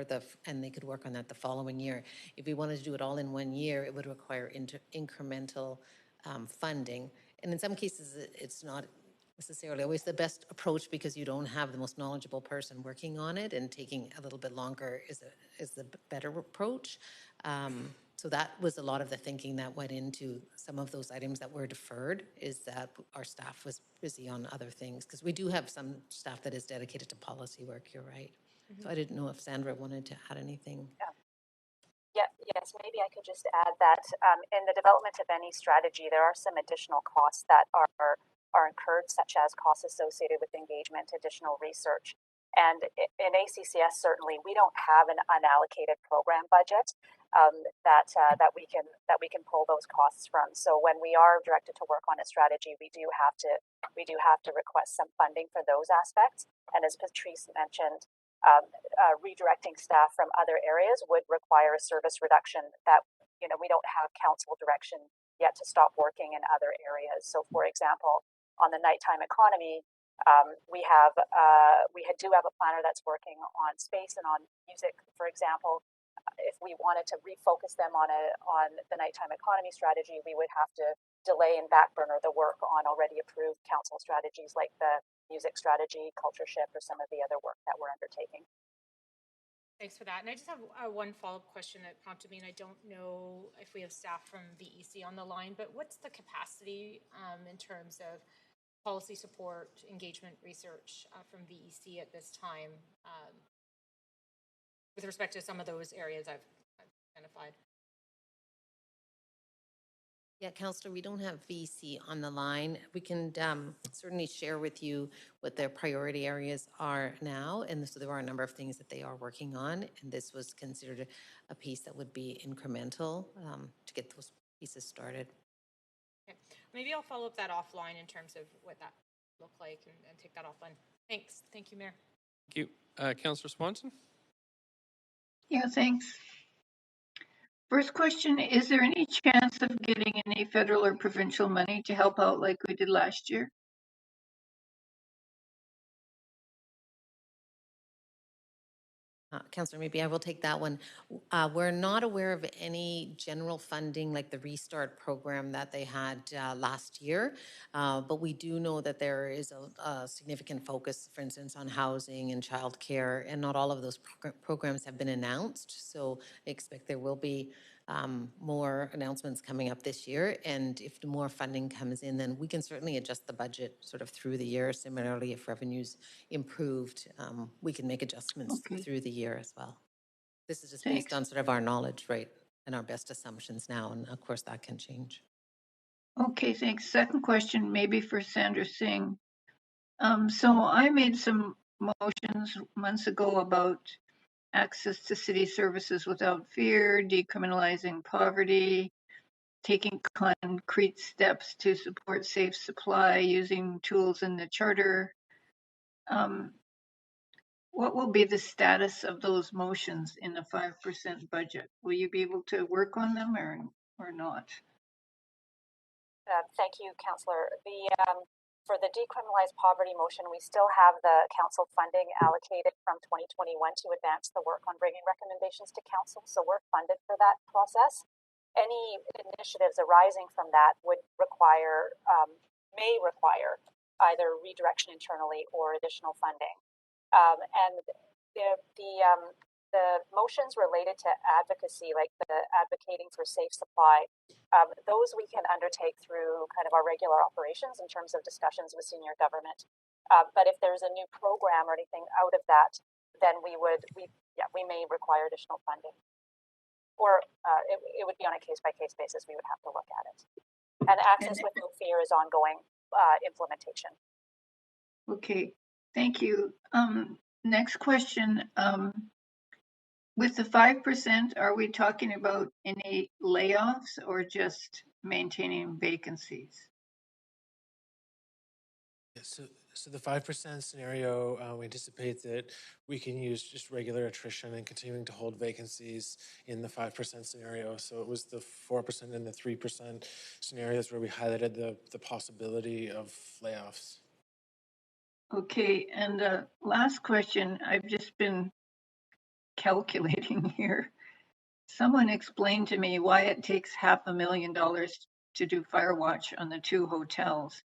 and they could work on that the following year. If we wanted to do it all in 1 year, it would require incremental funding. And in some cases, it's not necessarily always the best approach because you don't have the most knowledgeable person working on it, and taking a little bit longer is the better approach. So that was a lot of the thinking that went into some of those items that were deferred, is that our staff was busy on other things, because we do have some staff that is dedicated to policy work, you're right. So I didn't know if Sandra wanted to add anything. Yes, maybe I could just add that in the development of any strategy, there are some additional costs that are incurred, such as costs associated with engagement, additional research. And in ACCS, certainly, we don't have an unallocated program budget that we can pull those costs from. So when we are directed to work on a strategy, we do have to request some funding for those aspects. And as Patrice mentioned, redirecting staff from other areas would require a service reduction that, we don't have council direction yet to stop working in other areas. So for example, on the nighttime economy, we do have a planner that's working on space and on music, for example. If we wanted to refocus them on the nighttime economy strategy, we would have to delay and backburner the work on already approved council strategies like the music strategy, culture shift, or some of the other work that we're undertaking. Thanks for that. And I just have one follow-up question that prompted me, and I don't know if we have staff from VEC on the line, but what's the capacity in terms of policy support, engagement, research from VEC at this time with respect to some of those areas I've identified? Yeah, Councillor, we don't have VC on the line. We can certainly share with you what their priority areas are now. And so there are a number of things that they are working on. And this was considered a piece that would be incremental to get those pieces started. Okay. Maybe I'll follow up that offline in terms of what that looked like and take that offline. Thanks. Thank you, Mayor. Thank you. Councillor Swanson? Yeah, thanks. First question, is there any chance of getting any federal or provincial money to help out like we did last year? Councillor, maybe I will take that one. We're not aware of any general funding like the Restart program that they had last year, but we do know that there is a significant focus, for instance, on housing and childcare, and not all of those programs have been announced. So I expect there will be more announcements coming up this year, and if more funding comes in, then we can certainly adjust the budget sort of through the year. Similarly, if revenues improved, we can make adjustments through the year as well. This is just based on sort of our knowledge, right, and our best assumptions now, and of course that can change. Okay, thanks. Second question, maybe for Sandra Singh. So I made some motions months ago about access to city services without fear, decriminalizing poverty, taking concrete steps to support safe supply, using tools in the charter. What will be the status of those motions in the 5% budget? Will you be able to work on them or not? Thank you, Councillor. For the decriminalized poverty motion, we still have the council funding allocated from 2021 to advance the work on bringing recommendations to council. So we're funded for that process. Any initiatives arising from that would may require either redirection internally or additional funding. And the motions related to advocacy, like the advocating for safe supply, those we can undertake through kind of our regular operations in terms of discussions with senior government. But if there's a new program or anything out of that, then we may require additional funding. Or it would be on a case-by-case basis. We would have to look at it. And Access with No Fear is ongoing implementation. Okay, thank you. Next question. With the 5%, are we talking about any layoffs or just maintaining vacancies? So the 5% scenario, we anticipate that we can use just regular attrition and continuing to hold vacancies in the 5% scenario. So it was the 4% and the 3% scenarios where we highlighted the possibility of layoffs. Okay, and last question, I've just been calculating here. Someone explained to me why it takes $500,000 to do fire watch on the 2 hotels.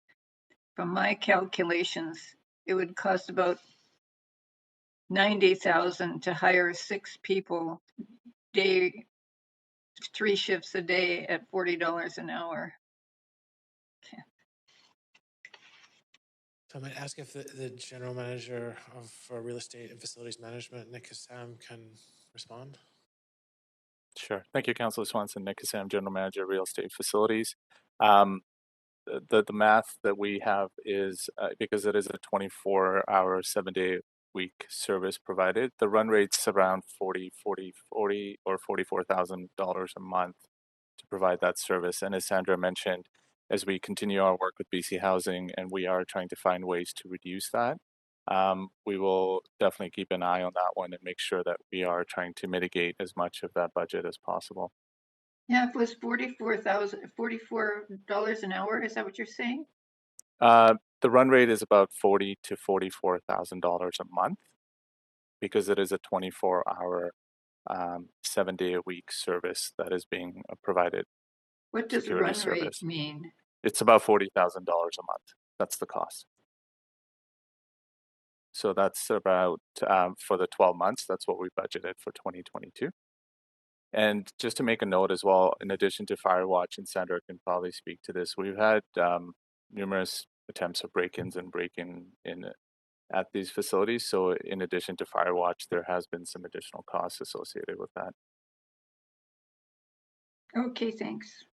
From my calculations, it would cost about $90,000 to hire 6 people, 3 shifts a day at $40 an hour. So I might ask if the general manager of real estate and facilities management, Nick Kassam, can respond. Sure. Thank you, Councillor Swanson. Nick Kassam, General Manager, Real Estate Facilities. The math that we have is because it is a 24-hour, 7-day week service provided, the run rate's around $40 or $44,000 a month to provide that service. And as Sandra mentioned, as we continue our work with BC Housing and we are trying to find ways to reduce that, we will definitely keep an eye on that one and make sure that we are trying to mitigate as much of that budget as possible. Yeah, if it was $44 an hour, is that what you're saying? The run rate is about $40,000 to $44,000 a month because it is a 24-hour, 7-day-a-week service that is being provided. What does security run service. rate mean? It's about $40,000 a month. That's the cost. So that's about, for the 12 months, that's what we budgeted for 2022. And just to make a note as well, in addition to Firewatch, and Sandra can probably speak to this, we've had numerous attempts of break-ins and break-in at these facilities. So in addition to Firewatch, there has been some additional costs associated with that. Okay, thanks.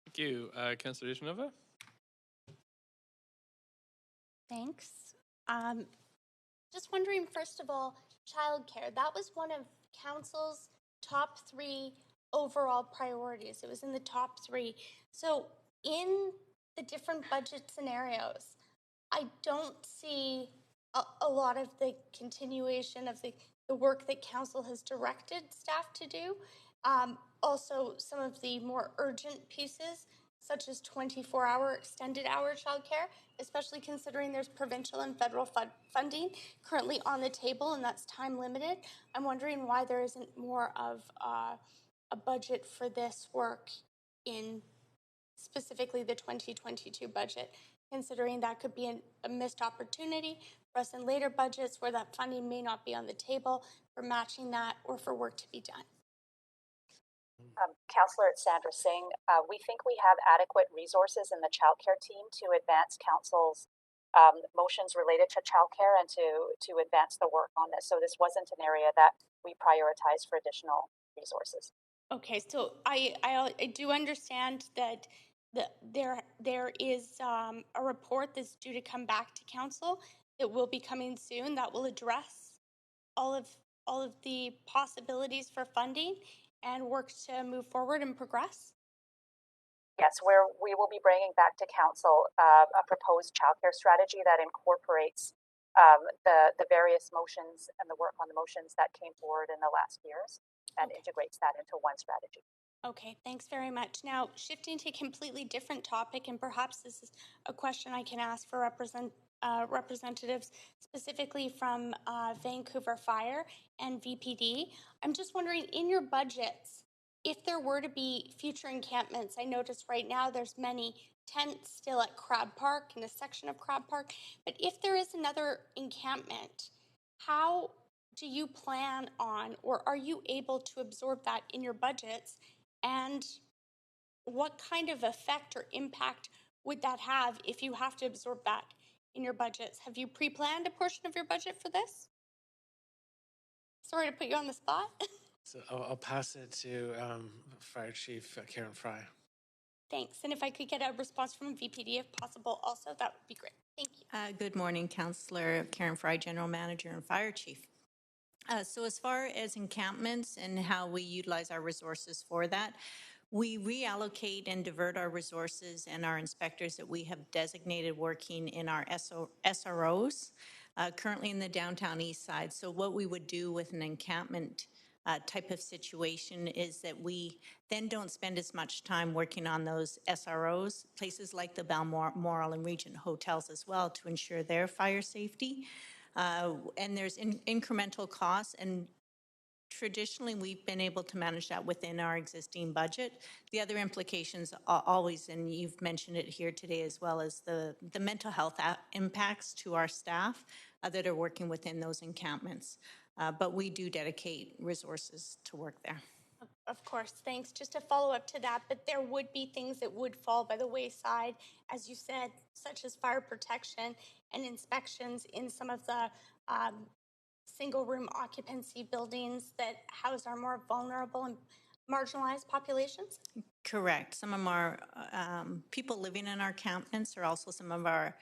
Thank you. Councillor Ishnova? Thanks. Just wondering, first of all, childcare. That was one of Council's top 3 overall priorities. It was in the top 3. So in the different budget scenarios, I don't see a lot of the continuation of the work that Council has directed staff to do. Also, some of the more urgent pieces, such as 24-hour extended hour childcare, especially considering there's provincial and federal funding currently on the table, and that's time limited. I'm wondering why there isn't more of a budget for this work in specifically the 2022 budget, considering that could be a missed opportunity for us in later budgets where that funding may not be on the table for matching that or for work to be done. Councillor Sandra Singh, we think we have adequate resources in the childcare team to advance Council's motions related to childcare and to advance the work on this. So this wasn't an area that we prioritized for additional resources. Okay, so I do understand that there is a report that's due to come back to Council that will be coming soon that will address all of the possibilities for funding and work to move forward and progress? Yes, we will be bringing back to Council a proposed childcare strategy that incorporates the various motions and the work on the motions that came forward in the last years and integrates that into one strategy. Okay, thanks very much. Now, shifting to a completely different topic, and perhaps this is a question I can ask for representatives specifically from Vancouver Fire and VPD. I'm just wondering, in your budgets, if there were to be future encampments, I notice right now there's many tents still at Crab Park, in a section of Crab Park, but if there is another encampment, how do you plan on, or are you able to absorb that in your budgets? And what kind of effect or impact would that have if you have to absorb that in your budgets? Have you pre-planned a portion of your budget for this? Sorry to put you on the spot. So I'll pass it to Fire Chief Karen Fry. Thanks. And if I could get a response from VPD if possible also, that would be great. Thank you. Good morning, Councillor Karen Fry, General Manager and Fire Chief. So as far as encampments and how we utilize our resources for that, we reallocate and divert our resources and our inspectors that we have designated working in our SROs, currently in the downtown east side. So what we would do with an encampment type of situation is that we then don't spend as much time working on those SROs, places like the Balmoral and Regent hotels as well, to ensure their fire safety. And there's incremental costs, and Traditionally, we've been able to manage that within our existing budget. The other implications are always, and you've mentioned it here today as well, as the mental health impacts to our staff that are working within those encampments. But we do dedicate resources to work there. Of course, thanks. Just a follow up to that, but there would be things that would fall by the wayside, as you said, such as fire protection and inspections in some of the single room occupancy buildings that house our more vulnerable and marginalized populations? Correct. Some of our people living in our encampments are also some of our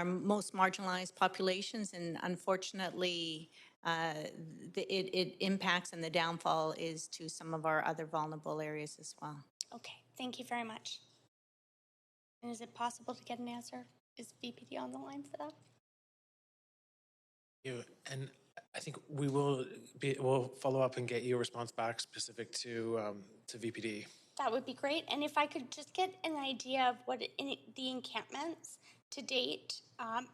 most marginalized populations, and unfortunately, it impacts, and the downfall is to some of our other vulnerable areas as well. Okay, thank you very much. And is it possible to get an answer? Is VPD on the line for that? And I think we'll follow up and get you a response back specific to VPD. That would be great. And if I could just get an idea of what the encampments to date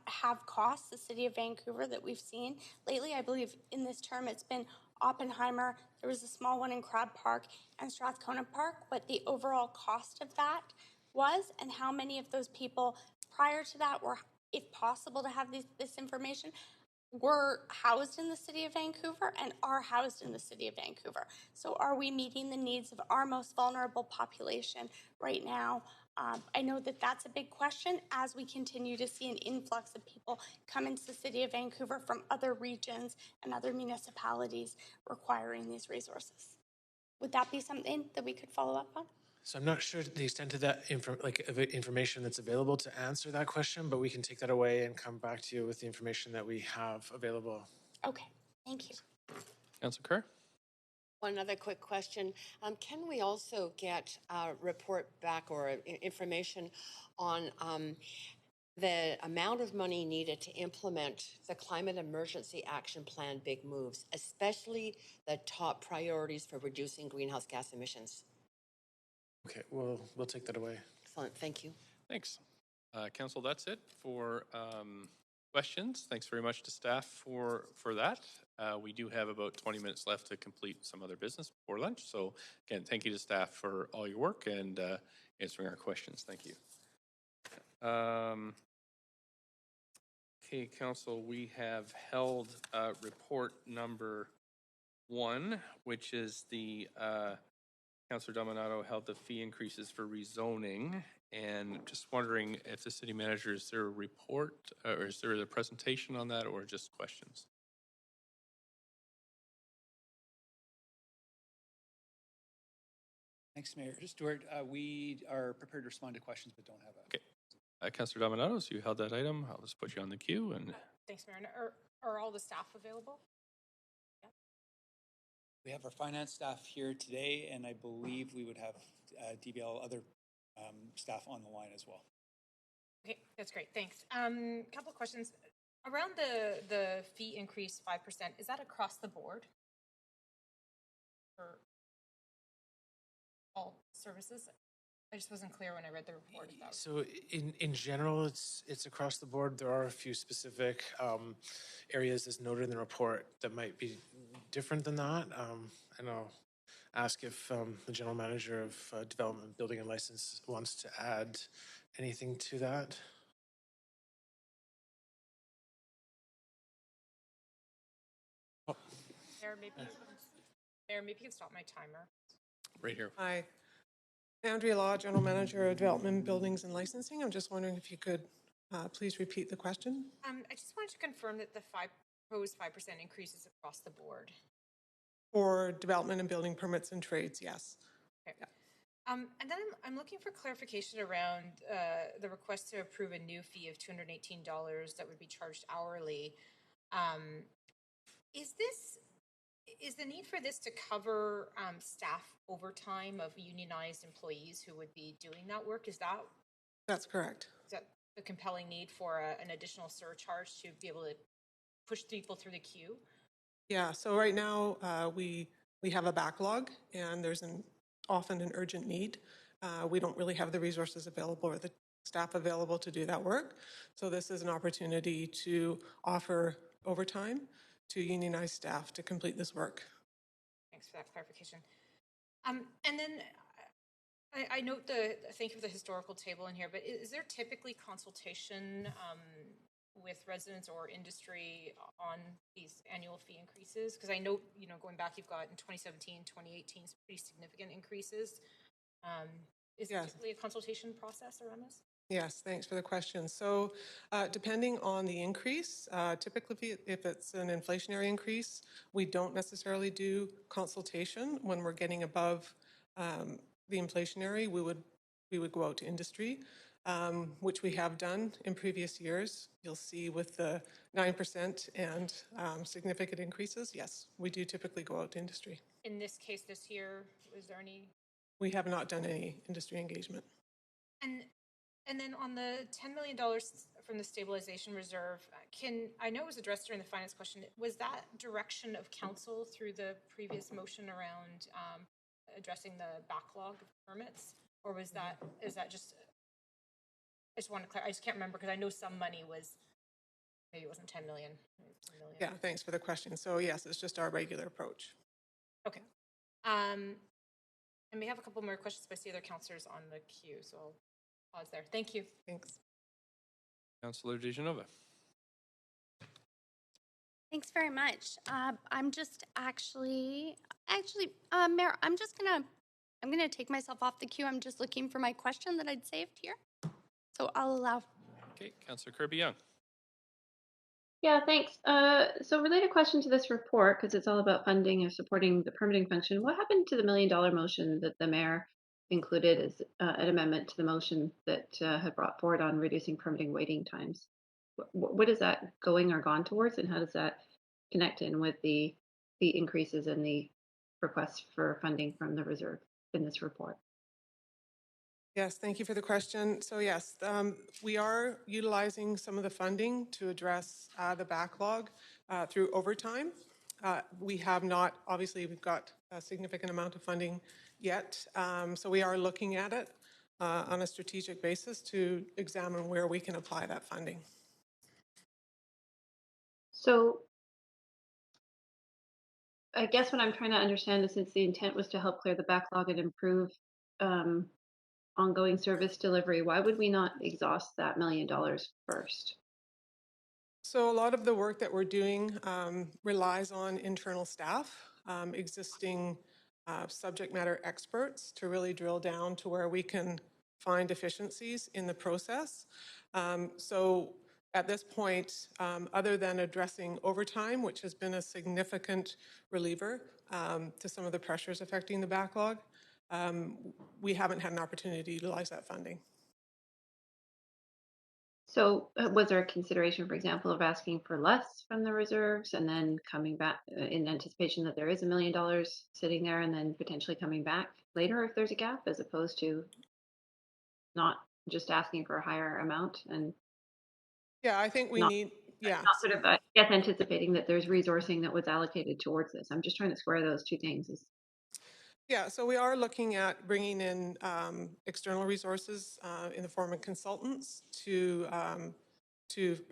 have cost the City of Vancouver that we've seen lately. I believe in this term it's been Oppenheimer, there was a small one in Crab Park, and Strathcona Park, what the overall cost of that was, and how many of those people prior to that were, if possible to have this information, were housed in the City of Vancouver and are housed in the City of Vancouver. So are we meeting the needs of our most vulnerable population right now? I know that that's a big question as we continue to see an influx of people come into the City of Vancouver from other regions and other municipalities requiring these resources. Would that be something that we could follow up on? So I'm not sure the extent of that information that's available to answer that question, but we can take that away and come back to you with the information that we have available. Okay, thank you. Councillor Kerr? One other quick question. Can we also get a report back or information on the amount of money needed to implement the Climate Emergency Action Plan big moves, especially the top priorities for reducing greenhouse gas emissions? Okay, we'll take that away. Excellent, thank you. Thanks. Council, that's it for questions. Thanks very much to staff for that. We do have about 20 minutes left to complete some other business before lunch. So again, thank you to staff for all your work and answering our questions. Thank you. Okay, Council, we have held report number 1, which is the Councillor Dominato held the fee increases for rezoning, and just wondering if the city manager, is there a report or is there a presentation on that or just questions? Thanks, Mayor. Stuart, we are prepared to respond to questions but don't have a... Okay. Councillor Dominato, so you held that item. I'll just put you on the queue. And thanks, Mayor. Are all the staff available? We have our finance staff here today, and I believe we would have DBL other staff on the line as well. Okay, that's great. Thanks. Couple of questions around the fee increase 5%. Is that across the board for all services? I just wasn't clear when I read the report. So in general, it's across the board. There are a few specific areas as noted in the report that might be different than that. And I'll ask if the General Manager of Development, Building and License wants to add anything to that. Oh. Mayor, maybe you can stop my timer. Right here. Hi. Andrea Law, General Manager of Development, Buildings and Licensing. I'm just wondering if you could please repeat the question. I just wanted to confirm that the proposed 5% increase is across the board. For development and building permits and trades, yes. Okay. Yeah. And then I'm looking for clarification around the request to approve a new fee of $218 that would be charged hourly. Is the need for this to cover staff overtime of unionized employees who would be doing that work? That's correct. Is that the compelling need for an additional surcharge to be able to push people through the queue? Yeah, so right now we have a backlog and there's often an urgent need. We don't really have the resources available or the staff available to do that work. So this is an opportunity to offer overtime to unionized staff to complete this work. Thanks for that clarification. And then I note thank you for the historical table in here, but is there typically consultation with residents or industry on these annual fee increases? Because I note, going back, you've got in 2017, 2018, some pretty significant increases. Is there typically a consultation process around this? Yes, thanks for the question. So depending on the increase, typically if it's an inflationary increase, we don't necessarily do consultation. When we're getting above the inflationary, we would go out to industry, which we have done in previous years. You'll see with the 9% and significant increases, yes, we do typically go out to industry. In this case this year, is there any? We have not done any industry engagement. And then on the $10 million from the stabilization reserve, I know it was addressed during the finance question, was that direction of council through the previous motion around addressing the backlog of permits? Or is that just, I just want to clarify, I just can't remember because I know some money was, maybe it wasn't 10 million. Yeah, thanks for the question. So yes, it's just our regular approach. Okay. And we have a couple more questions, but I see other councillors on the queue, so I'll pause there. Thank you. Thanks. Councillor DeGenova. Thanks very much. I'm just actually, Mayor, I'm gonna take myself off the queue. I'm just looking for my question that I'd saved here. So I'll allow. Okay, Councillor Kirby-Yung. Yeah, thanks. So related question to this report, because it's all about funding and supporting the permitting function. What happened to the $1 million motion that the mayor included as an amendment to the motion that had brought forward on reducing permitting waiting times? What is that going or gone towards, and how does that connect in with the increases in the requests for funding from the reserve in this report? Yes, thank you for the question. So yes, we are utilizing some of the funding to address the backlog through overtime. We have not, obviously we've got a significant amount of funding yet, so we are looking at it on a strategic basis to examine where we can apply that funding. So I guess what I'm trying to understand is, since the intent was to help clear the backlog and improve ongoing service delivery, why would we not exhaust that $1 million first? So a lot of the work that we're doing relies on internal staff, existing subject matter experts to really drill down to where we can find efficiencies in the process. So at this point, other than addressing overtime, which has been a significant reliever to some of the pressures affecting the backlog, we haven't had an opportunity to utilize that funding. So was there a consideration, for example, of asking for less from the reserves and then coming back in anticipation that there is $1 million sitting there and then potentially coming back later if there's a gap, as opposed to not just asking for a higher amount? And yeah, I think we need, yeah. Not sort of, I guess, anticipating that there's resourcing that was allocated towards this. I'm just trying to square those two things. Yeah, so we are looking at bringing in external resources in the form of consultants to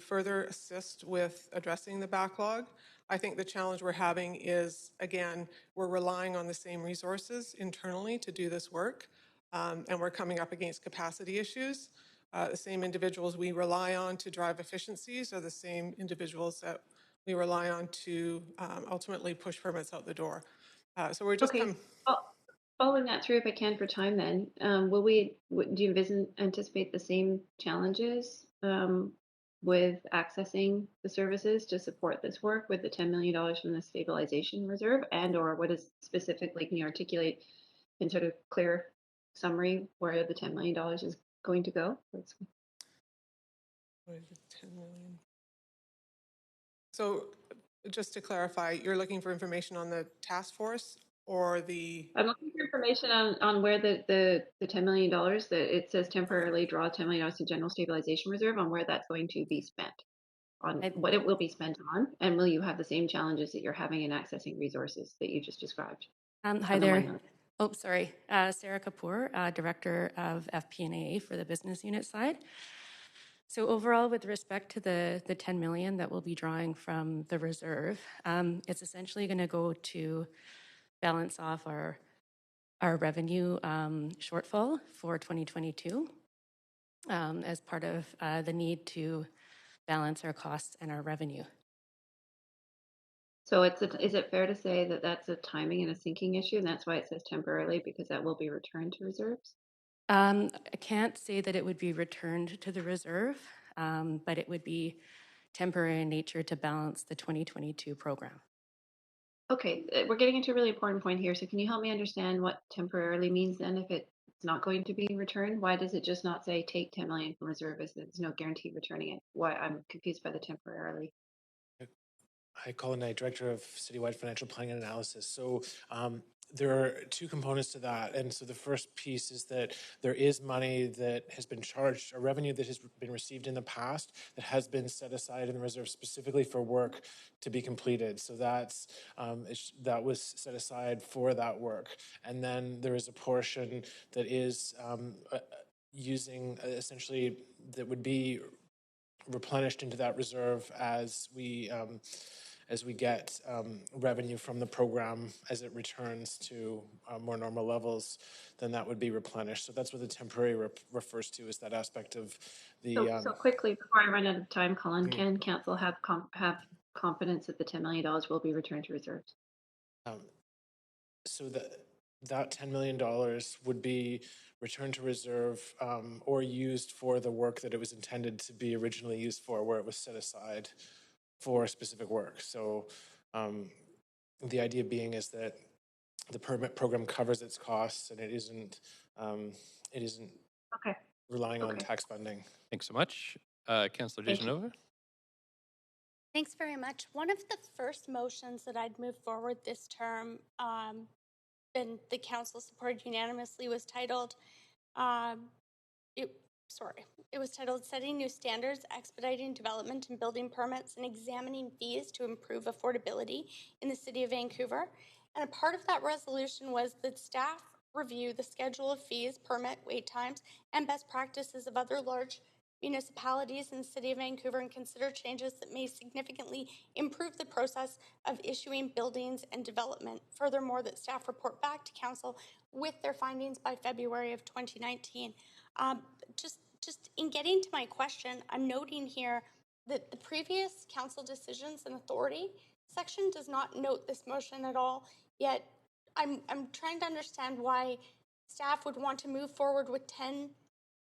further assist with addressing the backlog. I think the challenge we're having is, again, we're relying on the same resources internally to do this work, and we're coming up against capacity issues. The same individuals we rely on to drive efficiencies are the same individuals that we rely on to ultimately push permits out the door. So we're just following that through, if I can, for time. Then, do you anticipate the same challenges with accessing the services to support this work with the $10 million from the stabilization reserve, and/or what is specifically? Can you articulate in sort of clear summary where the $10 million is going to go? What is it, 10 million? So, just to clarify, you're looking for information on the task force or the? I'm looking for information on where the $10 million that it says temporarily draw $10 million to general stabilization reserve, on where that's going to be spent, on what it will be spent on, and will you have the same challenges that you're having in accessing resources that you just described? Hi there. Oh, sorry. Sarah Kapoor, Director of FP&A for the business unit side. So overall, with respect to the $10 million that we'll be drawing from the reserve, it's essentially going to go to balance off our revenue shortfall for 2022 as part of the need to balance our costs and our revenue. So is it fair to say that that's a timing and a sinking issue, and that's why it says temporarily, because that will be returned to reserves? I can't say that it would be returned to the reserve, but it would be temporary in nature to balance the 2022 program. Okay, we're getting into a really important point here. So can you help me understand what temporarily means then if it's not going to be returned? Why does it just not say take 10 million from reserve if there's no guarantee returning it? Why I'm confused by the temporarily. Hi, Colin Knight, Director of Citywide Financial Planning and Analysis. So there are two components to that. And so the first piece is that there is money that has been charged, a revenue that has been received in the past that has been set aside in the reserve specifically for work to be completed. So that's that was set aside for that work. And then there is a portion that is using essentially that would be replenished into that reserve as we get revenue from the program as it returns to more normal levels, then that would be replenished. So that's what the temporary refers to, is that aspect of the. So quickly, before I run out of time, Colin, can council have confidence that the $10 million will be returned to reserves? So that $10 million would be returned to reserve or used for the work that it was intended to be originally used for, where it was set aside for specific work. So the idea being is that the permit program covers its costs and it isn't okay. relying on tax funding. Thanks so much. Councillor DeGenova. Thanks very much. One of the first motions that I'd moved forward this term, and the council supported unanimously, was titled, it was titled Setting New Standards, Expediting Development and Building Permits, and Examining Fees to Improve Affordability in the City of Vancouver. And a part of that resolution was that staff review the schedule of fees, permit wait times, and best practices of other large municipalities in the City of Vancouver and consider changes that may significantly improve the process of issuing buildings and development. Furthermore, that staff report back to council with their findings by February of 2019. Just in getting to my question, I'm noting here that the previous council decisions and authority section does not note this motion at all, yet I'm trying to understand why staff would want to move forward with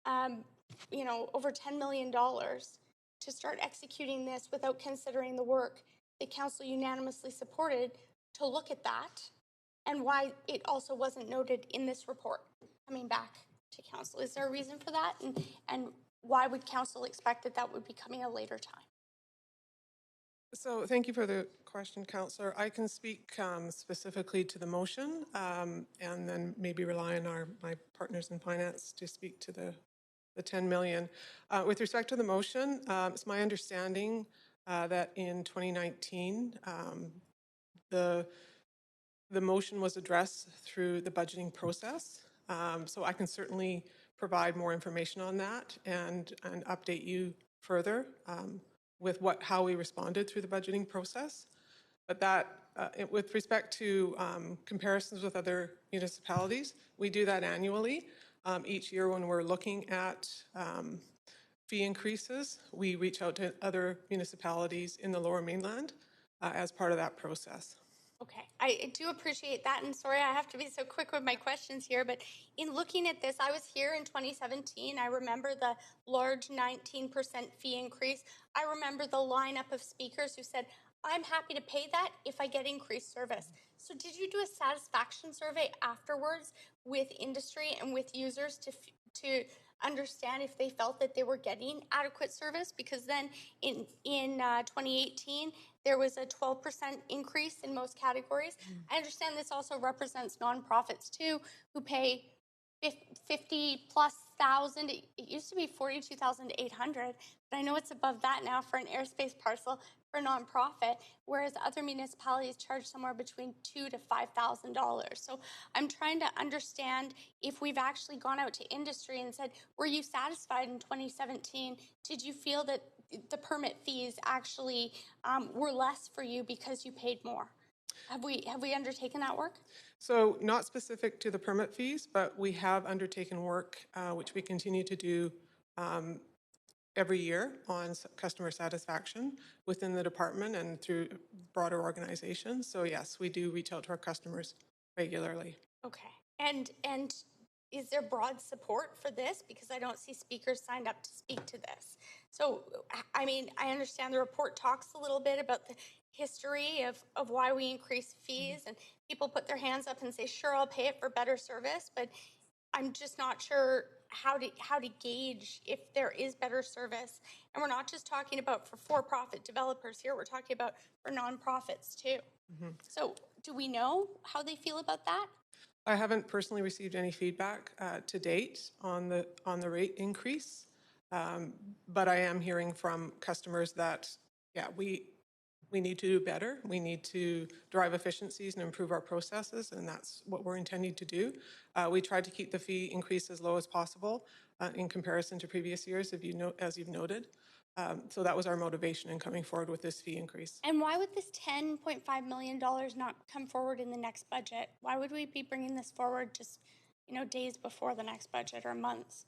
over $10 million to start executing this without considering the work the council unanimously supported to look at that, and why it also wasn't noted in this report coming back to council. Is there a reason for that? And why would council expect that that would be coming at a later time? So thank you for the question, Councillor. I can speak specifically to the motion and then maybe rely on my partners in finance to speak to the 10 million. With respect to the motion, it's my understanding that in 2019, the motion was addressed through the budgeting process. So I can certainly provide more information on that and update you further with how we responded through the budgeting process. But that, with respect to comparisons with other municipalities, we do that annually. Each year when we're looking at fee increases, we reach out to other municipalities in the Lower Mainland as part of that process. Okay, I do appreciate that, and sorry I have to be so quick with my questions here, but in looking at this, I was here in 2017. I remember the large 19% fee increase. I remember the lineup of speakers who said, I'm happy to pay that if I get increased service. So did you do a satisfaction survey afterwards with industry and with users to understand if they felt that they were getting adequate service? Because then in 2018, there was a 12% increase in most categories. I understand this also represents nonprofits too, who pay 50 plus thousand. It used to be 42,800, but I know it's above that now for an airspace parcel for a nonprofit, whereas other municipalities charge somewhere between $2,000 to $5,000. So I'm trying to understand if we've actually gone out to industry and said, were you satisfied in 2017? Did you feel that the permit fees actually were less for you because you paid more? Have we undertaken that work? So not specific to the permit fees, but we have undertaken work, which we continue to do every year on customer satisfaction within the department and through broader organizations. So yes, we do reach out to our customers regularly. Okay. And is there broad support for this? Because I don't see speakers signed up to speak to this. So, I mean, I understand the report talks a little bit about the history of why we increase fees, and people put their hands up and say, sure, I'll pay it for better service, but I'm just not sure how to gauge if there is better service. And we're not just talking about for-profit developers here, we're talking about for nonprofits too. So do we know how they feel about that? I haven't personally received any feedback to date on the rate increase, but I am hearing from customers that, yeah, we need to do better. We need to drive efficiencies and improve our processes, and that's what we're intending to do. We tried to keep the fee increase as low as possible in comparison to previous years, as you've noted. So that was our motivation in coming forward with this fee increase. And why would this $10.5 million not come forward in the next budget? Why would we be bringing this forward just, days before the next budget or months?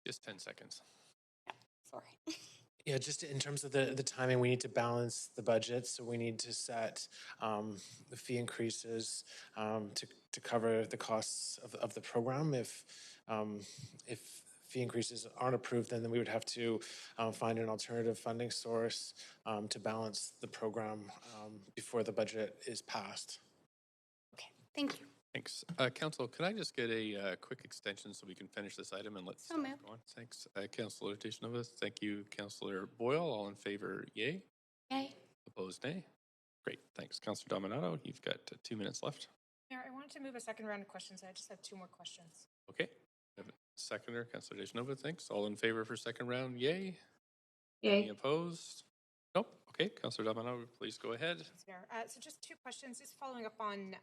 Just 10 seconds. Yeah, sorry. Yeah, just in terms of the timing, we need to balance the budget. So we need to set the fee increases to cover the costs of the program. If fee increases aren't approved, then we would have to find an alternative funding source to balance the program before the budget is passed. Okay, thank you. Thanks. Council, can I just get a quick extension so we can finish this item and let's go on? Thanks. Councillor Tishnova, thank you. Councillor Boyle, all in favor, yay? Yay. Opposed, nay? Great, thanks. Councillor Dominato, you've got 2 minutes left. Mayor, I wanted to move a second round of questions. I just have 2 more questions. Okay. Seconder, Councillor Tishnova, thanks. All in favor for second round, yay? Yay. Any opposed? Nope. Okay, Councillor Dominato, please go ahead. So just 2 questions. Just following up on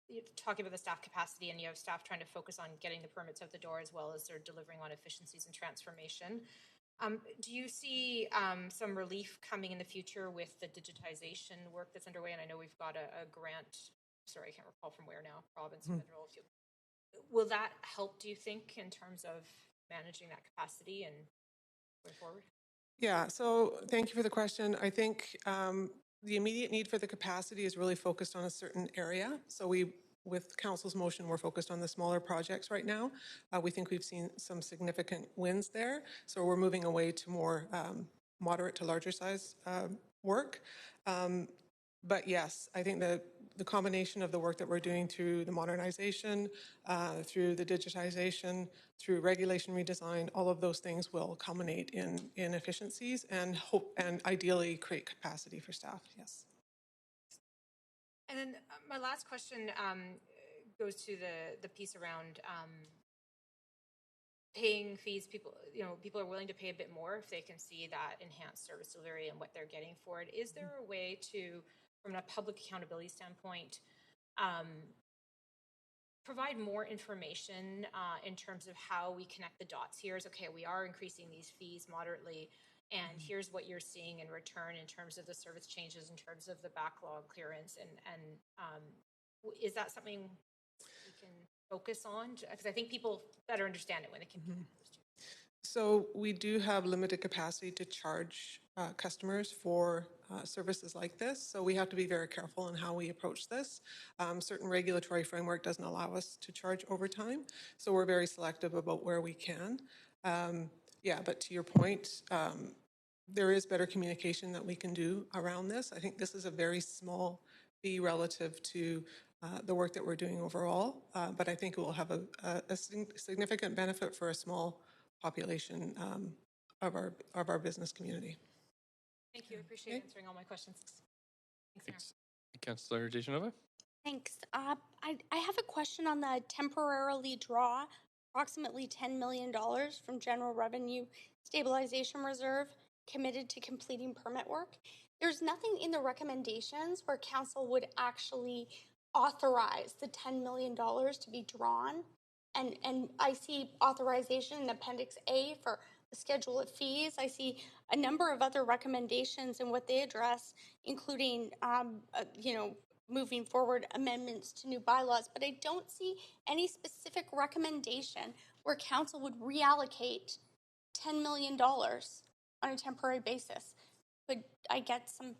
you're talking about the staff capacity, and you have staff trying to focus on getting the permits out the door as well as they're delivering on efficiencies and transformation. Do you see some relief coming in the future with the digitization work that's underway? And I know we've got a grant, sorry, I can't recall from where now, province, federal. Will that help, do you think, in terms of managing that capacity and going forward? Yeah, so thank you for the question. I think the immediate need for the capacity is really focused on a certain area. So with council's motion, we're focused on the smaller projects right now. We think we've seen some significant wins there. So we're moving away to more moderate to larger size work. But yes, I think the combination of the work that we're doing through the modernization, through the digitization, through regulation redesign, all of those things will culminate in efficiencies and ideally create capacity for staff. Yes. And then my last question goes to the piece around paying fees. People are willing to pay a bit more if they can see that enhanced service delivery and what they're getting for it. Is there a way to, from a public accountability standpoint, provide more information in terms of how we connect the dots here? Is okay, we are increasing these fees moderately, and here's what you're seeing in return in terms of the service changes, in terms of the backlog clearance, and is that something we can focus on? Because I think people better understand it when they can. So we do have limited capacity to charge customers for services like this. So we have to be very careful in how we approach this. Certain regulatory framework doesn't allow us to charge overtime. So we're very selective about where we can. Yeah, but to your point, there is better communication that we can do around this. I think this is a very small fee relative to the work that we're doing overall, but I think it will have a significant benefit for a small population of our business community. Thank you. I appreciate answering all my questions. Thanks. Councillor Tishnova. Thanks. I have a question on the temporarily draw approximately $10 million from General Revenue Stabilization Reserve committed to completing permit work. There's nothing in the recommendations where council would actually authorize the $10 million to be drawn and I see authorization in Appendix A for the schedule of fees. I see a number of other recommendations and what they address, including, moving forward amendments to new bylaws. But I don't see any specific recommendation where council would reallocate $10 million on a temporary basis. Could I get some?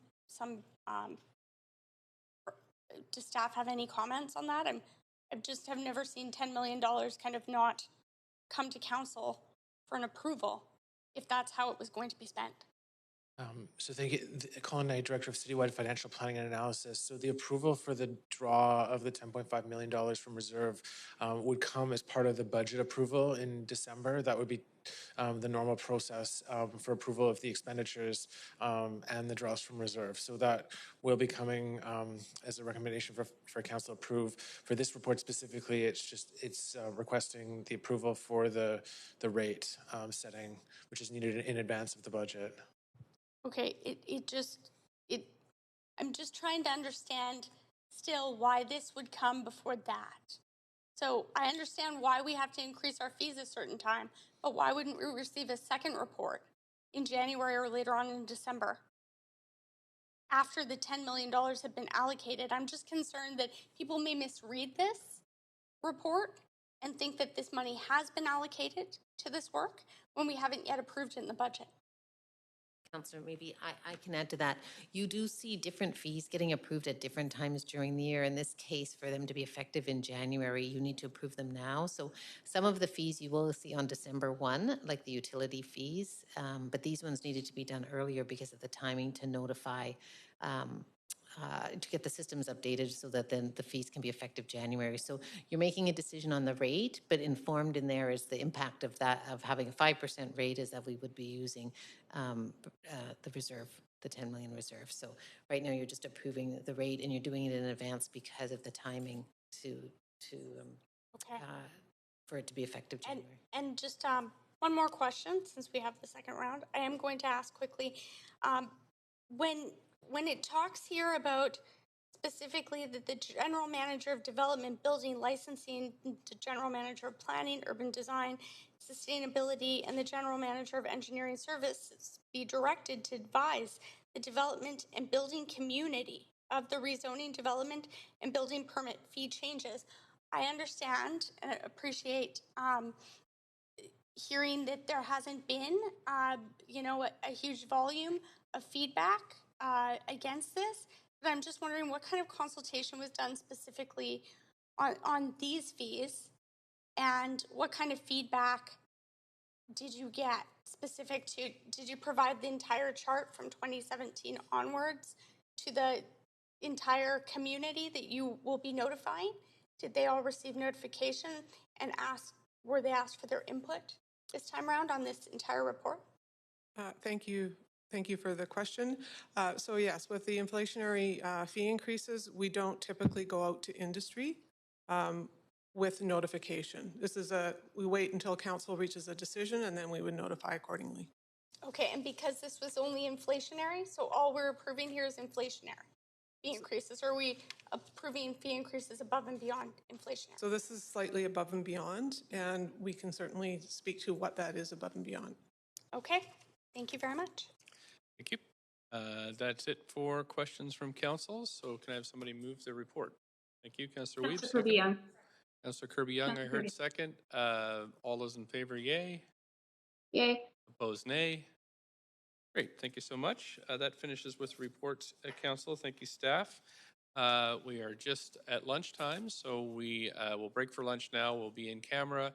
Does staff have any comments on that? I just have never seen $10 million kind of not come to council for an approval if that's how it was going to be spent. So thank you, Colin Knight, Director of Citywide Financial Planning and Analysis. So the approval for the draw of the $10.5 million from reserve would come as part of the budget approval in December. That would be the normal process for approval of the expenditures and the draws from reserve. So that will be coming as a recommendation for council approve. For this report specifically, it's requesting the approval for the rate setting, which is needed in advance of the budget. Okay, I'm just trying to understand still why this would come before that. So I understand why we have to increase our fees a certain time, but why wouldn't we receive a second report in January or later on in December after the $10 million have been allocated? I'm just concerned that people may misread this report and think that this money has been allocated to this work when we haven't yet approved it in the budget. Councillor, maybe I can add to that. You do see different fees getting approved at different times during the year. In this case, for them to be effective in January, you need to approve them now. So some of the fees you will see on December 1, like the utility fees, but these ones needed to be done earlier because of the timing to notify to get the systems updated so that then the fees can be effective January. So you're making a decision on the rate, but informed in there is the impact of that, of having a 5% rate, is that we would be using the reserve, the 10 million reserve. So right now you're just approving the rate and you're doing it in advance because of the timing for it to be effective January. And just one more question, since we have the second round, I am going to ask quickly, when it talks here about specifically that the general manager of development, building, licensing, the general manager of planning, urban design, sustainability, and the general manager of engineering services be directed to advise the development and building community of the rezoning, development, and building permit fee changes. I understand and appreciate hearing that there hasn't been, a huge volume of feedback against this, but I'm just wondering what kind of consultation was done specifically on these fees, and what kind of feedback did you get specific to, did you provide the entire chart from 2017 onwards to the entire community that you will be notifying? Did they all receive notification and were they asked for their input this time around on this entire report? Thank you. Thank you for the question. So yes, with the inflationary fee increases, we don't typically go out to industry with notification. We wait until council reaches a decision and then we would notify accordingly. Okay, and because this was only inflationary, so all we're approving here is inflationary fee increases, or are we approving fee increases above and beyond inflationary? So this is slightly above and beyond, and we can certainly speak to what that is above and beyond. Okay, thank you very much. Thank you. That's it for questions from council. So can I have somebody move the report? Thank you, Councillor Weeb. Councillor Kirby-Yung. Councillor Kirby-Yung, I heard second. All those in favor, yay. Yay. Opposed, nay. Great, thank you so much. That finishes with reports at council. Thank you, staff. We are just at lunchtime, so we will break for lunch now. We'll be in camera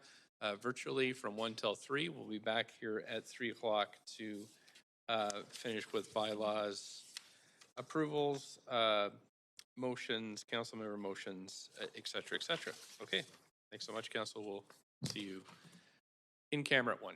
virtually from 1 till 3. We'll be back here at 3 o'clock to finish with bylaws, approvals, motions, council member motions, et cetera, et cetera. Okay, thanks so much, council. We'll see you in camera at 1.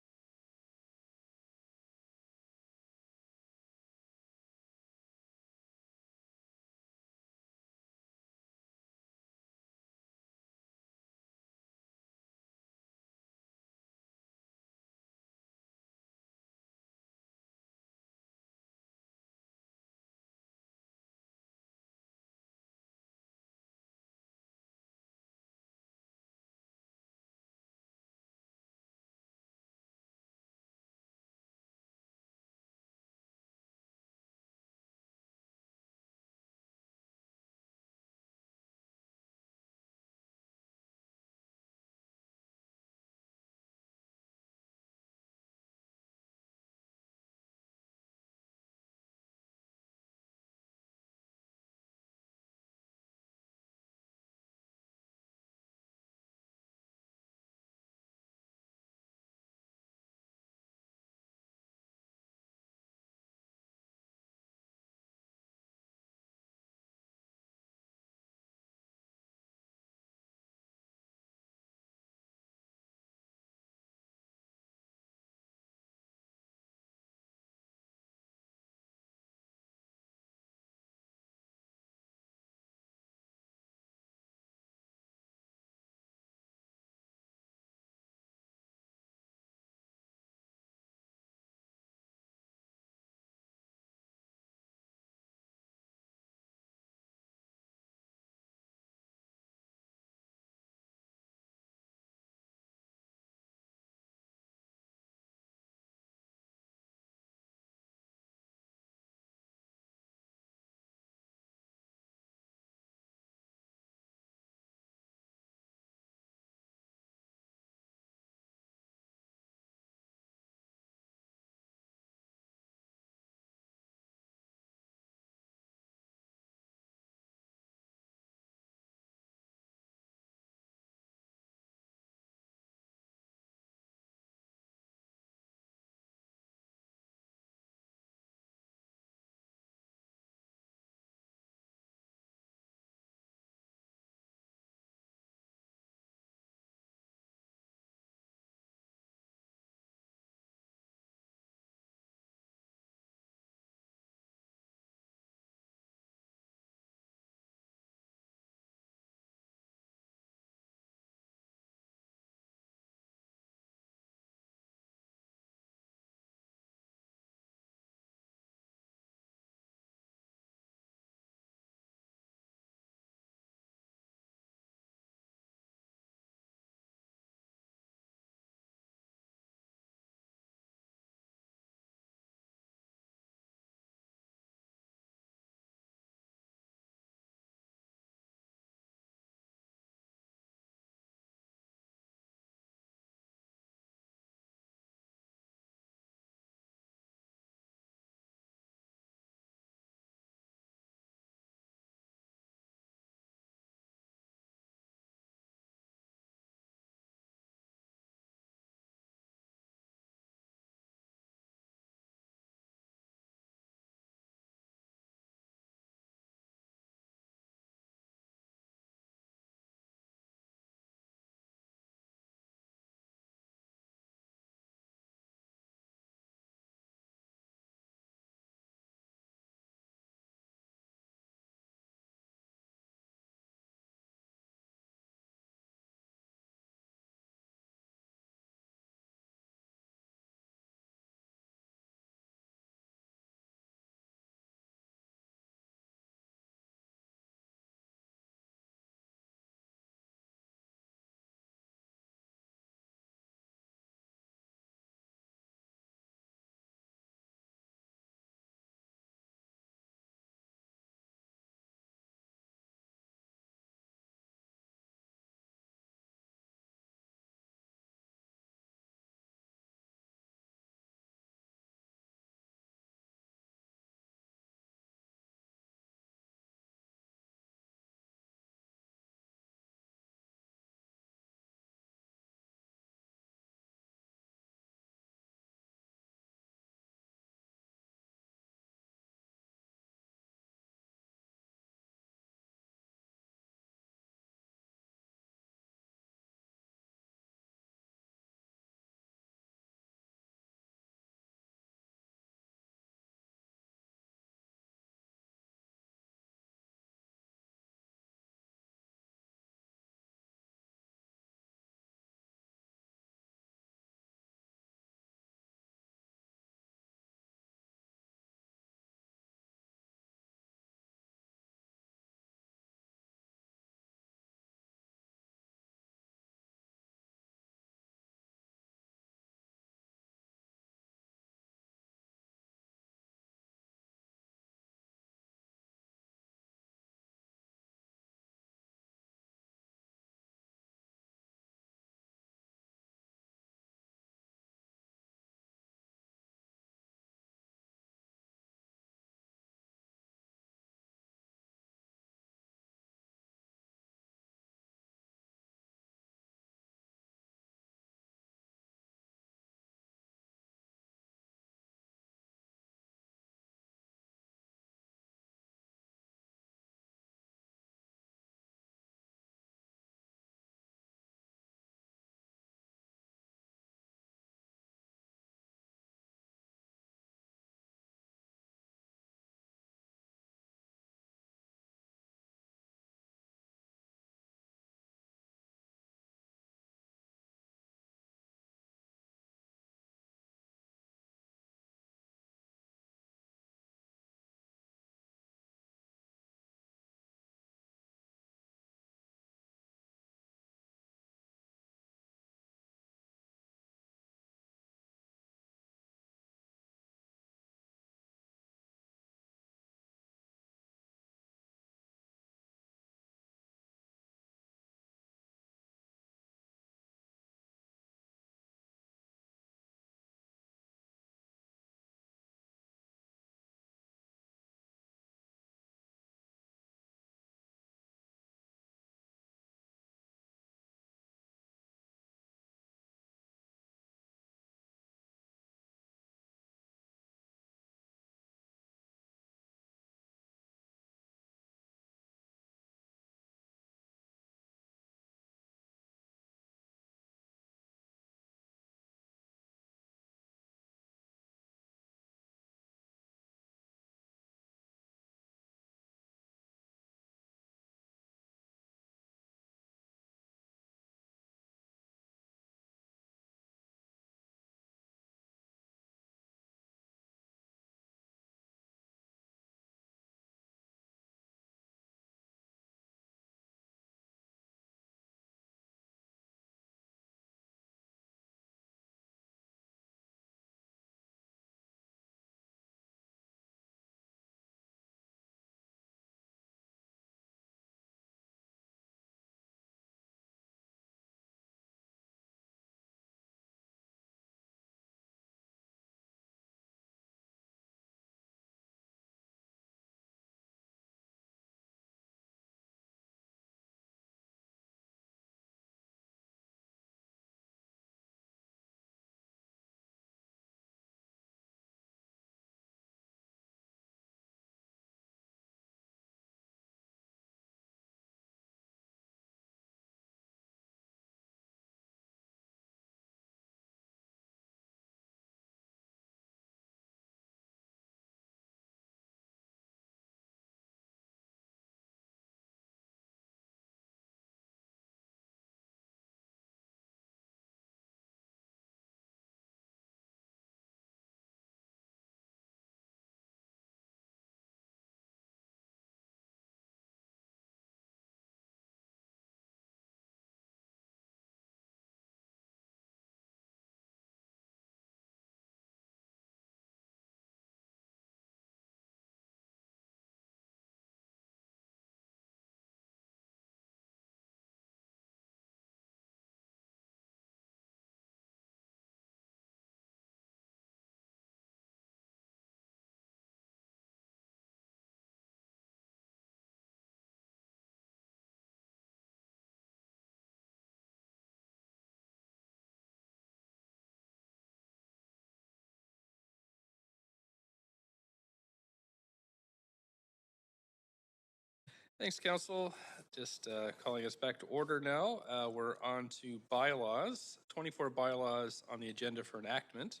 Thanks, Council. Just calling us back to order now. We're on to bylaws, 24 bylaws on the agenda for enactment.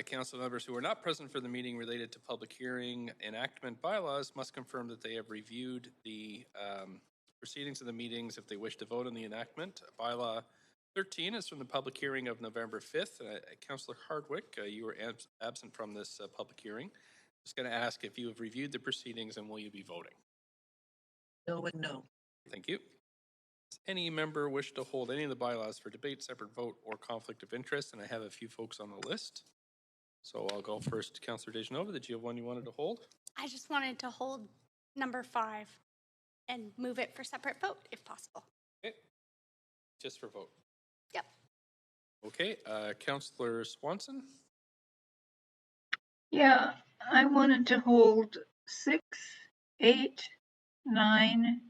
Council members who are not present for the meeting related to public hearing enactment bylaws must confirm that they have reviewed the proceedings of the meetings if they wish to vote on the enactment. Bylaw 13 is from the public hearing of November 5th. Councillor Hardwick, you were absent from this public hearing. Just going to ask if you have reviewed the proceedings and will you be voting? No and no. Thank you. Does any member wish to hold any of the bylaws for debate, separate vote, or conflict of interest? And I have a few folks on the list. So I'll go first to Councillor Dejanova. Did you have one you wanted to hold? I just wanted to hold number 5 and move it for separate vote if possible. Okay. Just for vote? Yep. Okay. Councillor Swanson? Yeah, I wanted to hold 6, 8, 9,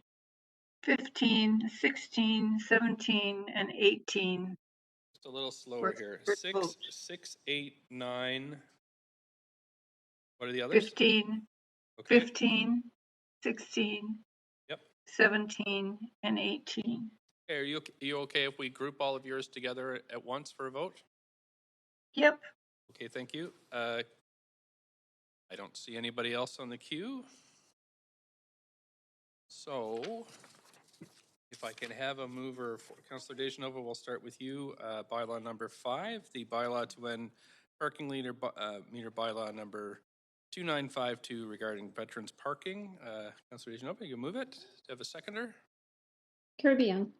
15, 16, 17, and 18. Just a little slower here. 6, 8, 9. What are the others? 15, okay. 15, 16, yep. 17, and 18. Okay, are you okay if we group all of yours together at once for a vote? Yep. Okay, thank you. I don't see anybody else on the queue. So, if I can have a mover for Councillor Dejanova, we'll start with you. Bylaw number 5, the bylaw to end parking meter bylaw number 2952 regarding veterans parking. Councillor Dejanova, you move it. Do you have a seconder? Kirby Young.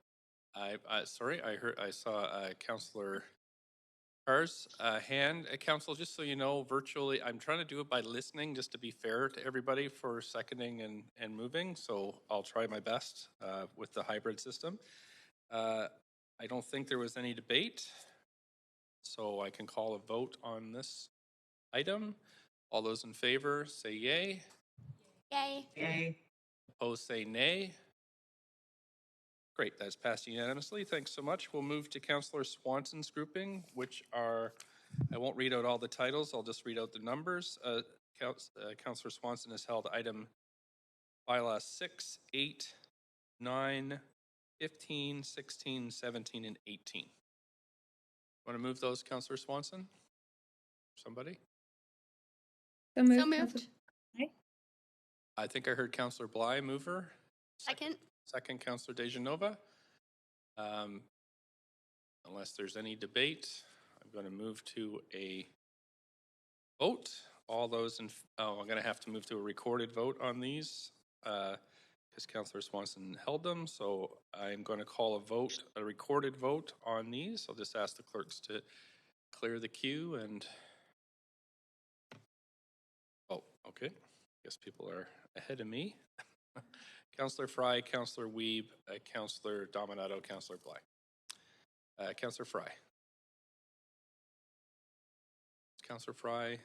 Sorry, I saw Councillor Carr's hand. Council, just so you know, virtually, I'm trying to do it by listening just to be fair to everybody for seconding and moving. So I'll try my best with the hybrid system. I don't think there was any debate, so I can call a vote on this item. All those in favor say yay. Yay. Yay. Opposed say nay. Great, that's passed unanimously. Thanks so much. We'll move to Councillor Swanson's grouping, which are, I won't read out all the titles, I'll just read out the numbers. Councillor Swanson has held item bylaw 6, 8, 9, 15, 16, 17, and 18. Want to move those, Councillor Swanson? Somebody? So moved. I think I heard Councillor Bly mover. Second. Second, Councillor Dejanova. Unless there's any debate, I'm going to move to a vote. All those in, I'm going to have to move to a recorded vote on these because Councillor Swanson held them. So I'm going to call a recorded vote on these. I'll just ask the clerks to clear the queue and, oh, okay. Guess people are ahead of me. Councillor Fry, Councillor Wiebe, Councillor Dominato, Councillor Bly. Councillor Fry. Councillor Fry.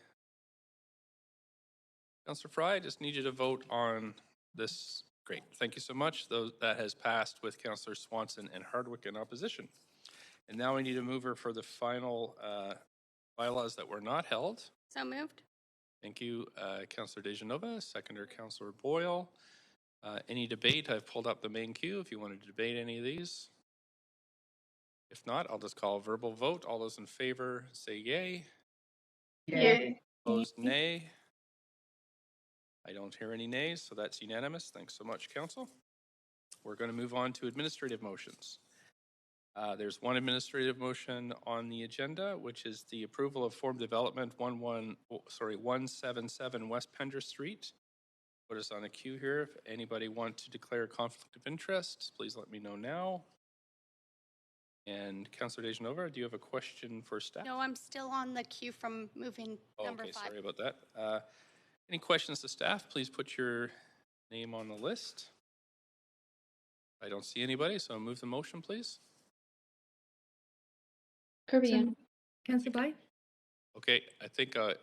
Councillor Fry, I just need you to vote on this. Great, thank you so much. That has passed with Councillor Swanson and Hardwick in opposition. And now we need a mover for the final bylaws that were not held. So moved. Thank you, Councillor Dejanova. Seconder, Councillor Boyle. Any debate? I've pulled up the main queue if you wanted to debate any of these. If not, I'll just call a verbal vote. All those in favor say yay. Yay. Opposed, nay. I don't hear any nays, so that's unanimous. Thanks so much, Council. We're going to move on to administrative motions. There's one administrative motion on the agenda, which is the approval of form development 177 West Pender Street. Put us on a queue here. If anybody wants to declare a conflict of interest, please let me know now. And Councillor Dejanova, do you have a question for staff? No, I'm still on the queue from moving number 5. Sorry about that. Any questions to staff? Please put your name on the list. I don't see anybody, so I'll move the motion, please. Kirby Young. Councillor Bly? Okay, I think I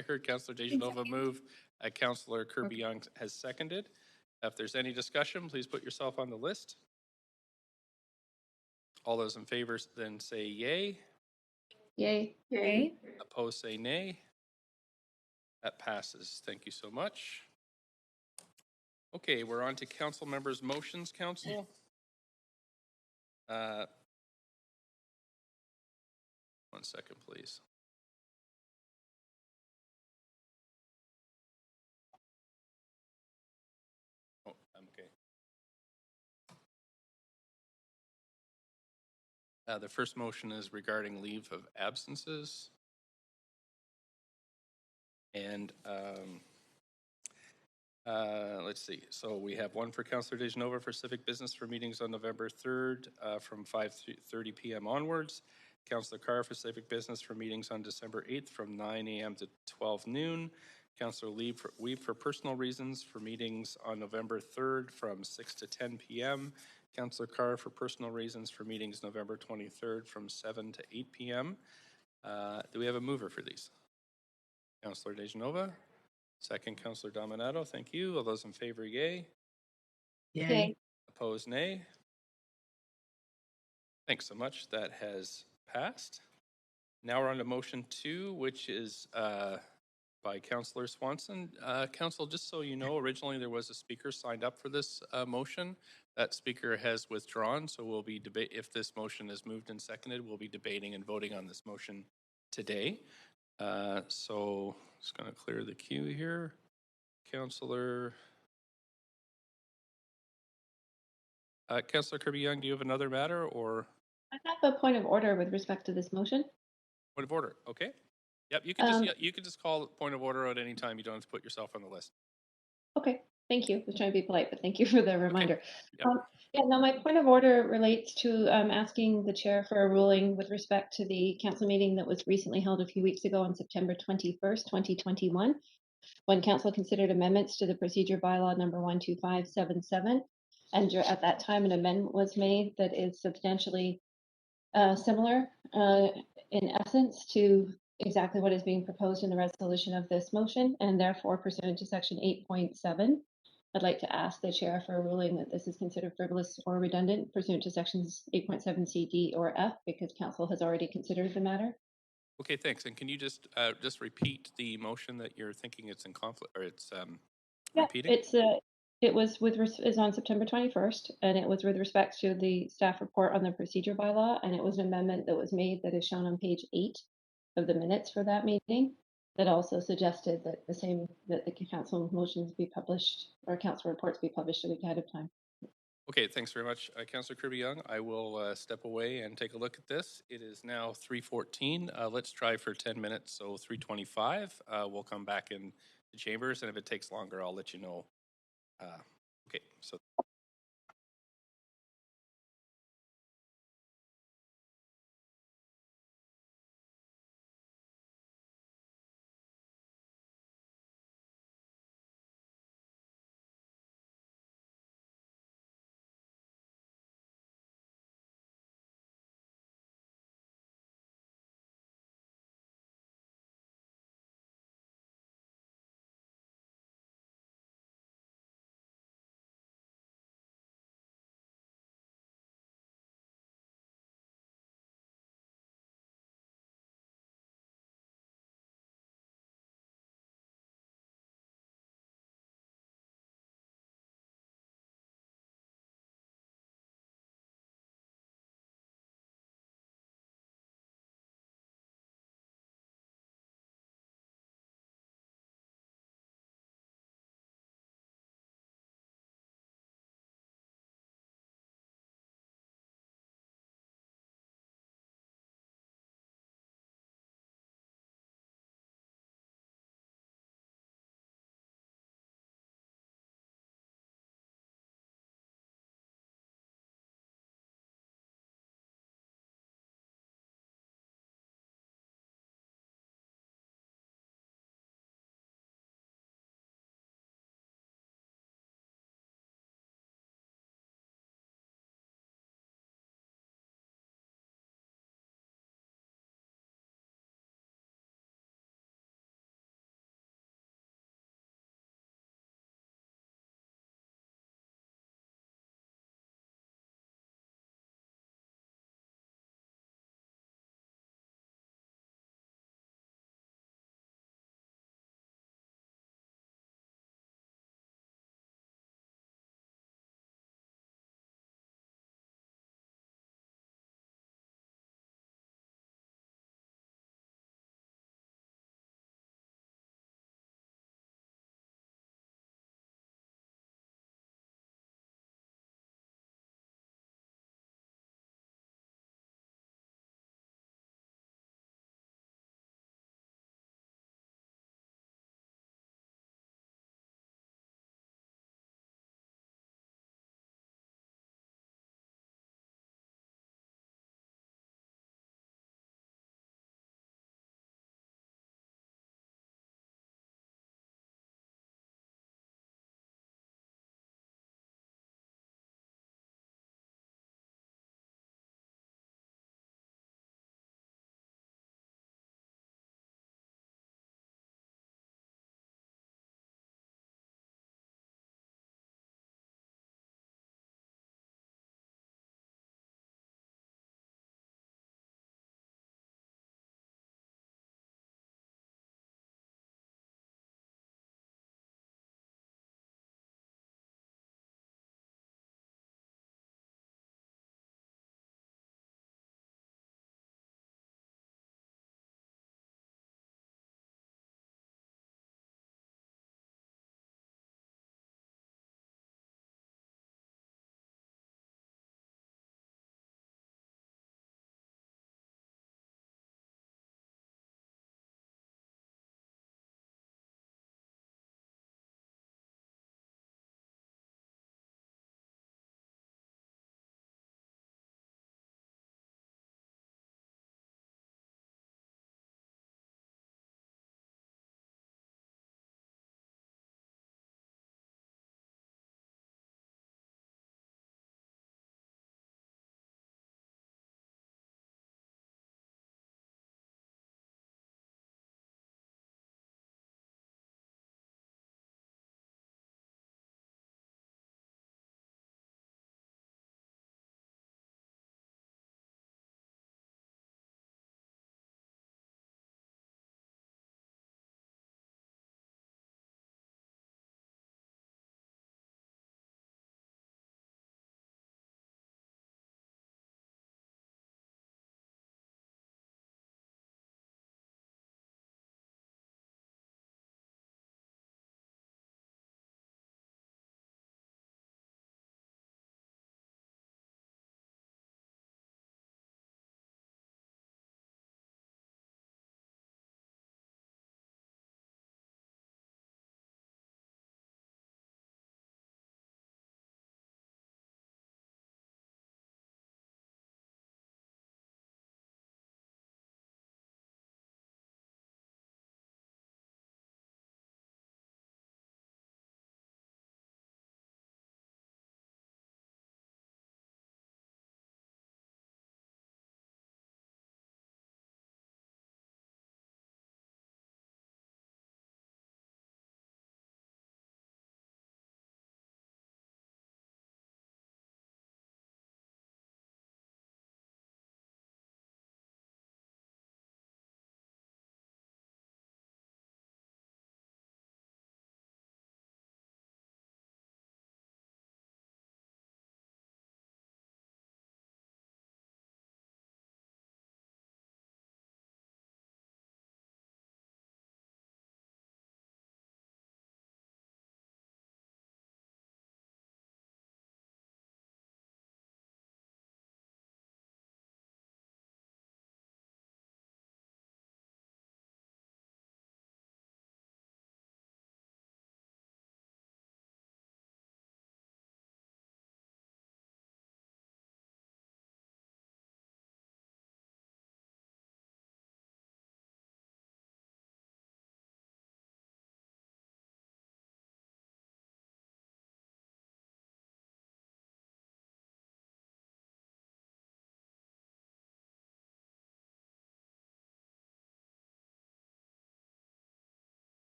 heard Councillor Dejanova move. Councillor Kirby Young has seconded. If there's any discussion, please put yourself on the list. All those in favor then say yay. Yay. Yay. Opposed say nay. That passes. Thank you so much. Okay, we're on to council members' motions, council. One second, please. Oh, I'm okay. The first motion is regarding leave of absences. And let's see. So we have one for Councillor Dejanova for civic business for meetings on November 3rd from 5:30 p.m. onwards. Councillor Carr for civic business for meetings on December 8th from 9 a.m. to 12 noon. Councillor Weeb for personal reasons for meetings on November 3rd from 6 to 10 p.m. Councillor Carr for personal reasons for meetings November 23rd from 7 to 8 p.m. Do we have a mover for these? Councillor Dejanova. Second, Councillor Dominato. Thank you. All those in favor, yay. Yay. Opposed, nay. Thanks so much. That has passed. Now we're on to motion 2, which is by Councillor Swanson. Council, just so you know, originally there was a speaker signed up for this motion. That speaker has withdrawn, so we'll be if this motion is moved and seconded, we'll be debating and voting on this motion today. So just going to clear the queue here. Councillor Councillor Kirby-Yung, do you have another matter or? I have a point of order with respect to this motion. Point of order, okay. Yep, you can just call point of order at any time. You don't have to put yourself on the list. Okay, thank you. I was trying to be polite, but thank you for the reminder. Okay. Yep. Yeah, no, my point of order relates to asking the chair for a ruling with respect to the council meeting that was recently held a few weeks ago on September 21st, 2021, when council considered amendments to the procedure bylaw number 12577. And at that time, an amendment was made that is substantially similar in essence to exactly what is being proposed in the resolution of this motion, and therefore pursuant to section 8.7, I'd like to ask the chair for a ruling that this is considered frivolous or redundant pursuant to sections 8.7 C, D, or F, because council has already considered the matter. Okay, thanks. And can you just repeat the motion that you're thinking it's in conflict or it's repeating? It was is on September 21st, and it was with respect to the staff report on the procedure bylaw, and it was an amendment that was made that is shown on page 8 of the minutes for that meeting that also suggested that the council motions be published or council reports be published a week ahead of time. Okay, thanks very much, Councillor Kirby-Yung. I will step away and take a look at this. It is now 3:14. Let's try for 10 minutes, so 3:25. We'll come back in the chambers, and if it takes longer, I'll let you know. Okay, so.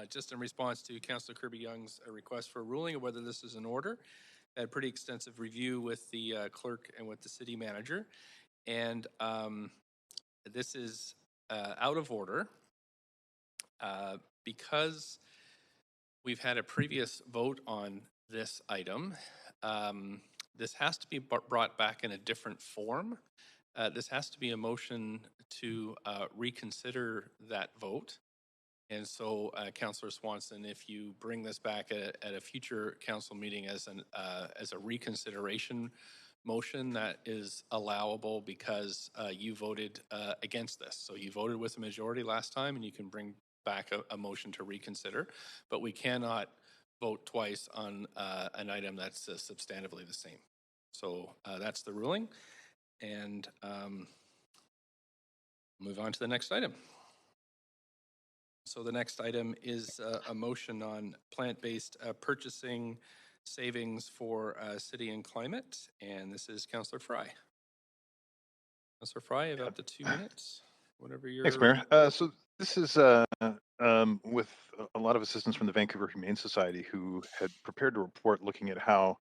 Just in response to Councillor Kirby-Young's request for a ruling of whether this is in order, I had a pretty extensive review with the clerk and with the city manager, and this is out of order because we've had a previous vote on this item. This has to be brought back in a different form. This has to be a motion to reconsider that vote. And so, Councillor Swanson, if you bring this back at a future council meeting as a reconsideration motion, that is allowable because you voted against this. So you voted with a majority last time, and you can bring back a motion to reconsider. But we cannot vote twice on an item that's substantively the same. So that's the ruling. And move on to the next item. So the next item is a motion on plant-based purchasing savings for city and climate, and this is Councillor Fry. Councillor Fry, you have up to 2 minutes, whatever you're... Thanks, Mayor. So this is with a lot of assistance from the Vancouver Humane Society, who had prepared a report looking at how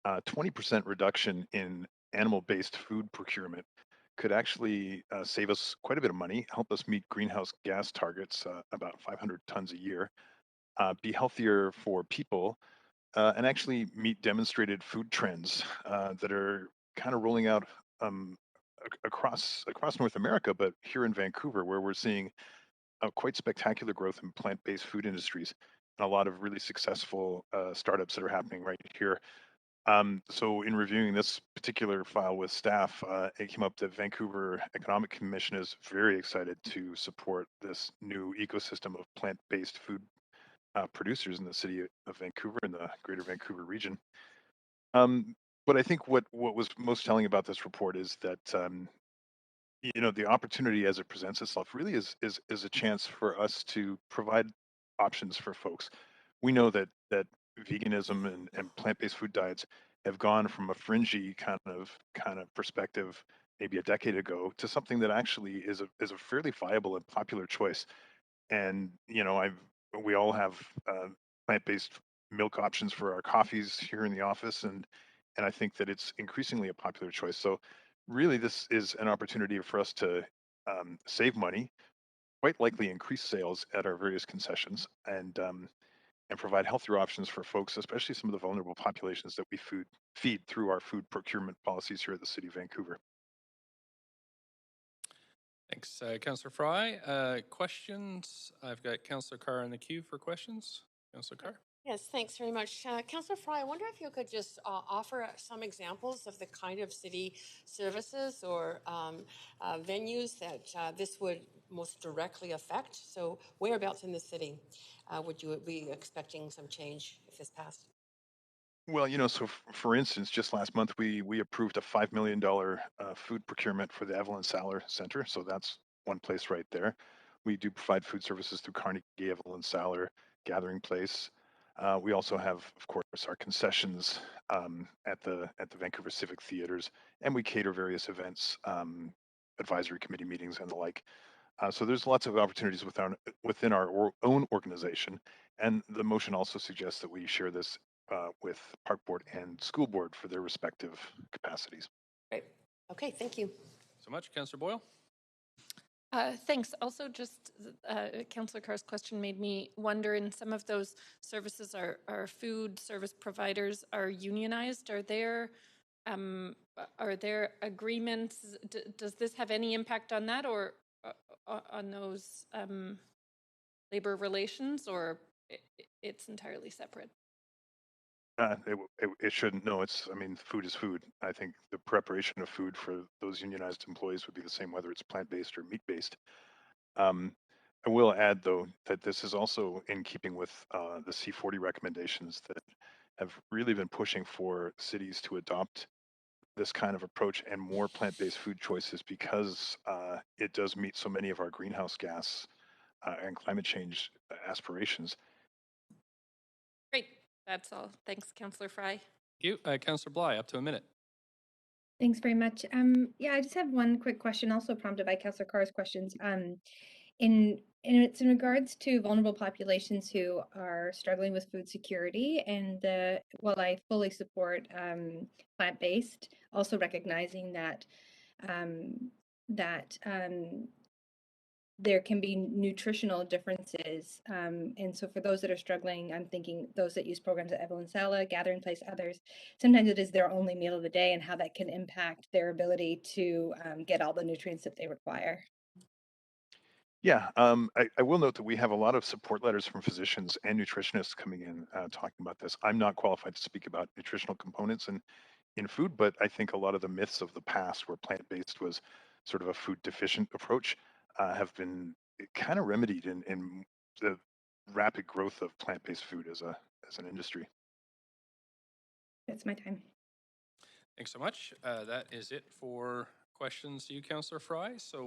20% reduction in animal-based food procurement could actually save us quite a bit of money, help us meet greenhouse gas targets, about 500 tons a year, be healthier for people, and actually meet demonstrated food trends that are kind of rolling out across North America, but here in Vancouver, where we're seeing quite spectacular growth in plant-based food industries and a lot of really successful startups that are happening right here. So in reviewing this particular file with staff, it came up that Vancouver Economic Commission is very excited to support this new ecosystem of plant-based food producers in the city of Vancouver and the greater Vancouver region. But I think what was most telling about this report is that the opportunity as it presents itself really is a chance for us to provide options for folks. We know that veganism and plant-based food diets have gone from a fringy kind of perspective maybe a decade ago to something that actually is a fairly viable and popular choice. And we all have plant-based milk options for our coffees here in the office, and I think that it's increasingly a popular choice. So really, this is an opportunity for us to save money, quite likely increase sales at our various concessions, and provide healthier options for folks, especially some of the vulnerable populations that we feed through our food procurement policies here at the City of Vancouver. Thanks, Councillor Fry. Questions? I've got Councillor Carr in the queue for questions. Councillor Carr. Yes, thanks very much. Councillor Fry, I wonder if you could just offer some examples of the kind of city services or venues that this would most directly affect. So whereabouts in the city would you be expecting some change if this passed? Well, so for instance, just last month, we approved a $5 million food procurement for the Evelyn Saller Center. So that's one place right there. We do provide food services through Carnegie, Evelyn Saller, Gathering Place. We also have, of course, our concessions at the Vancouver Civic Theaters, and we cater various events, advisory committee meetings, and the like. So there's lots of opportunities within our own organization, and the motion also suggests that we share this with Park Board and School Board for their respective capacities. Great. Okay, thank you. So much, Councillor Boyle. Thanks. Also, just Councillor Carr's question made me wonder, in some of those services, our food service providers are unionized. Are there agreements? Does this have any impact on that, or on those labor relations, or it's entirely separate? It shouldn't. No, food is food. I think the preparation of food for those unionized employees would be the same, whether it's plant-based or meat-based. I will add, though, that this is also in keeping with the C40 recommendations that have really been pushing for cities to adopt this kind of approach and more plant-based food choices, because it does meet so many of our greenhouse gas and climate change aspirations. Great. That's all. Thanks, Councillor Fry. Thank you. Councillor Bly, up to a minute. Thanks very much. Yeah, I just have one quick question, also prompted by Councillor Carr's questions. In and it's in regards to vulnerable populations who are struggling with food security. And while I fully support plant-based, also recognizing that there can be nutritional differences. And so for those that are struggling, I'm thinking those that use programs at Evelyn Sala, Gathering Place, others, sometimes it is their only meal of the day and how that can impact their ability to get all the nutrients that they require. Yeah, I will note that we have a lot of support letters from physicians and nutritionists coming in talking about this. I'm not qualified to speak about nutritional components in food, but I think a lot of the myths of the past where plant-based was sort of a food deficient approach have been kind of remedied in the rapid growth of plant-based food as an industry. That's my time. Thanks so much. That is it for questions to you, Councillor Fry. So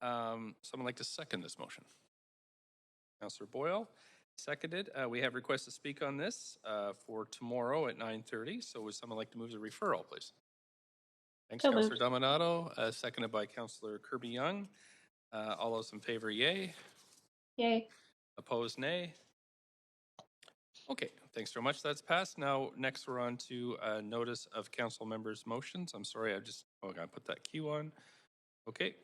someone like to second this motion? Councillor Boyle, seconded. We have requests to speak on this for tomorrow at 9:30. So would someone like to move the referral, please? Thanks, So Councillor Dominato. Seconded by Councillor Kirby-Yung. All those in favor, yay. Yay. Opposed, nay. Okay, thanks very much. That's passed. Now, next we're on to notice of council members' motions. I'm sorry, I gotta put that cue on. Okay.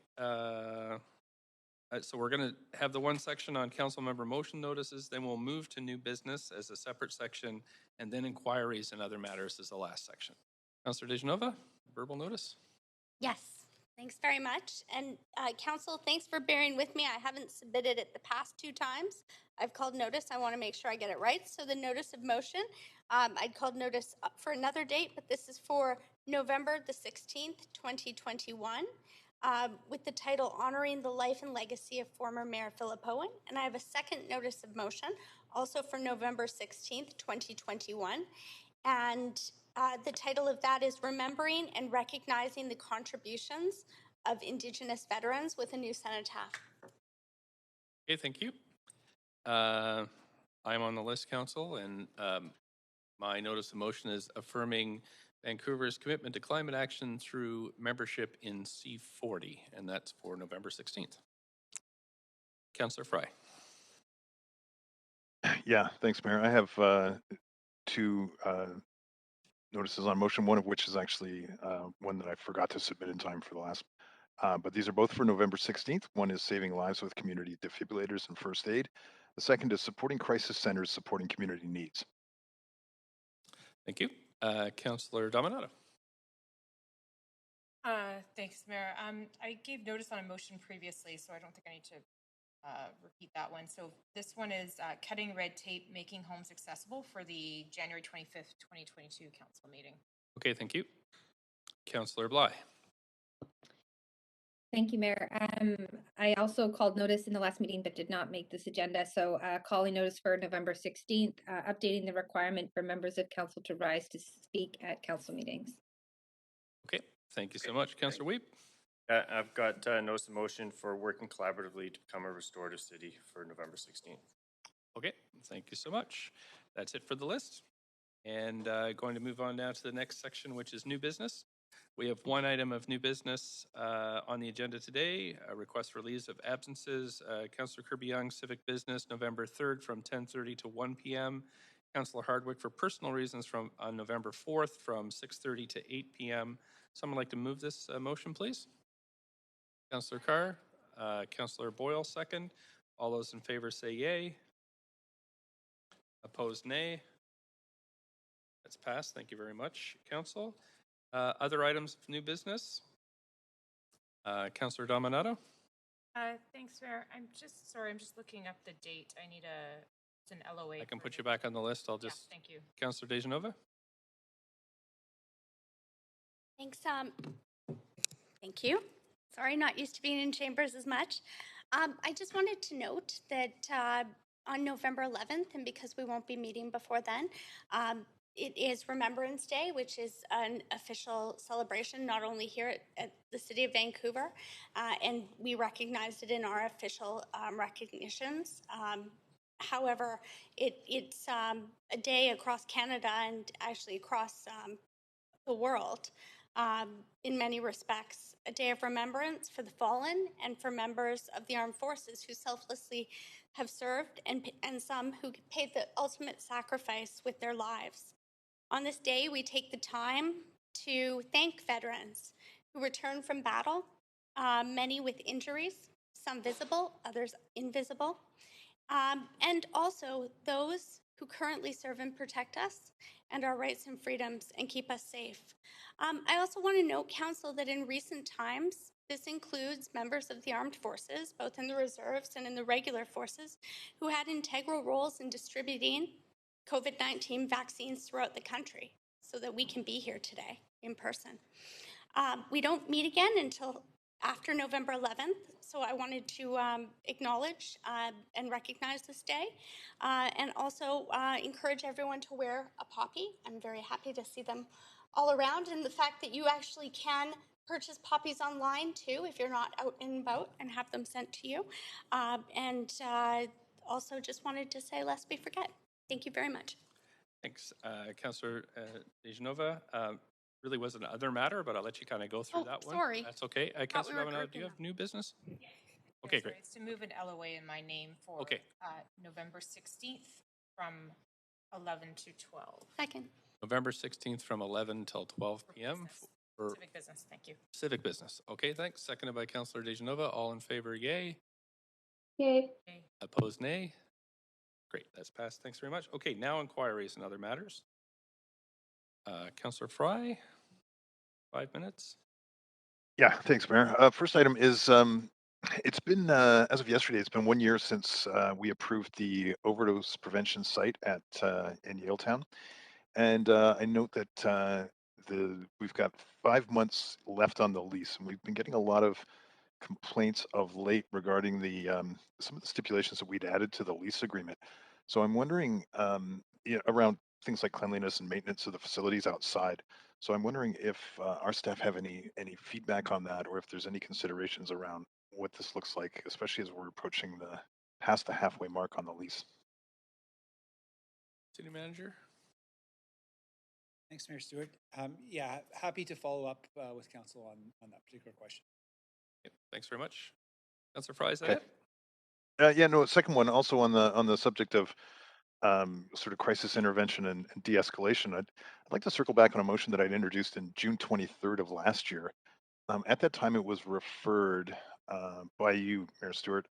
So we're going to have the one section on council member motion notices, then we'll move to new business as a separate section, and then inquiries and other matters as the last section. Councillor DeGenova, verbal notice. Yes, thanks very much. And council, thanks for bearing with me. I haven't submitted it the past 2 times. I've called notice. I want to make sure I get it right. So the notice of motion, I'd called notice up for another date, but this is for November the 16th, 2021. With the title Honoring the Life and Legacy of Former Mayor Philip Owen. And I have a second notice of motion, also for November 16th, 2021. And the title of that is Remembering and Recognizing the Contributions of Indigenous Veterans with a new cenotaph. Okay, thank you. I'm on the list, Council, and my notice of motion is affirming Vancouver's commitment to climate action through membership in C40, and that's for November 16th. Councillor Fry. Yeah, thanks, Mayor. I have 2 notices on motion, one of which is actually one that I forgot to submit in time for the last, but these are both for November 16th. One is Saving Lives with Community Defibrillators and First Aid. The second is Supporting Crisis Centers Supporting Community Needs. Thank you. Councillor Dominato. Thanks, Mayor. I gave notice on a motion previously, so I don't think I need to repeat that one. So this one is Cutting Red Tape, Making Homes Accessible for the January 25th, 2022 council meeting. Okay, thank you. Councillor Bly. Thank you, Mayor. I also called notice in the last meeting but did not make this agenda. So calling notice for November 16th, updating the requirement for members of council to rise to speak at council meetings. Okay, thank you so much. Councillor Weep. I've got notice of motion for working collaboratively to become a restorative city for November 16th. Okay, thank you so much. That's it for the list. And going to move on now to the next section, which is new business. We have one item of new business on the agenda today, a request for leaves of absences. Councillor Kirby-Yung, Civic Business, November 3rd from 10:30 to 1 p.m. Councillor Hardwick for personal reasons on November 4th from 6:30 to 8 p.m. Someone like to move this motion, please? Councillor Carr, Councillor Boyle second. All those in favor say yay. Opposed, nay. That's passed. Thank you very much, Council. Other items of new business? Councillor Dominato. Thanks, Mayor. I'm just looking up the date. I need it's an LOA. I can put you back on the list. I'll just. Yeah, thank you. Councillor DeGenova. Thanks. Thank you. Sorry, not used to being in chambers as much. I just wanted to note that on November 11th, and because we won't be meeting before then, it is Remembrance Day, which is an official celebration, not only here at the City of Vancouver, and we recognized it in our official recognitions. However, it's a day across Canada and actually across the world in many respects, a day of remembrance for the fallen and for members of the armed forces who selflessly have served and some who paid the ultimate sacrifice with their lives. On this day, we take the time to thank veterans who return from battle, many with injuries, some visible, others invisible, and also those who currently serve and protect us and our rights and freedoms and keep us safe. I also want to note, Council, that in recent times, this includes members of the armed forces, both in the reserves and in the regular forces, who had integral roles in distributing COVID-19 vaccines throughout the country so that we can be here today in person. We don't meet again until after November 11th, so I wanted to acknowledge and recognize this day and also encourage everyone to wear a poppy. I'm very happy to see them all around, and the fact that you actually can purchase poppies online too if you're not out and about and have them sent to you. Also just wanted to say, lest we forget. Thank you very much. Thanks, Councillor Dejanova. Really was an other matter, but I'll let you kind of go through that one. Sorry. That's okay. Councillor Ravenel, do you have new business? Okay, Yeah, great. It's to move an LOA in my name for November 16th from 11 to 12. Second. November 16th from 11 till 12 p.m. for Civic business, thank you. civic business. Okay, thanks. Seconded by Councillor Dejanova. All in favor, yay. Yay. Opposed, nay. Great, that's passed. Thanks very much. Okay, now inquiries and other matters. Councillor Fry, 5 minutes. Yeah, thanks, Mayor. First item is it's been, as of yesterday, it's been 1 year since we approved the overdose prevention site at in Yaletown. And I note that we've got 5 months left on the lease, and we've been getting a lot of complaints of late regarding the some of the stipulations that we'd added to the lease agreement. So I'm wondering around things like cleanliness and maintenance of the facilities outside. So I'm wondering if our staff have any feedback on that, or if there's any considerations around what this looks like, especially as we're approaching past the halfway mark on the lease. City Manager. Thanks, Mayor Stewart. Yeah, happy to follow up with council on that particular question. Yep, thanks very much. Councillor Fry, is that it? Yeah, no, second one also on the subject of sort of crisis intervention and de-escalation. I'd like to circle back on a motion that I'd introduced in June 23rd of last year. At that time, it was referred by you, Mayor Stewart,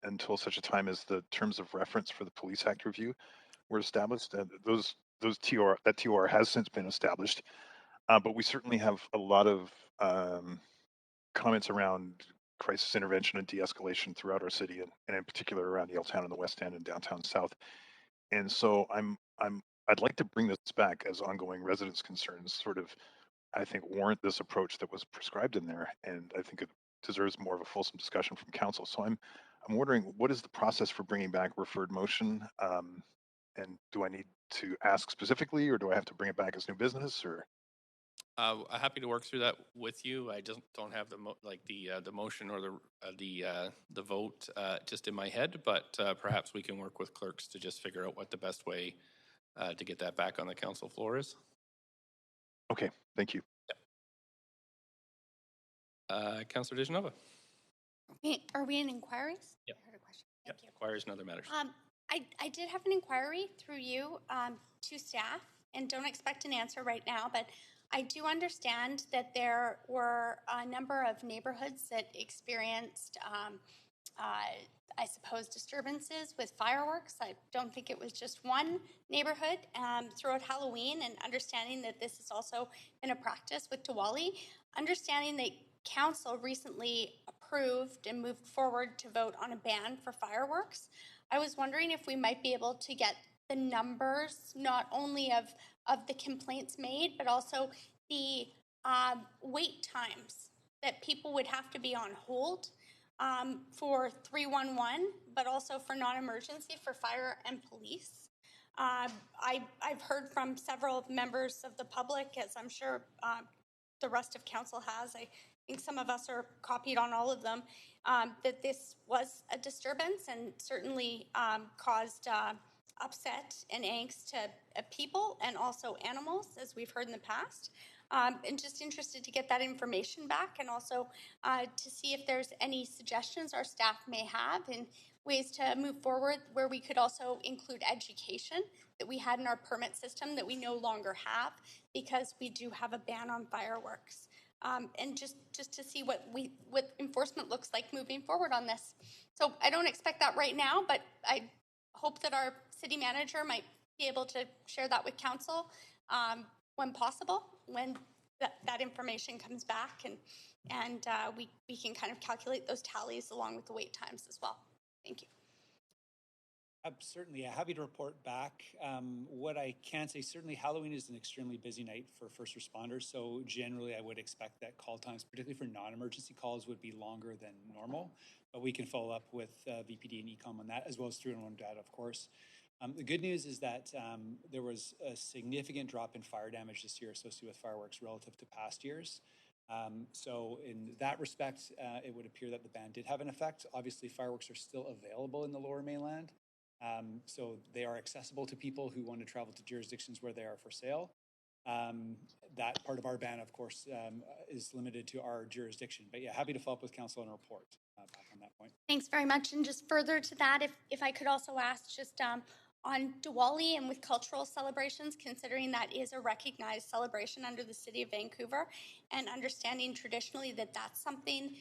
until such a time as the terms of reference for the Police Act review were established. That TOR has since been established, but we certainly have a lot of comments around crisis intervention and de-escalation throughout our city, and in particular around Yaletown and the West End and downtown South. And so I'd like to bring this back as ongoing residents' concerns sort of, I think, warrant this approach that was prescribed in there, and I think it deserves more of a fulsome discussion from council. So I'm wondering, what is the process for bringing back referred motion? And do I need to ask specifically, or do I have to bring it back as new business, or? I'm happy to work through that with you. I just don't have the motion or the vote just in my head, but perhaps we can work with clerks to just figure out what the best way to get that back on the council floor is. Okay, thank you. Yeah. Councillor Dejanova. Are we in inquiries? Yeah. I heard a question. Yep. Inquiries and other matters. I did have an inquiry through you to staff, and don't expect an answer right now, but I do understand that there were a number of neighborhoods that experienced, I suppose, disturbances with fireworks. I don't think it was just one neighborhood throughout Halloween, and understanding that this has also been a practice with Diwali. Understanding that council recently approved and moved forward to vote on a ban for fireworks. I was wondering if we might be able to get the numbers, not only of the complaints made, but also the wait times that people would have to be on hold for 311, but also for non-emergency for fire and police. I've heard from several members of the public, as I'm sure the rest of council has. I think some of us are copied on all of them, that this was a disturbance and certainly caused upset and angst to people and also animals, as we've heard in the past. and just interested to get that information back, and also to see if there's any suggestions our staff may have in ways to move forward where we could also include education that we had in our permit system that we no longer have because we do have a ban on fireworks. And just to see what enforcement looks like moving forward on this. So I don't expect that right now, but I hope that our city manager might be able to share that with council when possible, when that information comes back, and we can kind of calculate those tallies along with the wait times as well. Thank you. Certainly, yeah, happy to report back. What I can say, certainly Halloween is an extremely busy night for first responders. So generally, I would expect that call times, particularly for non-emergency calls, would be longer than normal. But we can follow up with VPD and ECOM on that, as well as through our own data, of course. The good news is that there was a significant drop in fire damage this year associated with fireworks relative to past years. So in that respect, it would appear that the ban did have an effect. Obviously, fireworks are still available in the Lower Mainland. So they are accessible to people who want to travel to jurisdictions where they are for sale. That part of our ban, of course, is limited to our jurisdiction. But yeah, happy to follow up with council and report back on that point. Thanks very much. And just further to that, if I could also ask just on Diwali and with cultural celebrations, considering that is a recognized celebration under the City of Vancouver, and understanding traditionally that that's something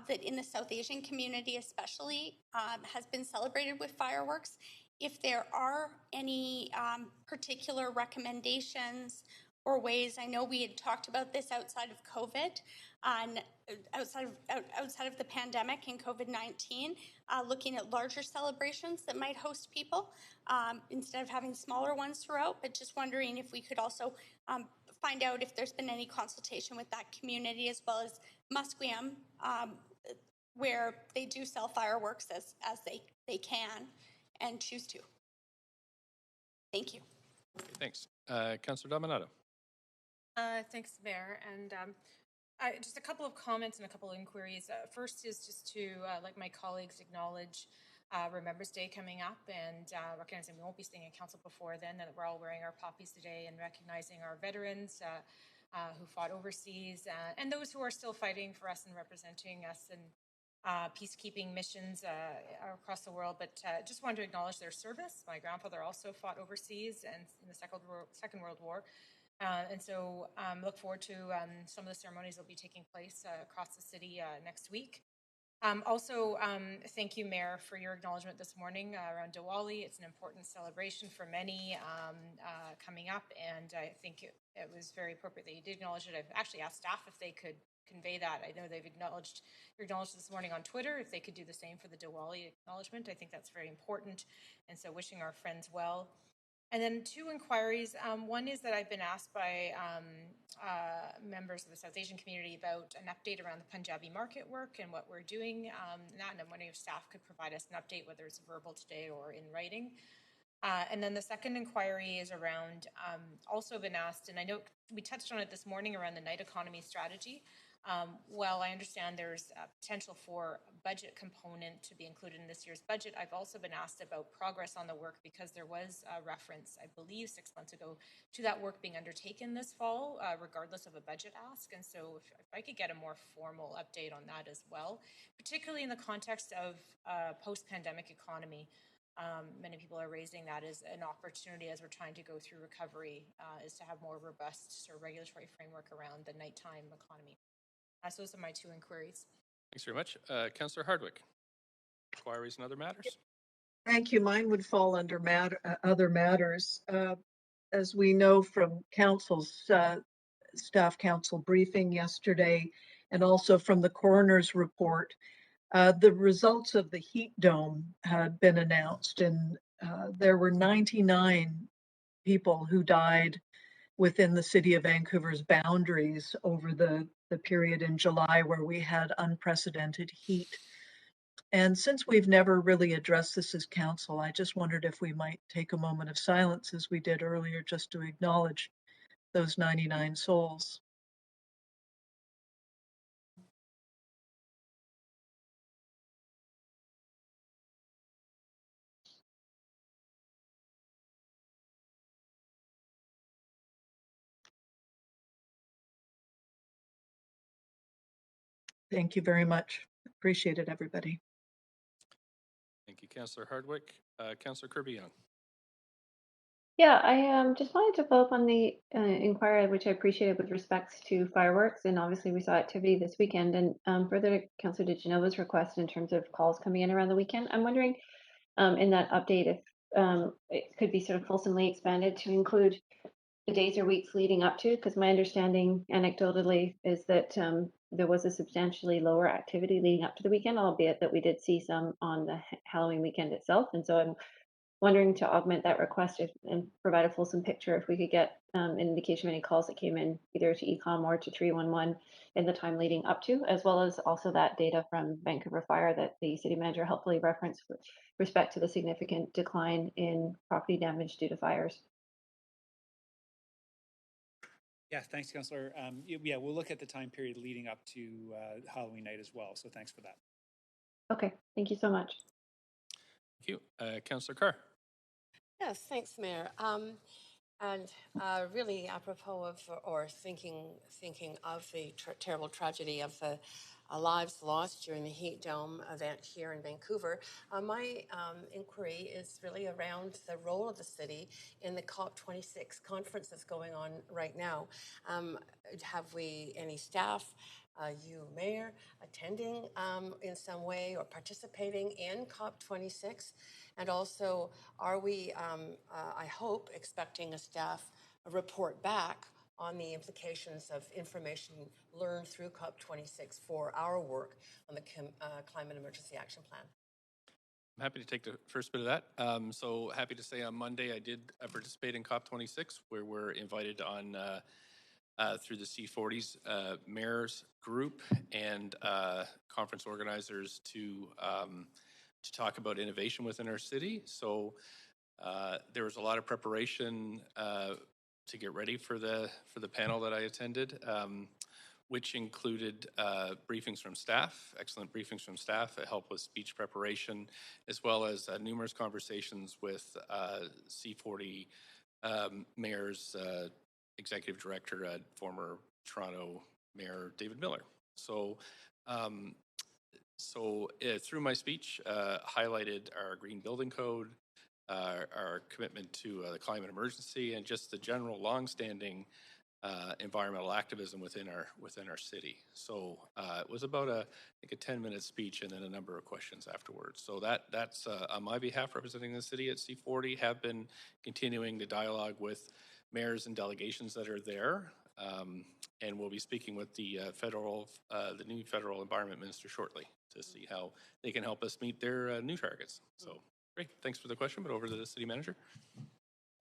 that in the South Asian community especially has been celebrated with fireworks, if there are any particular recommendations or ways, I know we had talked about this outside of COVID, outside of the pandemic and COVID-19, looking at larger celebrations that might host people instead of having smaller ones throughout, but just wondering if we could also find out if there's been any consultation with that community, as well as Musqueam, where they do sell fireworks as they can and choose to. Thank you. Okay, thanks. Councillor Dominato. Thanks, Mayor. And just a couple of comments and a couple of inquiries. First is just to, like my colleagues, acknowledge Remembrance Day coming up, and recognizing we won't be staying in council before then, and that we're all wearing our poppies today, and recognizing our veterans who fought overseas, and those who are still fighting for us and representing us in peacekeeping missions across the world. But just wanted to acknowledge their service. My grandfather also fought overseas and in the Second World War. And so look forward to some of the ceremonies that will be taking place across the city next week. Also, thank you, Mayor, for your acknowledgement this morning around Diwali. It's an important celebration for many coming up, and I think it was very appropriate that you did acknowledge it. I've actually asked staff if they could convey that. I know they've acknowledged this morning on Twitter, if they could do the same for the Diwali acknowledgement. I think that's very important, and so wishing our friends well. And then two inquiries. One is that I've been asked by members of the South Asian community about an update around the Punjabi market work and what we're doing. And I'm wondering if staff could provide us an update, whether it's verbal today or in writing. And then the second inquiry is around, also been asked, and I know we touched on it this morning, around the night economy strategy. Well, I understand there's a potential for a budget component to be included in this year's budget. I've also been asked about progress on the work, because there was a reference, I believe 6 months ago, to that work being undertaken this fall, regardless of a budget ask. And so if I could get a more formal update on that as well, particularly in the context of post-pandemic economy. Many people are raising that as an opportunity as we're trying to go through recovery, is to have more robust sort of regulatory framework around the nighttime economy. So those are my two inquiries. Thanks very much. Councillor Hardwick, inquiries and other matters. Thank you. Mine would fall under other matters. As we know from council's staff council briefing yesterday, and also from the coroner's report, the results of the heat dome had been announced, and there were 99 people who died within the City of Vancouver's boundaries over the period in July where we had unprecedented heat. And since we've never really addressed this as council, I just wondered if we might take a moment of silence, as we did earlier, just to acknowledge those 99 souls. Thank you very much. Appreciate it, everybody. Thank you, Councillor Hardwick. Councillor Kirby-Young. Yeah, I just wanted to follow up on the inquiry, which I appreciated with respects to fireworks, and obviously we saw activity this weekend. And further to Councillor DiGenova's request in terms of calls coming in around the weekend, I'm wondering in that update if it could be sort of fulsomely expanded to include the days or weeks leading up to, because my understanding anecdotally is that there was a substantially lower activity leading up to the weekend, albeit that we did see some on the Halloween weekend itself. And so I'm wondering to augment that request and provide a fulsome picture if we could get an indication of any calls that came in either to ECOM or to 311 in the time leading up to, as well as also that data from Vancouver Fire that the city manager helpfully referenced with respect to the significant decline in property damage due to fires. Yeah, thanks, Councillor. Yeah, we'll look at the time period leading up to Halloween night as well. So thanks for that. Okay, thank you so much. Thank you. Councillor Carr. Yes, thanks, Mayor. And really apropos of, or thinking of the terrible tragedy of the lives lost during the Heat Dome event here in Vancouver, my inquiry is really around the role of the city in the COP26 conference that's going on right now. Have we any staff, you, Mayor, attending in some way or participating in COP26? And also, are we, I hope, expecting a staff report back on the implications of information learned through COP26 for our work on the Climate Emergency Action Plan? I'm happy to take the first bit of that. So happy to say on Monday I did participate in COP26, where we're invited on through the C40's mayors group and conference organizers to talk about innovation within our city. So there was a lot of preparation to get ready for the panel that I attended, which included briefings from staff, excellent briefings from staff that help with speech preparation, as well as numerous conversations with C40 Mayor's Executive Director, former Toronto Mayor David Miller. So through my speech, highlighted our Green Building Code, our commitment to the climate emergency, and just the general longstanding environmental activism within our city. So it was about I think a 10-minute speech and then a number of questions afterwards. So that's on my behalf representing the city at C40. Have been continuing the dialogue with mayors and delegations that are there, and we'll be speaking with the new federal environment minister shortly to see how they can help us meet their new targets. So great, thanks for the question, but over to the city manager.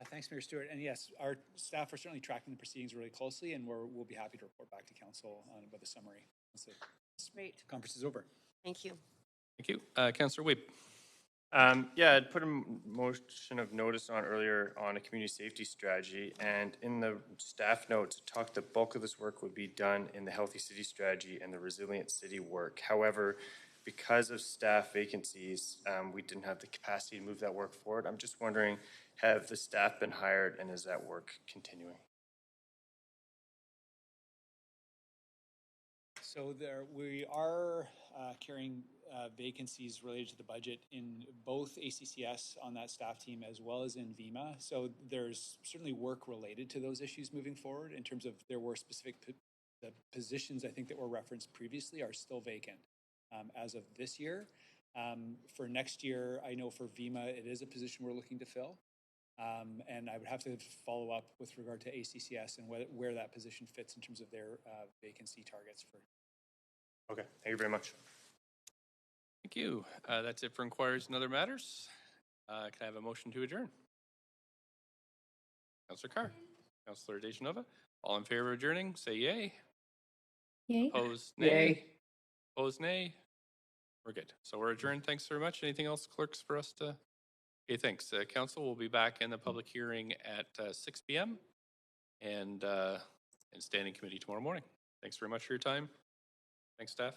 Thanks, Mayor Stewart. And yes, our staff are certainly tracking the proceedings really closely, and we'll be happy to report back to council on about the summary once the conference is over. Thank you. Thank you. Councillor Wiebe. Yeah, I'd put a motion of notice on earlier on a community safety strategy, and in the staff notes, it talked the bulk of this work would be done in the Healthy City Strategy and the Resilient City work. However, because of staff vacancies, we didn't have the capacity to move that work forward. I'm just wondering, have the staff been hired, and is that work continuing? So we are carrying vacancies related to the budget in both ACCS on that staff team as well as in VIMA. So there's certainly work related to those issues moving forward in terms of there were specific the positions I think that were referenced previously are still vacant as of this year. For next year, I know for VIMA, it is a position we're looking to fill. And I would have to follow up with regard to ACCS and where that position fits in terms of their vacancy targets for. Okay, thank you very much. Thank you. That's it for inquiries and other matters. Can I have a motion to adjourn? Councillor Carr, Councillor DeGenova, all in favor of adjourning, say yay. Yay. Opposed, nay. Yay. Opposed, nay. We're good. So we're adjourned. Thanks very much. Anything else, clerks, for us to? Okay, thanks. Council will be back in the public hearing at 6 p.m. and standing committee tomorrow morning. Thanks very much for your time. Thanks, staff.